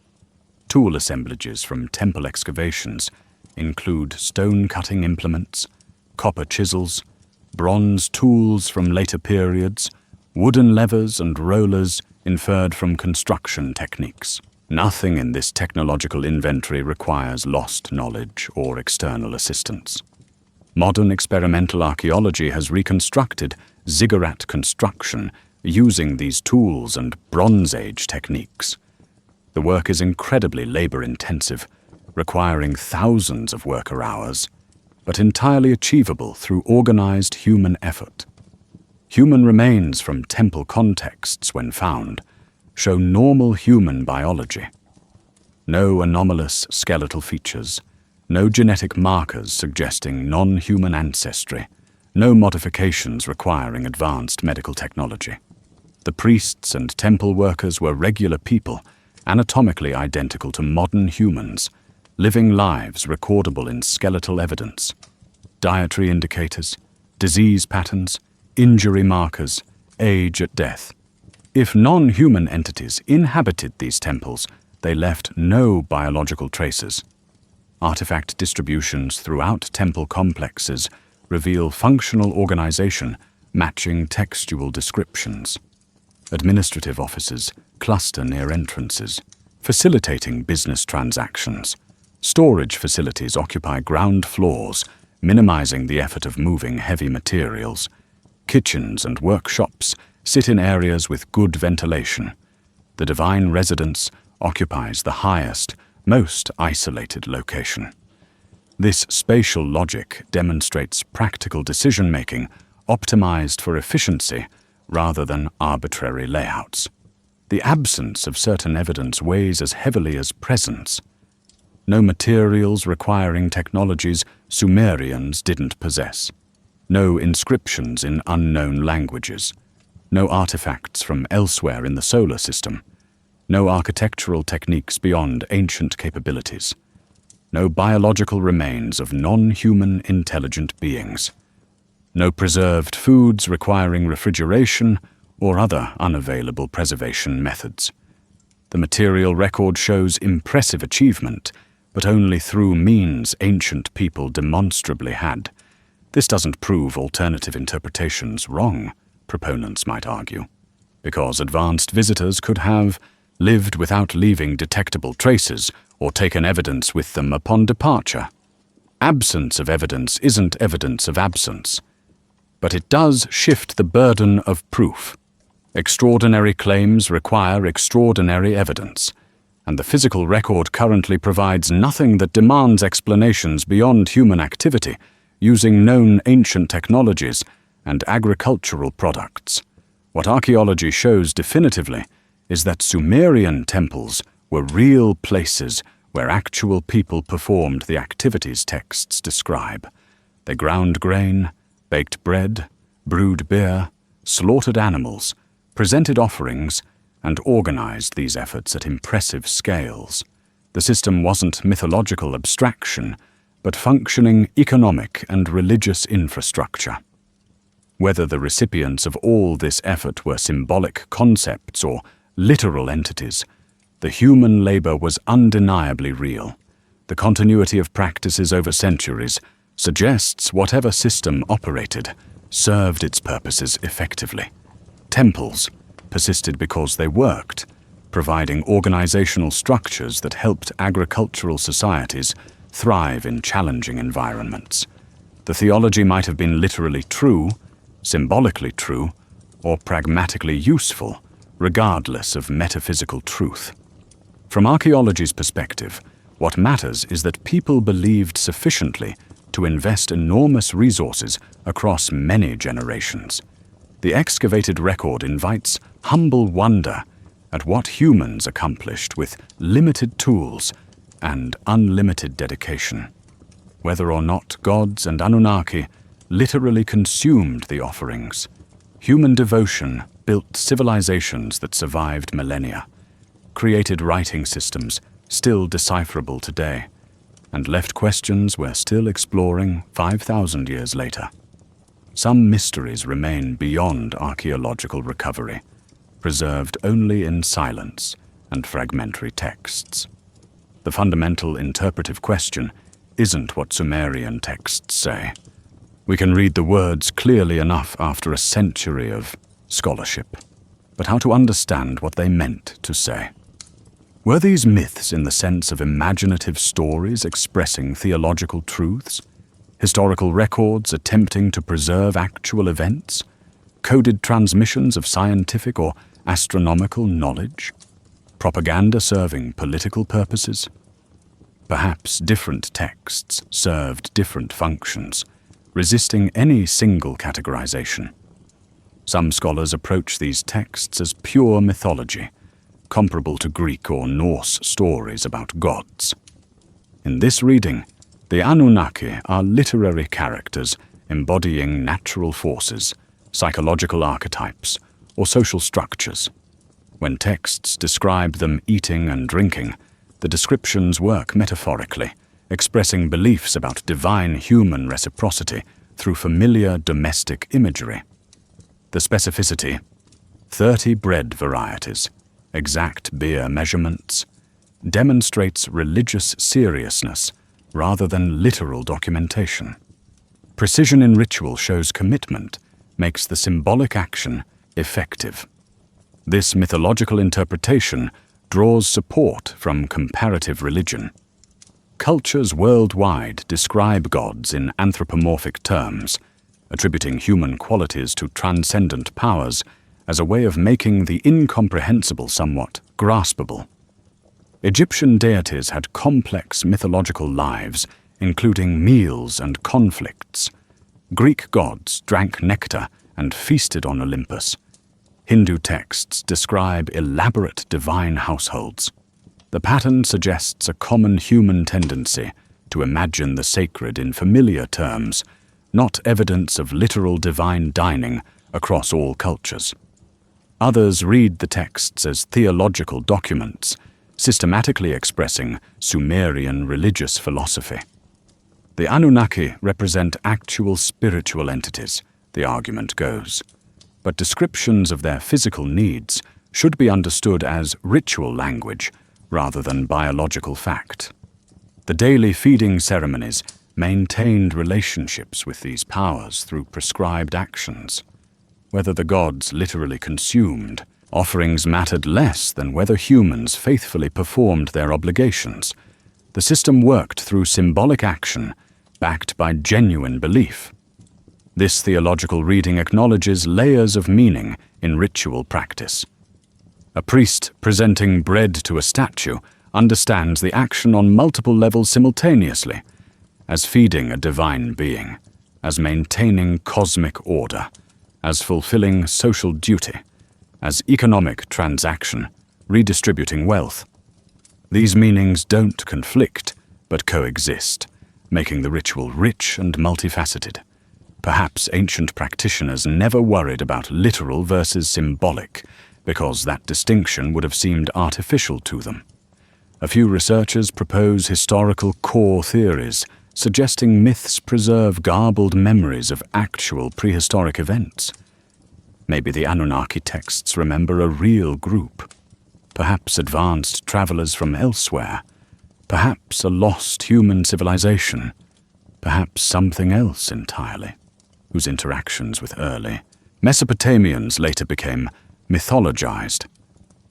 Tool assemblages from temple excavations include stone-cutting implements, copper chisels, bronze tools from later periods, wooden levers and rollers inferred from construction techniques. Nothing in this technological inventory requires lost knowledge or external assistance. Modern experimental archaeology has reconstructed ziggurat construction using these tools and Bronze Age techniques. The work is incredibly labor-intensive, requiring thousands of worker hours, but entirely achievable through organized human effort. Human remains from temple contexts, when found, show normal human biology. No anomalous skeletal features, no genetic markers suggesting non-human ancestry, no modifications requiring advanced medical technology. The priests and temple workers were regular people, anatomically identical to modern humans, living lives recordable in skeletal evidence. Dietary indicators, disease patterns, injury markers, age at death. If non-human entities inhabited these temples, they left no biological traces. Artifact distributions throughout temple complexes reveal functional organization matching textual descriptions. Administrative offices cluster near entrances, facilitating business transactions. Storage facilities occupy ground floors, minimizing the effort of moving heavy materials. Kitchens and workshops sit in areas with good ventilation. The divine residence occupies the highest, most isolated location. This spatial logic demonstrates practical decision-making optimized for efficiency rather than arbitrary layouts. The absence of certain evidence weighs as heavily as presence. No materials requiring technologies Sumerians didn't possess. No inscriptions in unknown languages. No artifacts from elsewhere in the solar system. No architectural techniques beyond ancient capabilities. no biological remains of non-human intelligent beings, no preserved foods requiring refrigeration or other unavailable preservation methods. The material record shows impressive achievement, but only through means ancient people demonstrably had. This doesn't prove alternative interpretations wrong, proponents might argue, because advanced visitors could have lived without leaving detectable traces or taken evidence with them upon departure. Absence of evidence isn't evidence of absence, but it does shift the burden of proof. Extraordinary claims require extraordinary evidence, and the physical record currently provides nothing that demands explanations beyond human activity using known ancient technologies and agricultural products. What archaeology shows definitively is that Sumerian temples were real places where actual people performed the activities texts describe. They ground grain, baked bread, brewed beer, slaughtered animals, presented offerings, and organized these efforts at impressive scales. The system wasn't mythological abstraction, but functioning economic and religious infrastructure. Whether the recipients of all this effort were symbolic concepts or literal entities, the human labor was undeniably real. The continuity of practices over centuries suggests whatever system operated served its purposes effectively. Temples persisted because they worked, providing organizational structures that helped agricultural societies thrive in challenging environments. The theology might have been literally true, symbolically true, or pragmatically useful, regardless of metaphysical truth. From archaeology's perspective, what matters is that people believed sufficiently to invest enormous resources across many generations. The excavated record invites humble wonder at what humans accomplished with limited tools and unlimited dedication. Whether or not gods and Anunnaki literally consumed the offerings, human devotion built civilizations that survived millennia, created writing systems still decipherable today, and left questions we're still exploring 5,000 years later. Some mysteries remain beyond archaeological recovery, preserved only in silence and fragmentary texts. The fundamental interpretive question isn't what Sumerian texts say. We can read the words clearly enough after a century of scholarship, but how to understand what they meant to say. Were these myths in the sense of imaginative stories expressing theological truths? Historical records attempting to preserve actual events? Coded transmissions of scientific or astronomical knowledge? Propaganda serving political purposes? Perhaps different texts served different functions, resisting any single categorization. Some scholars approach these texts as pure mythology, comparable to Greek or Norse stories about gods. In this reading, the Anunnaki are literary characters embodying natural forces, psychological archetypes, or social structures. When texts describe them eating and drinking, the descriptions work metaphorically, expressing beliefs about divine human reciprocity through familiar domestic imagery. The specificity, 30 bread varieties, exact beer measurements, demonstrates religious seriousness rather than literal documentation. Precision in ritual shows commitment, makes the symbolic action effective. This mythological interpretation draws support from comparative religion. Cultures worldwide describe gods in anthropomorphic terms, attributing human qualities to transcendent powers as a way of making the incomprehensible somewhat graspable. Egyptian deities had complex mythological lives, including meals and conflicts. Greek gods drank nectar and feasted on Olympus. Hindu texts describe elaborate divine households. The pattern suggests a common human tendency to imagine the sacred in familiar terms, not evidence of literal divine dining across all cultures. Others read the texts as theological documents, systematically expressing Sumerian religious philosophy. The Anunnaki represent actual spiritual entities, the argument goes, but descriptions of their physical needs should be understood as ritual language rather than biological fact. The daily feeding ceremonies maintained relationships with these powers through prescribed actions. Whether the gods literally consumed, offerings mattered less than whether humans faithfully performed their obligations. The system worked through symbolic action, backed by genuine belief. This theological reading acknowledges layers of meaning in ritual practice. A priest presenting bread to a statue understands the action on multiple levels simultaneously, as feeding a divine being, as maintaining cosmic order, as fulfilling social duty, as economic transaction, redistributing wealth. These meanings don't conflict, but coexist, making the ritual rich and multifaceted. Perhaps ancient practitioners never worried about literal versus symbolic, because that distinction would have seemed artificial to them. A few researchers propose historical core theories, suggesting myths preserve garbled memories of actual prehistoric events. Maybe the Anunnaki texts remember a real group. Perhaps advanced travelers from elsewhere. Perhaps a lost human civilization. Perhaps something else entirely, whose interactions with early Mesopotamians later became mythologized.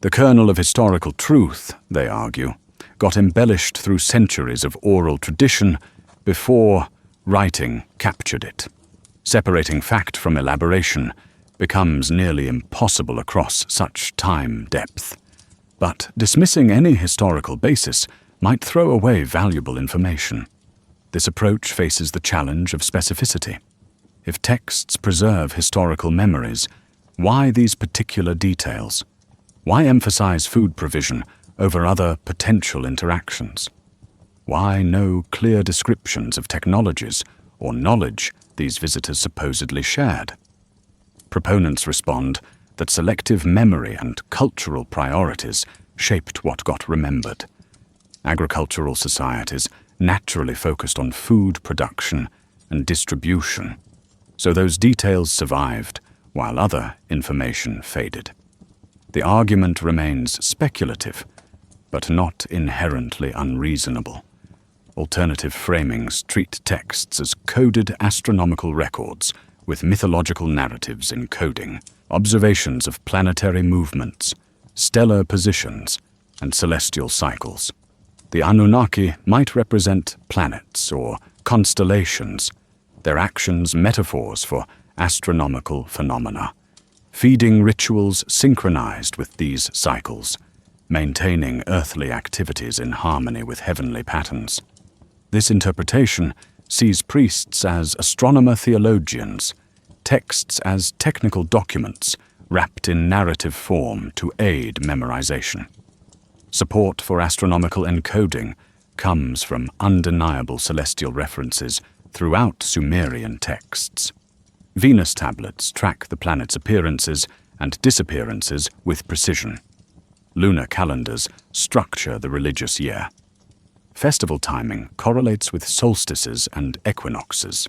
The kernel of historical truth, they argue, got embellished through centuries of oral tradition before writing captured it. Separating fact from elaboration becomes nearly impossible across such time depth. But dismissing any historical basis might throw away valuable information. This approach faces the challenge of specificity. If texts preserve historical memories, why these particular details? Why emphasize food provision over other potential interactions? Why no clear descriptions of technologies or knowledge these visitors supposedly shared? Proponents respond that selective memory and cultural priorities shaped what got remembered. Agricultural societies naturally focused on food production and distribution, so those details survived while other information faded. The argument remains speculative, but not inherently unreasonable. Alternative framings treat texts as coded astronomical records with mythological narratives encoding observations of planetary movements, stellar positions, and celestial cycles. The Anunnaki might represent planets or constellations, their actions metaphors for astronomical phenomena, feeding rituals synchronized with these cycles, maintaining earthly activities in harmony with heavenly patterns. This interpretation sees priests as astronomer-theologians, texts as technical documents wrapped in narrative form to aid memorization. Support for astronomical encoding comes from undeniable celestial references throughout Sumerian texts. Venus tablets track the planet's appearances and disappearances with precision. Lunar calendars structure the religious year. Festival timing correlates with solstices and equinoxes.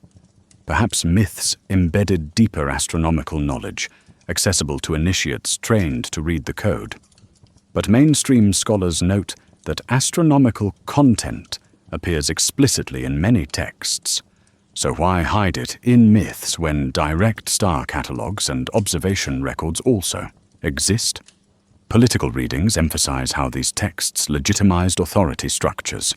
Perhaps myths embedded deeper astronomical knowledge, accessible to initiates trained to read the code. But mainstream scholars note that astronomical content appears explicitly in many texts. So why hide it in myths when direct star catalogues and observation records also exist? Political readings emphasize how these texts legitimized authority structures.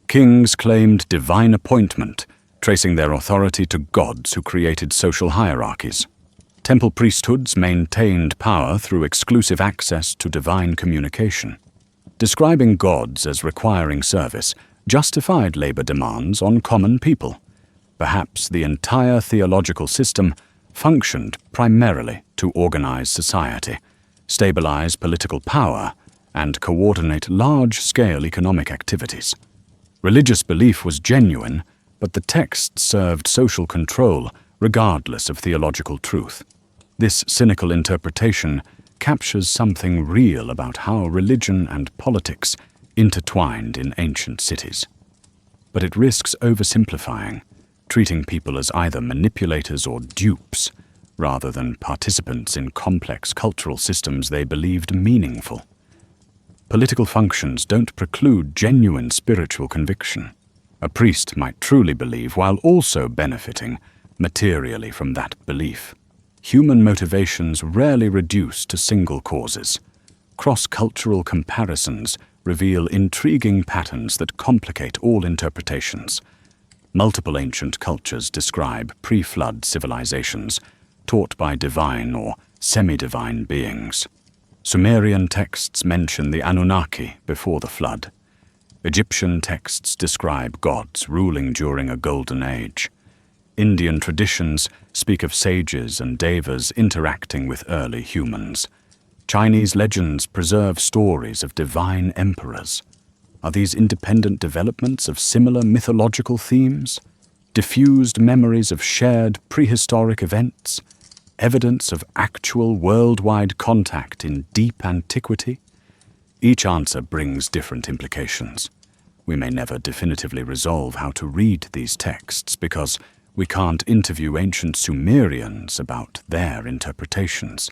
Kings claimed divine appointment, tracing their authority to gods who created social hierarchies. Temple priesthoods maintained power through exclusive access to divine communication. Describing gods as requiring service justified labor demands on common people. Perhaps the entire theological system functioned primarily to organize society, stabilize political power, and coordinate large-scale economic activities. Religious belief was genuine, but the text served social control regardless of theological truth. This cynical interpretation captures something real about how religion and politics intertwined in ancient cities. But it risks oversimplifying, treating people as either manipulators or dupes, rather than participants in complex cultural systems they believed meaningful. Political functions don't preclude genuine spiritual conviction. A priest might truly believe while also benefiting materially from that belief. Human motivations rarely reduce to single causes. Cross-cultural comparisons reveal intriguing patterns that complicate all interpretations. Multiple ancient cultures describe pre-flood civilizations taught by divine or semi-divine beings. Sumerian texts mention the Anunnaki before the flood. Egyptian texts describe gods ruling during a golden age. Indian traditions speak of sages and devas interacting with early humans. Chinese legends preserve stories of divine emperors. Are these independent developments of similar mythological themes? Diffused memories of shared prehistoric events? Evidence of actual worldwide contact in deep antiquity? Each answer brings different implications. We may never definitively resolve how to read these texts because we can't interview ancient Sumerians about their interpretations.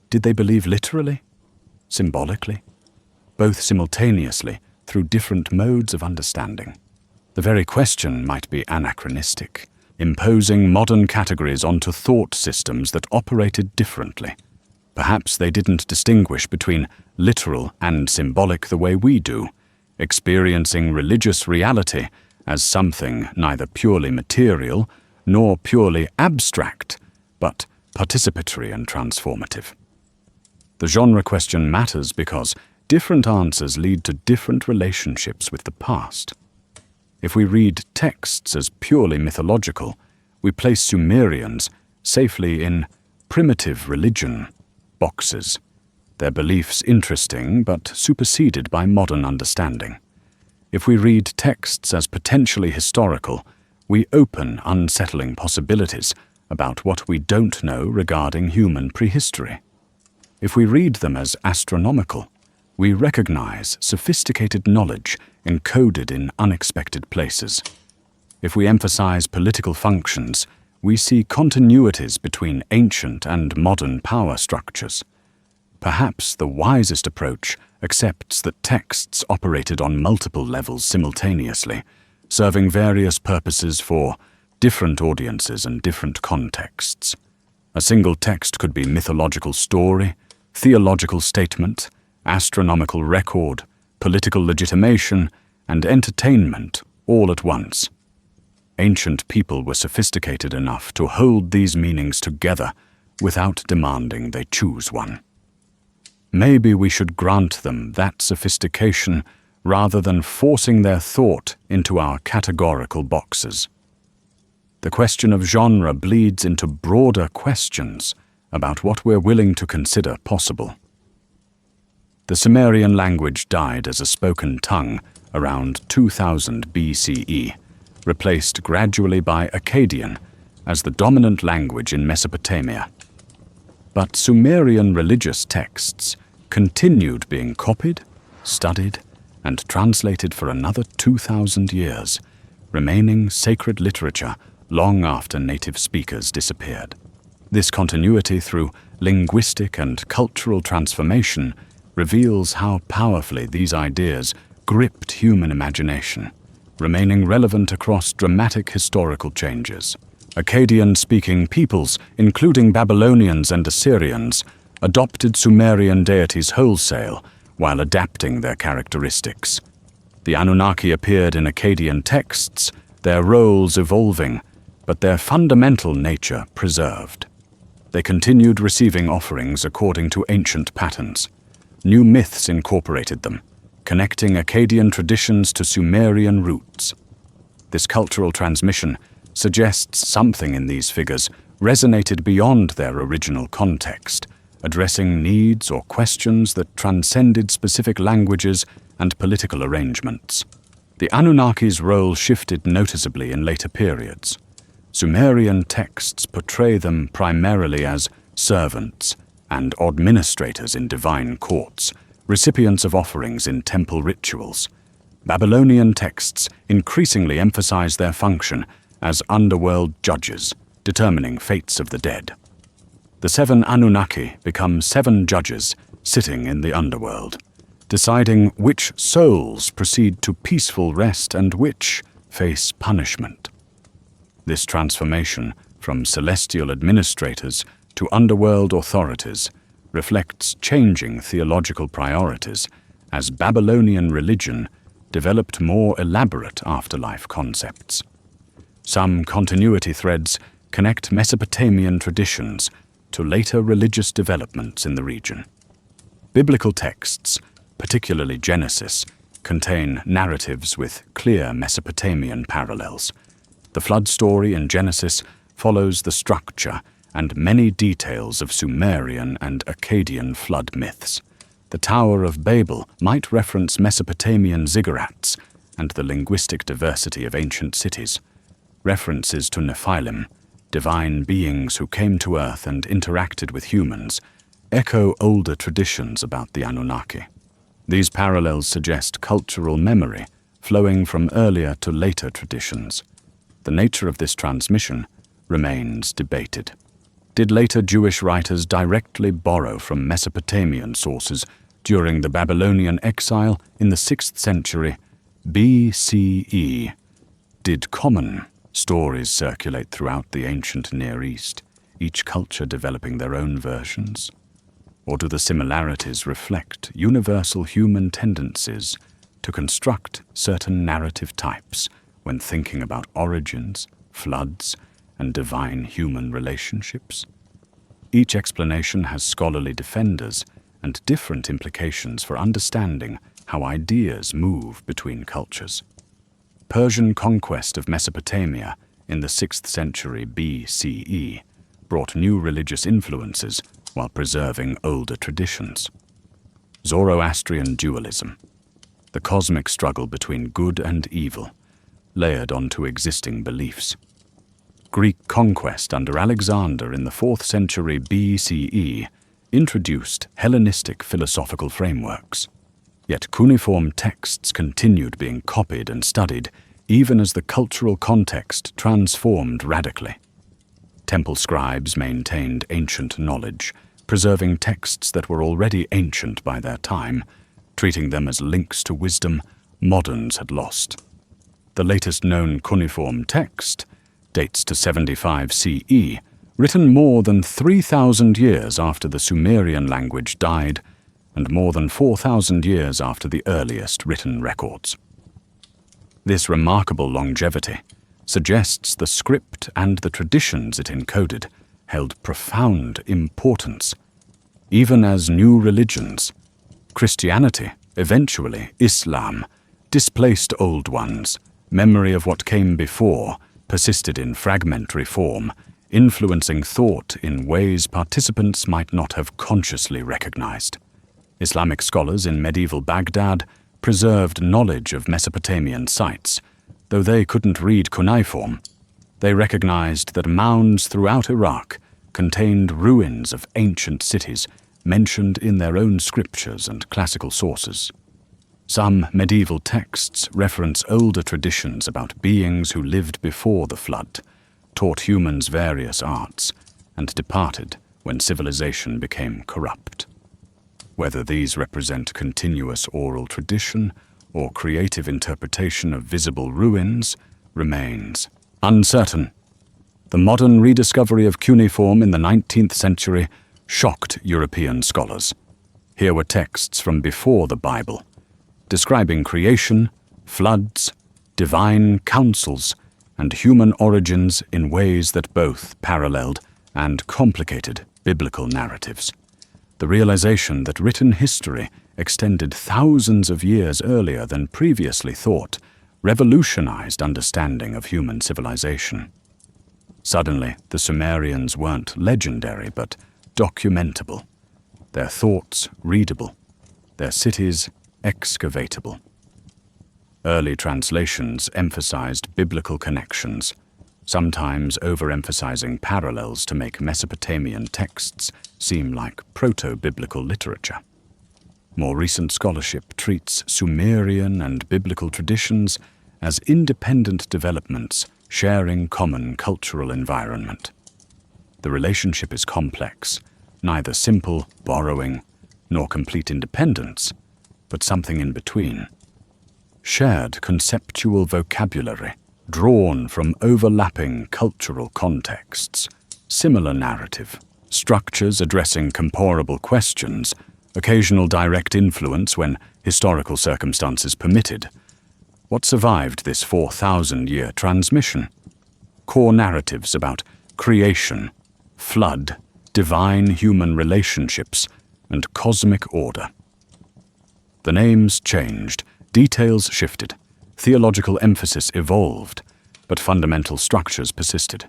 Did they believe literally? Symbolically? Both simultaneously through different modes of understanding? The very question might be anachronistic, imposing modern categories onto thought systems that operated differently. Perhaps they didn't distinguish between literal and symbolic the way we do, experiencing religious reality as something neither purely material nor purely abstract, but participatory and transformative. The genre question matters because different answers lead to different relationships with the past. If we read texts as purely mythological, we place Sumerians safely in primitive religion boxes, their beliefs interesting but superseded by modern understanding. If we read texts as potentially historical, we open unsettling possibilities about what we don't know regarding human prehistory. If we read them as astronomical, we recognize sophisticated knowledge encoded in unexpected places. If we emphasize political functions, we see continuities between ancient and modern power structures. Perhaps the wisest approach accepts that texts operated on multiple levels simultaneously, serving various purposes for different audiences and different contexts. A single text could be mythological story, theological statement, astronomical record, political legitimation, and entertainment all at once. Ancient people were sophisticated enough to hold these meanings together without demanding they choose one. Maybe we should grant them that sophistication rather than forcing their thought into our categorical boxes. The question of genre bleeds into broader questions about what we're willing to consider possible. The Sumerian language died as a spoken tongue around 2000 BCE, replaced gradually by Akkadian as the dominant language in Mesopotamia. But Sumerian religious texts continued being copied, studied, and translated for another 2,000 years, remaining sacred literature long after native speakers disappeared. This continuity through linguistic and cultural transformation reveals how powerfully these ideas gripped human imagination, remaining relevant across dramatic historical changes. Akkadian-speaking peoples, including Babylonians and Assyrians, adopted Sumerian deities wholesale while adapting their characteristics. The Anunnaki appeared in Akkadian texts, their roles evolving, but their fundamental nature preserved. They continued receiving offerings according to ancient patterns. New myths incorporated them, connecting Akkadian traditions to Sumerian roots. This cultural transmission suggests something in these figures resonated beyond their original context, addressing needs or questions that transcended specific languages and political arrangements. The Anunnaki's role shifted noticeably in later periods. Sumerian texts portray them primarily as servants, and administrators in divine courts, recipients of offerings in temple rituals. Babylonian texts increasingly emphasize their function as underworld judges, determining fates of the dead. The 7 Anunnaki become 7 judges sitting in the underworld, deciding which souls proceed to peaceful rest and which face punishment. This transformation from celestial administrators to underworld authorities reflects changing theological priorities as Babylonian religion developed more elaborate afterlife concepts. Some continuity threads connect Mesopotamian traditions to later religious developments in the region. Biblical texts, particularly Genesis, contain narratives with clear Mesopotamian parallels. The flood story in Genesis follows the structure and many details of Sumerian and Akkadian flood myths. The Tower of Babel might reference Mesopotamian ziggurats and the linguistic diversity of ancient cities. References to Nephilim, divine beings who came to Earth and interacted with humans, echo older traditions about the Anunnaki. These parallels suggest cultural memory flowing from earlier to later traditions. The nature of this transmission remains debated. Did later Jewish writers directly borrow from Mesopotamian sources during the Babylonian exile in the 6th century BCE? Did common stories circulate throughout the ancient Near East, each culture developing their own versions? Or do the similarities reflect universal human tendencies to construct certain narrative types when thinking about origins, floods, and divine human relationships? Each explanation has scholarly defenders and different implications for understanding how ideas move between cultures. Persian conquest of Mesopotamia in the 6th century BCE brought new religious influences while preserving older traditions. Zoroastrian dualism, the cosmic struggle between good and evil, layered onto existing beliefs. Greek conquest under Alexander in the 4th century BCE introduced Hellenistic philosophical frameworks. Yet cuneiform texts continued being copied and studied even as the cultural context transformed radically. Temple scribes maintained ancient knowledge, preserving texts that were already ancient by their time, treating them as links to wisdom moderns had lost. The latest known cuneiform text dates to 75 CE, written more than 3,000 years after the Sumerian language died and more than 4,000 years after the earliest written records. This remarkable longevity suggests the script and the traditions it encoded held profound importance. Even as new religions, Christianity, eventually Islam, displaced old ones, memory of what came before persisted in fragmentary form, influencing thought in ways participants might not have consciously recognized. Islamic scholars in medieval Baghdad preserved knowledge of Mesopotamian sites. Though they couldn't read cuneiform, they recognized that mounds throughout Iraq contained ruins of ancient cities mentioned in their own scriptures and classical sources. Some medieval texts reference older traditions about beings who lived before the flood, taught humans various arts, and departed when civilization became corrupt. Whether these represent continuous oral tradition or creative interpretation of visible ruins remains uncertain. The modern rediscovery of cuneiform in the 19th century shocked European scholars. Here were texts from before the Bible, describing creation, floods, divine councils, and human origins in ways that both paralleled and complicated biblical narratives. The realization that written history extended thousands of years earlier than previously thought revolutionized understanding of human civilization. Suddenly, the Sumerians weren't legendary but documentable, their thoughts readable, their cities excavatable. Early translations emphasized biblical connections, sometimes overemphasizing parallels to make Mesopotamian texts seem like proto-biblical literature. More recent scholarship treats Sumerian and biblical traditions as independent developments sharing common cultural environment. The relationship is complex, neither simple borrowing nor complete independence, but something in between. Shared conceptual vocabulary drawn from overlapping cultural contexts, similar narrative, structures addressing comparable questions, occasional direct influence when historical circumstances permitted. What survived this 4,000-year transmission? Core narratives about creation, flood, divine-human relationships, and cosmic order. The names changed, details shifted, theological emphasis evolved, but fundamental structures persisted.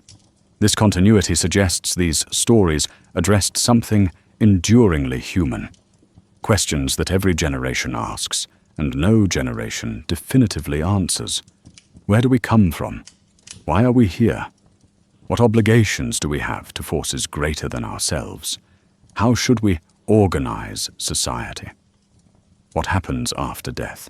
This continuity suggests these stories addressed something enduringly human, questions that every generation asks, and no generation definitively answers. Where do we come from? Why are we here? What obligations do we have to forces greater than ourselves? How should we organize society? What happens after death?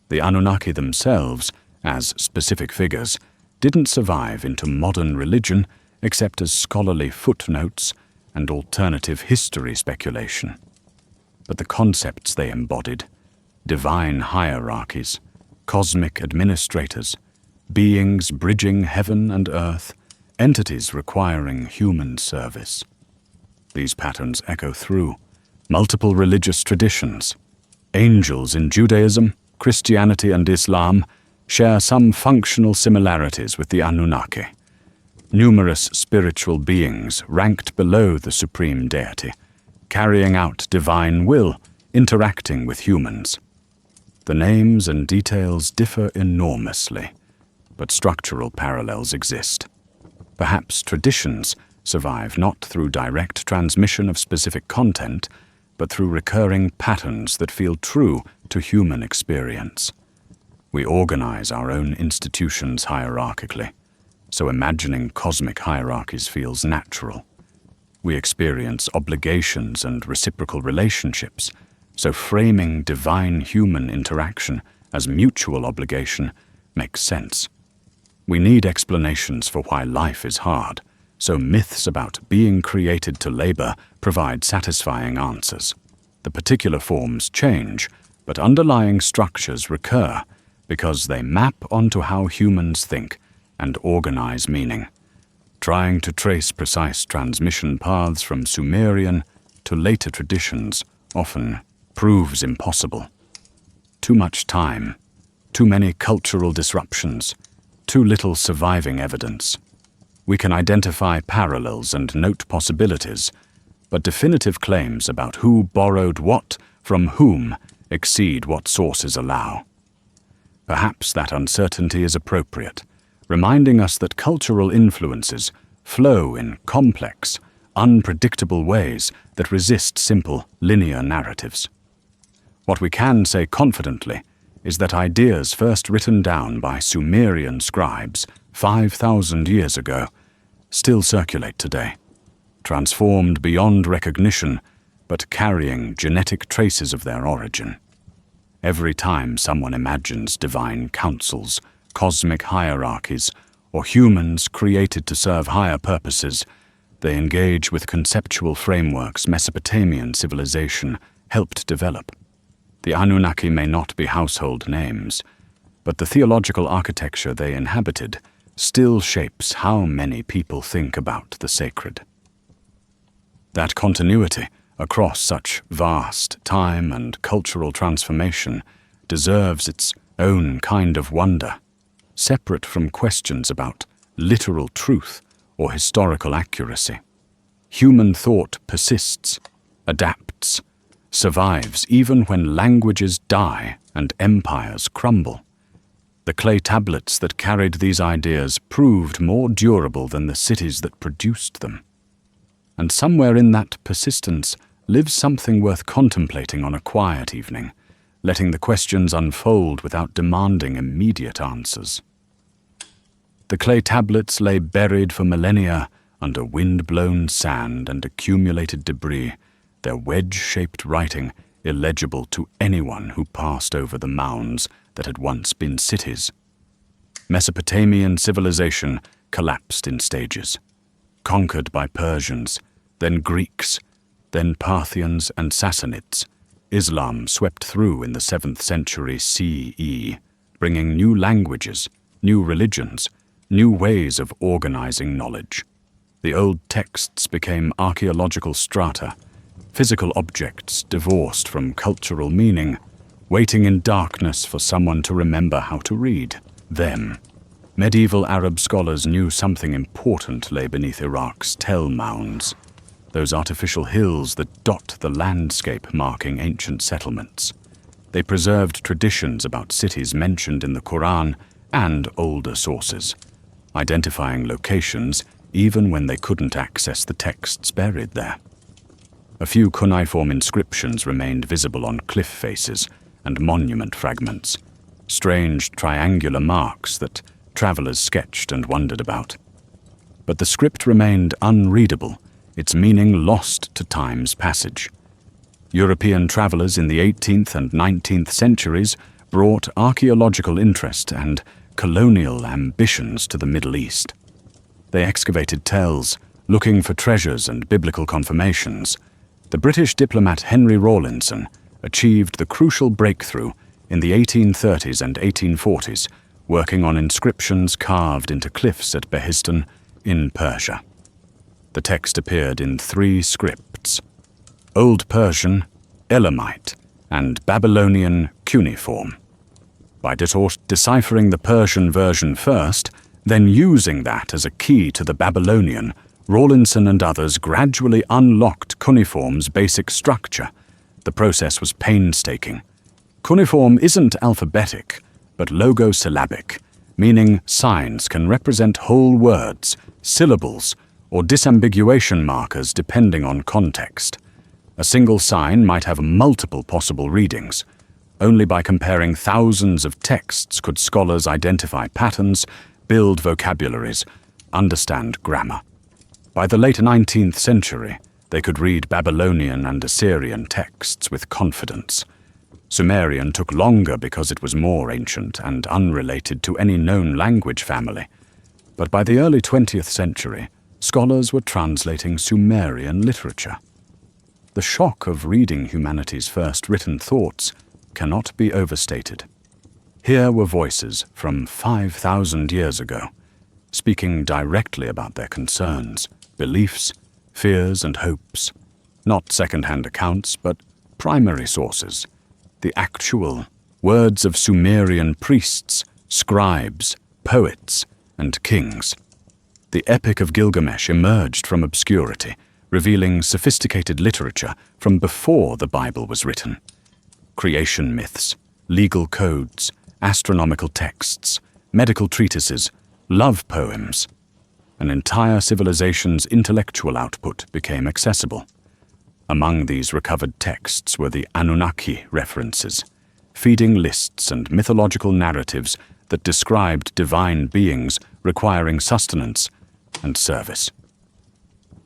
The Anunnaki themselves, as specific figures, didn't survive into modern religion except as scholarly footnotes and alternative history speculation. But the concepts they embodied, divine hierarchies, cosmic administrators, beings bridging heaven and earth, entities requiring human service. These patterns echo through multiple religious traditions. Angels in Judaism, Christianity, and Islam share some functional similarities with the Anunnaki. Numerous spiritual beings ranked below the supreme deity, carrying out divine will, interacting with humans. The names and details differ enormously, but structural parallels exist. Perhaps traditions survive not through direct transmission of specific content, but through recurring patterns that feel true to human experience. We organize our own institutions hierarchically, so imagining cosmic hierarchies feels natural. We experience obligations and reciprocal relationships, so framing divine-human interaction as mutual obligation makes sense. We need explanations for why life is hard, so myths about being created to labor provide satisfying answers. The particular forms change, but underlying structures recur because they map onto how humans think and organize meaning. Trying to trace precise transmission paths from Sumerian to later traditions often proves impossible. Too much time, too many cultural disruptions, too little surviving evidence. We can identify parallels and note possibilities, but definitive claims about who borrowed what from whom exceed what sources allow. Perhaps that uncertainty is appropriate, reminding us that cultural influences flow in complex, unpredictable ways that resist simple, linear narratives. What we can say confidently is that ideas first written down by Sumerian scribes 5,000 years ago still circulate today, transformed beyond recognition, but carrying genetic traces of their origin. Every time someone imagines divine councils, cosmic hierarchies, or humans created to serve higher purposes, they engage with conceptual frameworks Mesopotamian civilization helped develop. The Anunnaki may not be household names, but the theological architecture they inhabited still shapes how many people think about the sacred. That continuity across such vast time and cultural transformation deserves its own kind of wonder, separate from questions about literal truth or historical accuracy. Human thought persists, adapts, survives even when languages die and empires crumble. The clay tablets that carried these ideas proved more durable than the cities that produced them. And somewhere in that persistence lives something worth contemplating on a quiet evening, letting the questions unfold without demanding immediate answers. The clay tablets lay buried for millennia under wind-blown sand and accumulated debris, their wedge-shaped writing illegible to anyone who passed over the mounds that had once been cities. Mesopotamian civilization collapsed in stages, conquered by Persians, then Greeks, then Parthians and Sassanids. Islam swept through in the 7th century CE, bringing new languages, new religions, new ways of organizing knowledge. The old texts became archaeological strata, physical objects divorced from cultural meaning, waiting in darkness for someone to remember how to read them. Medieval Arab scholars knew something important lay beneath Iraq's Tell mounds, those artificial hills that dot the landscape marking ancient settlements. They preserved traditions about cities mentioned in the Quran and older sources, identifying locations even when they couldn't access the texts buried there. A few cuneiform inscriptions remained visible on cliff faces and monument fragments, strange triangular marks that travelers sketched and wondered about. But the script remained unreadable, its meaning lost to time's passage. European travelers in the 18th and 19th centuries brought archaeological interest and colonial ambitions to the Middle East. They excavated tells, looking for treasures and biblical confirmations. The British diplomat Henry Rawlinson achieved the crucial breakthrough in the 1830s and 1840s, working on inscriptions carved into cliffs at Behistun in Persia. The text appeared in 3 scripts: Old Persian, Elamite, and Babylonian cuneiform. By deciphering the Persian version first, then using that as a key to the Babylonian, Rawlinson and others gradually unlocked cuneiform's basic structure. The process was painstaking. Cuneiform isn't alphabetic, but logosyllabic, meaning signs can represent whole words, syllables, or disambiguation markers depending on context. A single sign might have multiple possible readings. Only by comparing thousands of texts could scholars identify patterns, build vocabularies, understand grammar. By the late 19th century, they could read Babylonian and Assyrian texts with confidence. Sumerian took longer because it was more ancient and unrelated to any known language family. But by the early 20th century, scholars were translating Sumerian literature. The shock of reading humanity's first written thoughts cannot be overstated. Here were voices from 5,000 years ago, speaking directly about their concerns, beliefs, fears, and hopes. Not second-hand accounts, but primary sources. The actual words of Sumerian priests, scribes, poets, and kings. The Epic of Gilgamesh emerged from obscurity, revealing sophisticated literature from before the Bible was written. Creation myths, legal codes, astronomical texts, medical treatises, love poems. An entire civilization's intellectual output became accessible. Among these recovered texts were the Anunnaki references, feeding lists and mythological narratives that described divine beings requiring sustenance and service.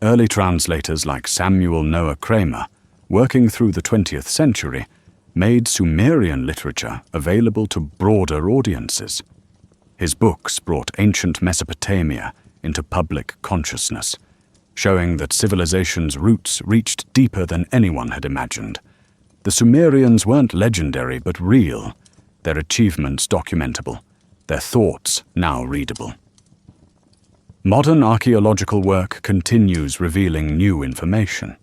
Early translators like Samuel Noah Kramer, working through the 20th century, made Sumerian literature available to broader audiences. His books brought ancient Mesopotamia into public consciousness, showing that civilization's roots reached deeper than anyone had imagined. The Sumerians weren't legendary but real, their achievements documentable, their thoughts now readable. Modern archaeological work continues revealing new information.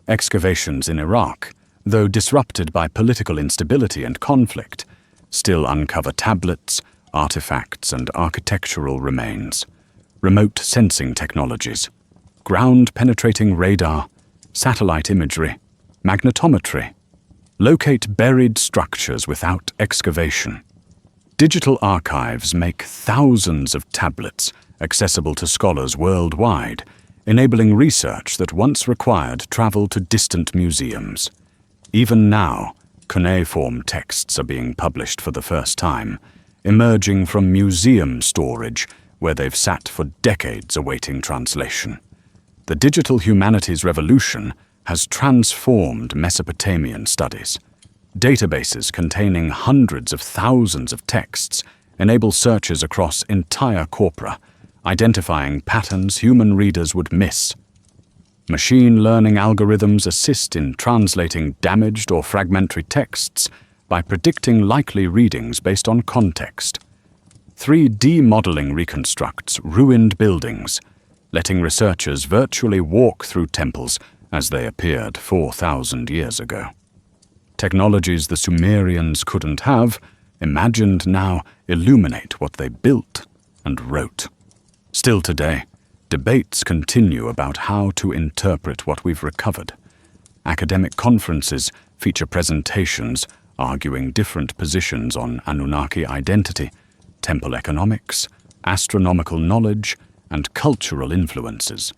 Excavations in Iraq, though disrupted by political instability and conflict, still uncover tablets, artifacts, and architectural remains. Remote sensing technologies, ground-penetrating radar, satellite imagery, magnetometry, locate buried structures without excavation. Digital archives make thousands of tablets accessible to scholars worldwide, enabling research that once required travel to distant museums. Even now, cuneiform texts are being published for the first time, emerging from museum storage where they've sat for decades awaiting translation. The digital humanities revolution has transformed Mesopotamian studies. Databases containing hundreds of thousands of texts enable searches across entire corpora, identifying patterns human readers would miss. Machine learning algorithms assist in translating damaged or fragmentary texts by predicting likely readings based on context. 3D modeling reconstructs ruined buildings, letting researchers virtually walk through temples as they appeared 4,000 years ago. Technologies the Sumerians couldn't have, imagined now, illuminate what they built and wrote. Still today, debates continue about how to interpret what we've recovered. Academic conferences feature presentations arguing different positions on Anunnaki identity, temple economics, astronomical knowledge, and cultural influences.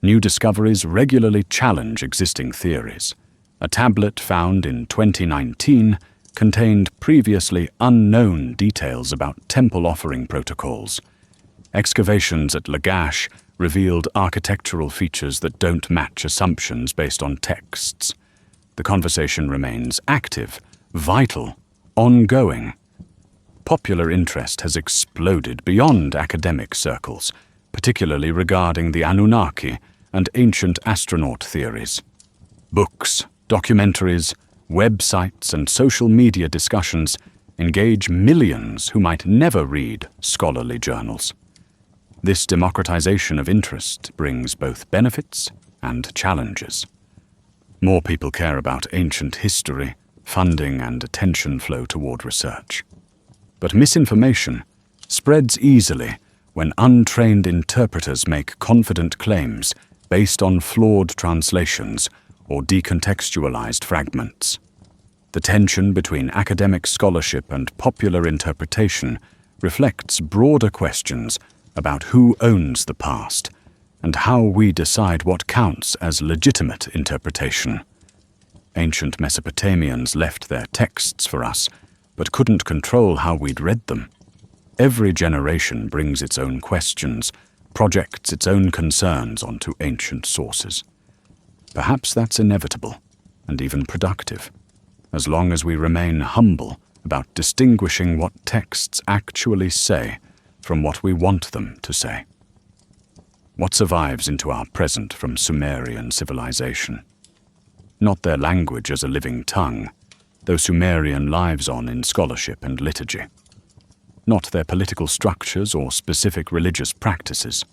New discoveries regularly challenge existing theories. A tablet found in 2019 contained previously unknown details about temple offering protocols. Excavations at Lagash revealed architectural features that don't match assumptions based on texts. The conversation remains active, vital, ongoing. Popular interest has exploded beyond academic circles, particularly regarding the Anunnaki and ancient astronaut theories. Books, documentaries, websites, and social media discussions engage millions who might never read scholarly journals. This democratization of interest brings both benefits and challenges. More people care about ancient history, funding, and attention flow toward research. But misinformation spreads easily when untrained interpreters make confident claims based on flawed translations or decontextualized fragments. The tension between academic scholarship and popular interpretation reflects broader questions about who owns the past and how we decide what counts as legitimate interpretation. Ancient Mesopotamians left their texts for us, but couldn't control how we'd read them. Every generation brings its own questions, projects its own concerns onto ancient sources. Perhaps that's inevitable, and even productive, as long as we remain humble about distinguishing what texts actually say from what we want them to say. What survives into our present from Sumerian civilization? Not their language as a living tongue, though Sumerian lives on in scholarship and liturgy. Not their political structures or specific religious practices.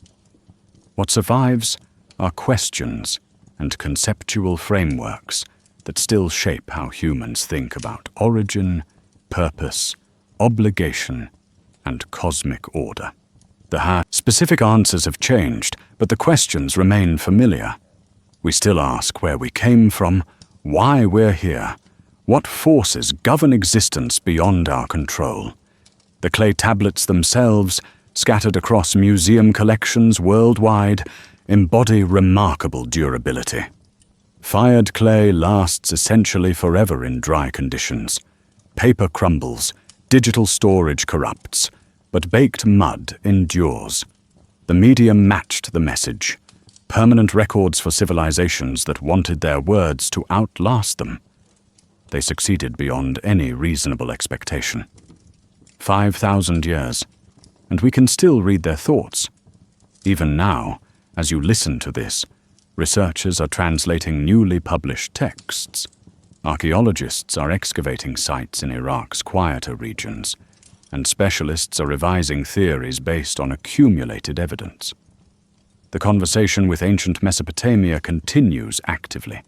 What survives are questions and conceptual frameworks that still shape how humans think about origin, purpose, obligation, and cosmic order. The specific answers have changed, but the questions remain familiar. We still ask where we came from, why we're here, what forces govern existence beyond our control. The clay tablets themselves, scattered across museum collections worldwide, embody remarkable durability. Fired clay lasts essentially forever in dry conditions. Paper crumbles, digital storage corrupts, but baked mud endures. The medium matched the message, permanent records for civilizations that wanted their words to outlast them. They succeeded beyond any reasonable expectation. 5,000 years, and we can still read their thoughts. Even now, as you listen to this, researchers are translating newly published texts. Archaeologists are excavating sites in Iraq's quieter regions, and specialists are revising theories based on accumulated evidence. The conversation with ancient Mesopotamia continues actively,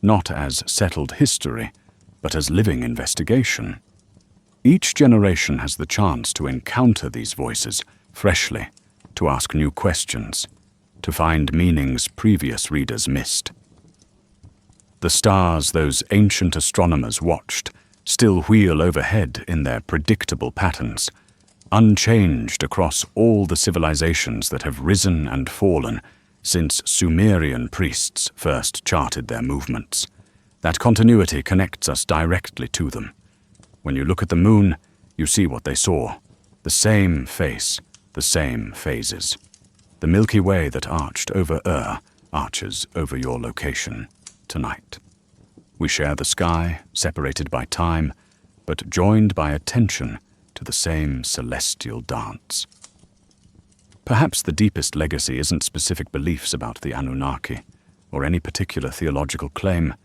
not as settled history, but as living investigation. Each generation has the chance to encounter these voices freshly, to ask new questions, to find meanings previous readers missed. The stars those ancient astronomers watched still wheel overhead in their predictable patterns, unchanged across all the civilizations that have risen and fallen since Sumerian priests first charted their movements. That continuity connects us directly to them. When you look at the moon, you see what they saw, the same face, the same phases. The Milky Way that arched over arches over your location tonight. We share the sky, separated by time, but joined by attention to the same celestial dance. Perhaps the deepest legacy isn't specific beliefs about the Anunnaki, or any particular theological claim,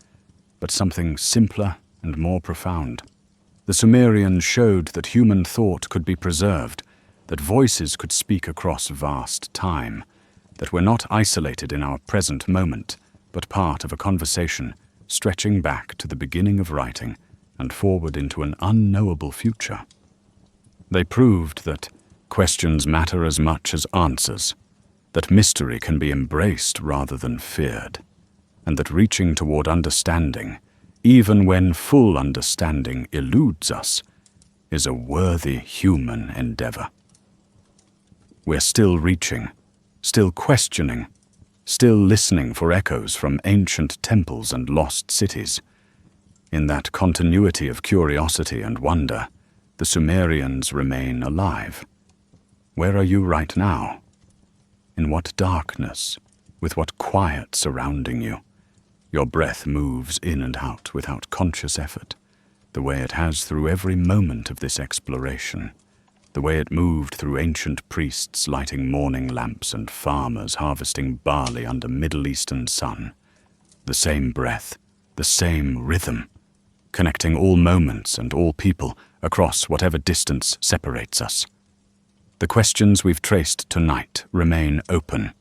but something simpler and more profound. The Sumerians showed that human thought could be preserved, that voices could speak across vast time, that we're not isolated in our present moment, but part of a conversation stretching back to the beginning of writing and forward into an unknowable future. They proved that questions matter as much as answers, that mystery can be embraced rather than feared, and that reaching toward understanding, even when full understanding eludes us, is a worthy human endeavor. We're still reaching, still questioning, still listening for echoes from ancient temples and lost cities. In that continuity of curiosity and wonder, the Sumerians remain alive. Where are you right now? In what darkness, with what quiet surrounding you? Your breath moves in and out without conscious effort, the way it has through every moment of this exploration, the way it moved through ancient priests lighting morning lamps and farmers harvesting barley under Middle Eastern sun. The same breath, the same rhythm, connecting all moments and all people across whatever distance separates us. The questions we've traced tonight remain open.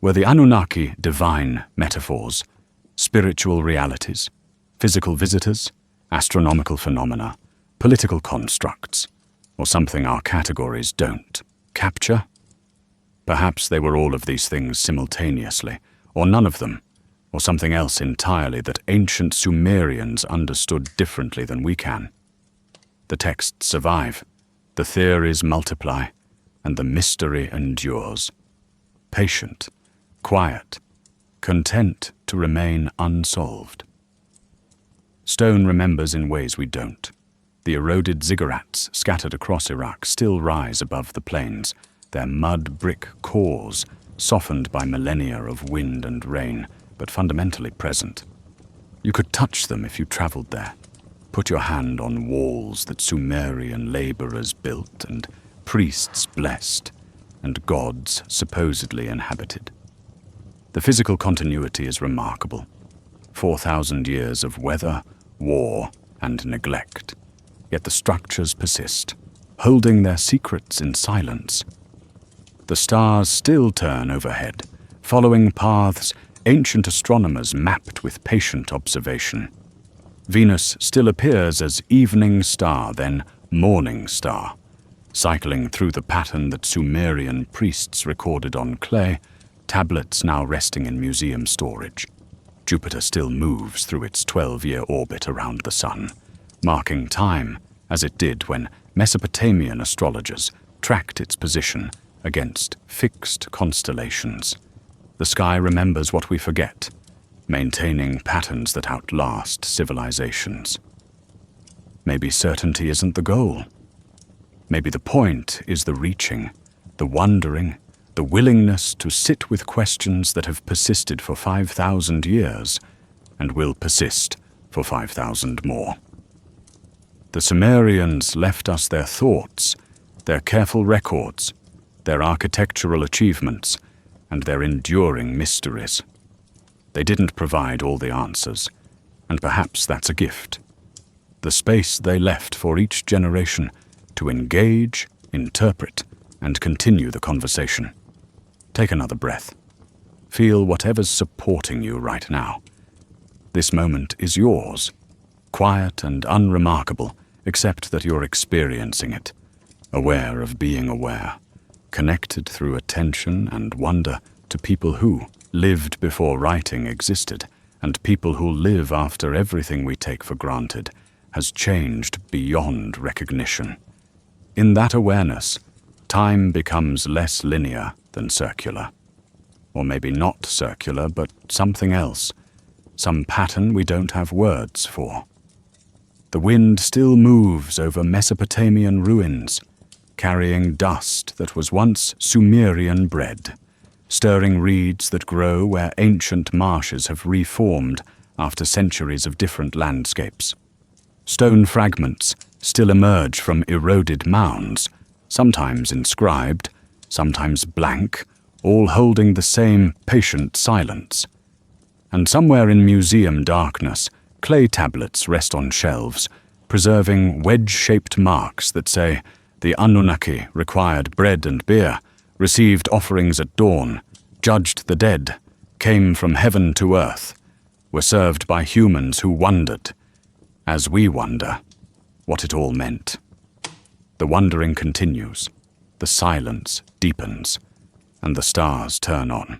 Were the Anunnaki divine metaphors, spiritual realities, physical visitors, astronomical phenomena, political constructs, or something our categories don't capture? Perhaps they were all of these things simultaneously, or none of them, or something else entirely that ancient Sumerians understood differently than we can. The texts survive, the theories multiply, and the mystery endures. Patient, quiet, content to remain unsolved. Stone remembers in ways we don't. The eroded ziggurats scattered across Iraq still rise above the plains, their mud brick cores softened by millennia of wind and rain, but fundamentally present. You could touch them if you traveled there. Put your hand on walls that Sumerian laborers built and priests blessed, and gods supposedly inhabited. The physical continuity is remarkable. 4,000 years of weather, war, and neglect. Yet the structures persist, holding their secrets in silence. The stars still turn overhead, following paths ancient astronomers mapped with patient observation. Venus still appears as evening star, then morning star, cycling through the pattern that Sumerian priests recorded on clay, tablets now resting in museum storage. Jupiter still moves through its 12-year orbit around the sun, marking time as it did when Mesopotamian astrologers tracked its position against fixed constellations. The sky remembers what we forget, maintaining patterns that outlast civilizations. Maybe certainty isn't the goal. Maybe the point is the reaching, the wondering, the willingness to sit with questions that have persisted for 5,000 years and will persist for 5,000 more. The Sumerians left us their thoughts, their careful records, their architectural achievements, and their enduring mysteries. They didn't provide all the answers, and perhaps that's a gift. The space they left for each generation to engage, interpret, and continue the conversation. Take another breath. Feel whatever's supporting you right now. This moment is yours, quiet and unremarkable, except that you're experiencing it, aware of being aware, connected through attention and wonder to people who lived before writing existed, and people who live after everything we take for granted has changed beyond recognition. In that awareness, time becomes less linear than circular. Or maybe not circular, but something else, some pattern we don't have words for. The wind still moves over Mesopotamian ruins, carrying dust that was once Sumerian bread, stirring reeds that grow where ancient marshes have reformed after centuries of different landscapes. Stone fragments still emerge from eroded mounds, sometimes inscribed, sometimes blank, all holding the same patient silence. And somewhere in museum darkness, clay tablets rest on shelves, preserving wedge-shaped marks that say, "The Anunnaki required bread and beer, received offerings at dawn, judged the dead, came from heaven to earth, were served by humans who wondered, as we wonder, what it all meant." The wondering continues, the silence deepens, and the stars turn on.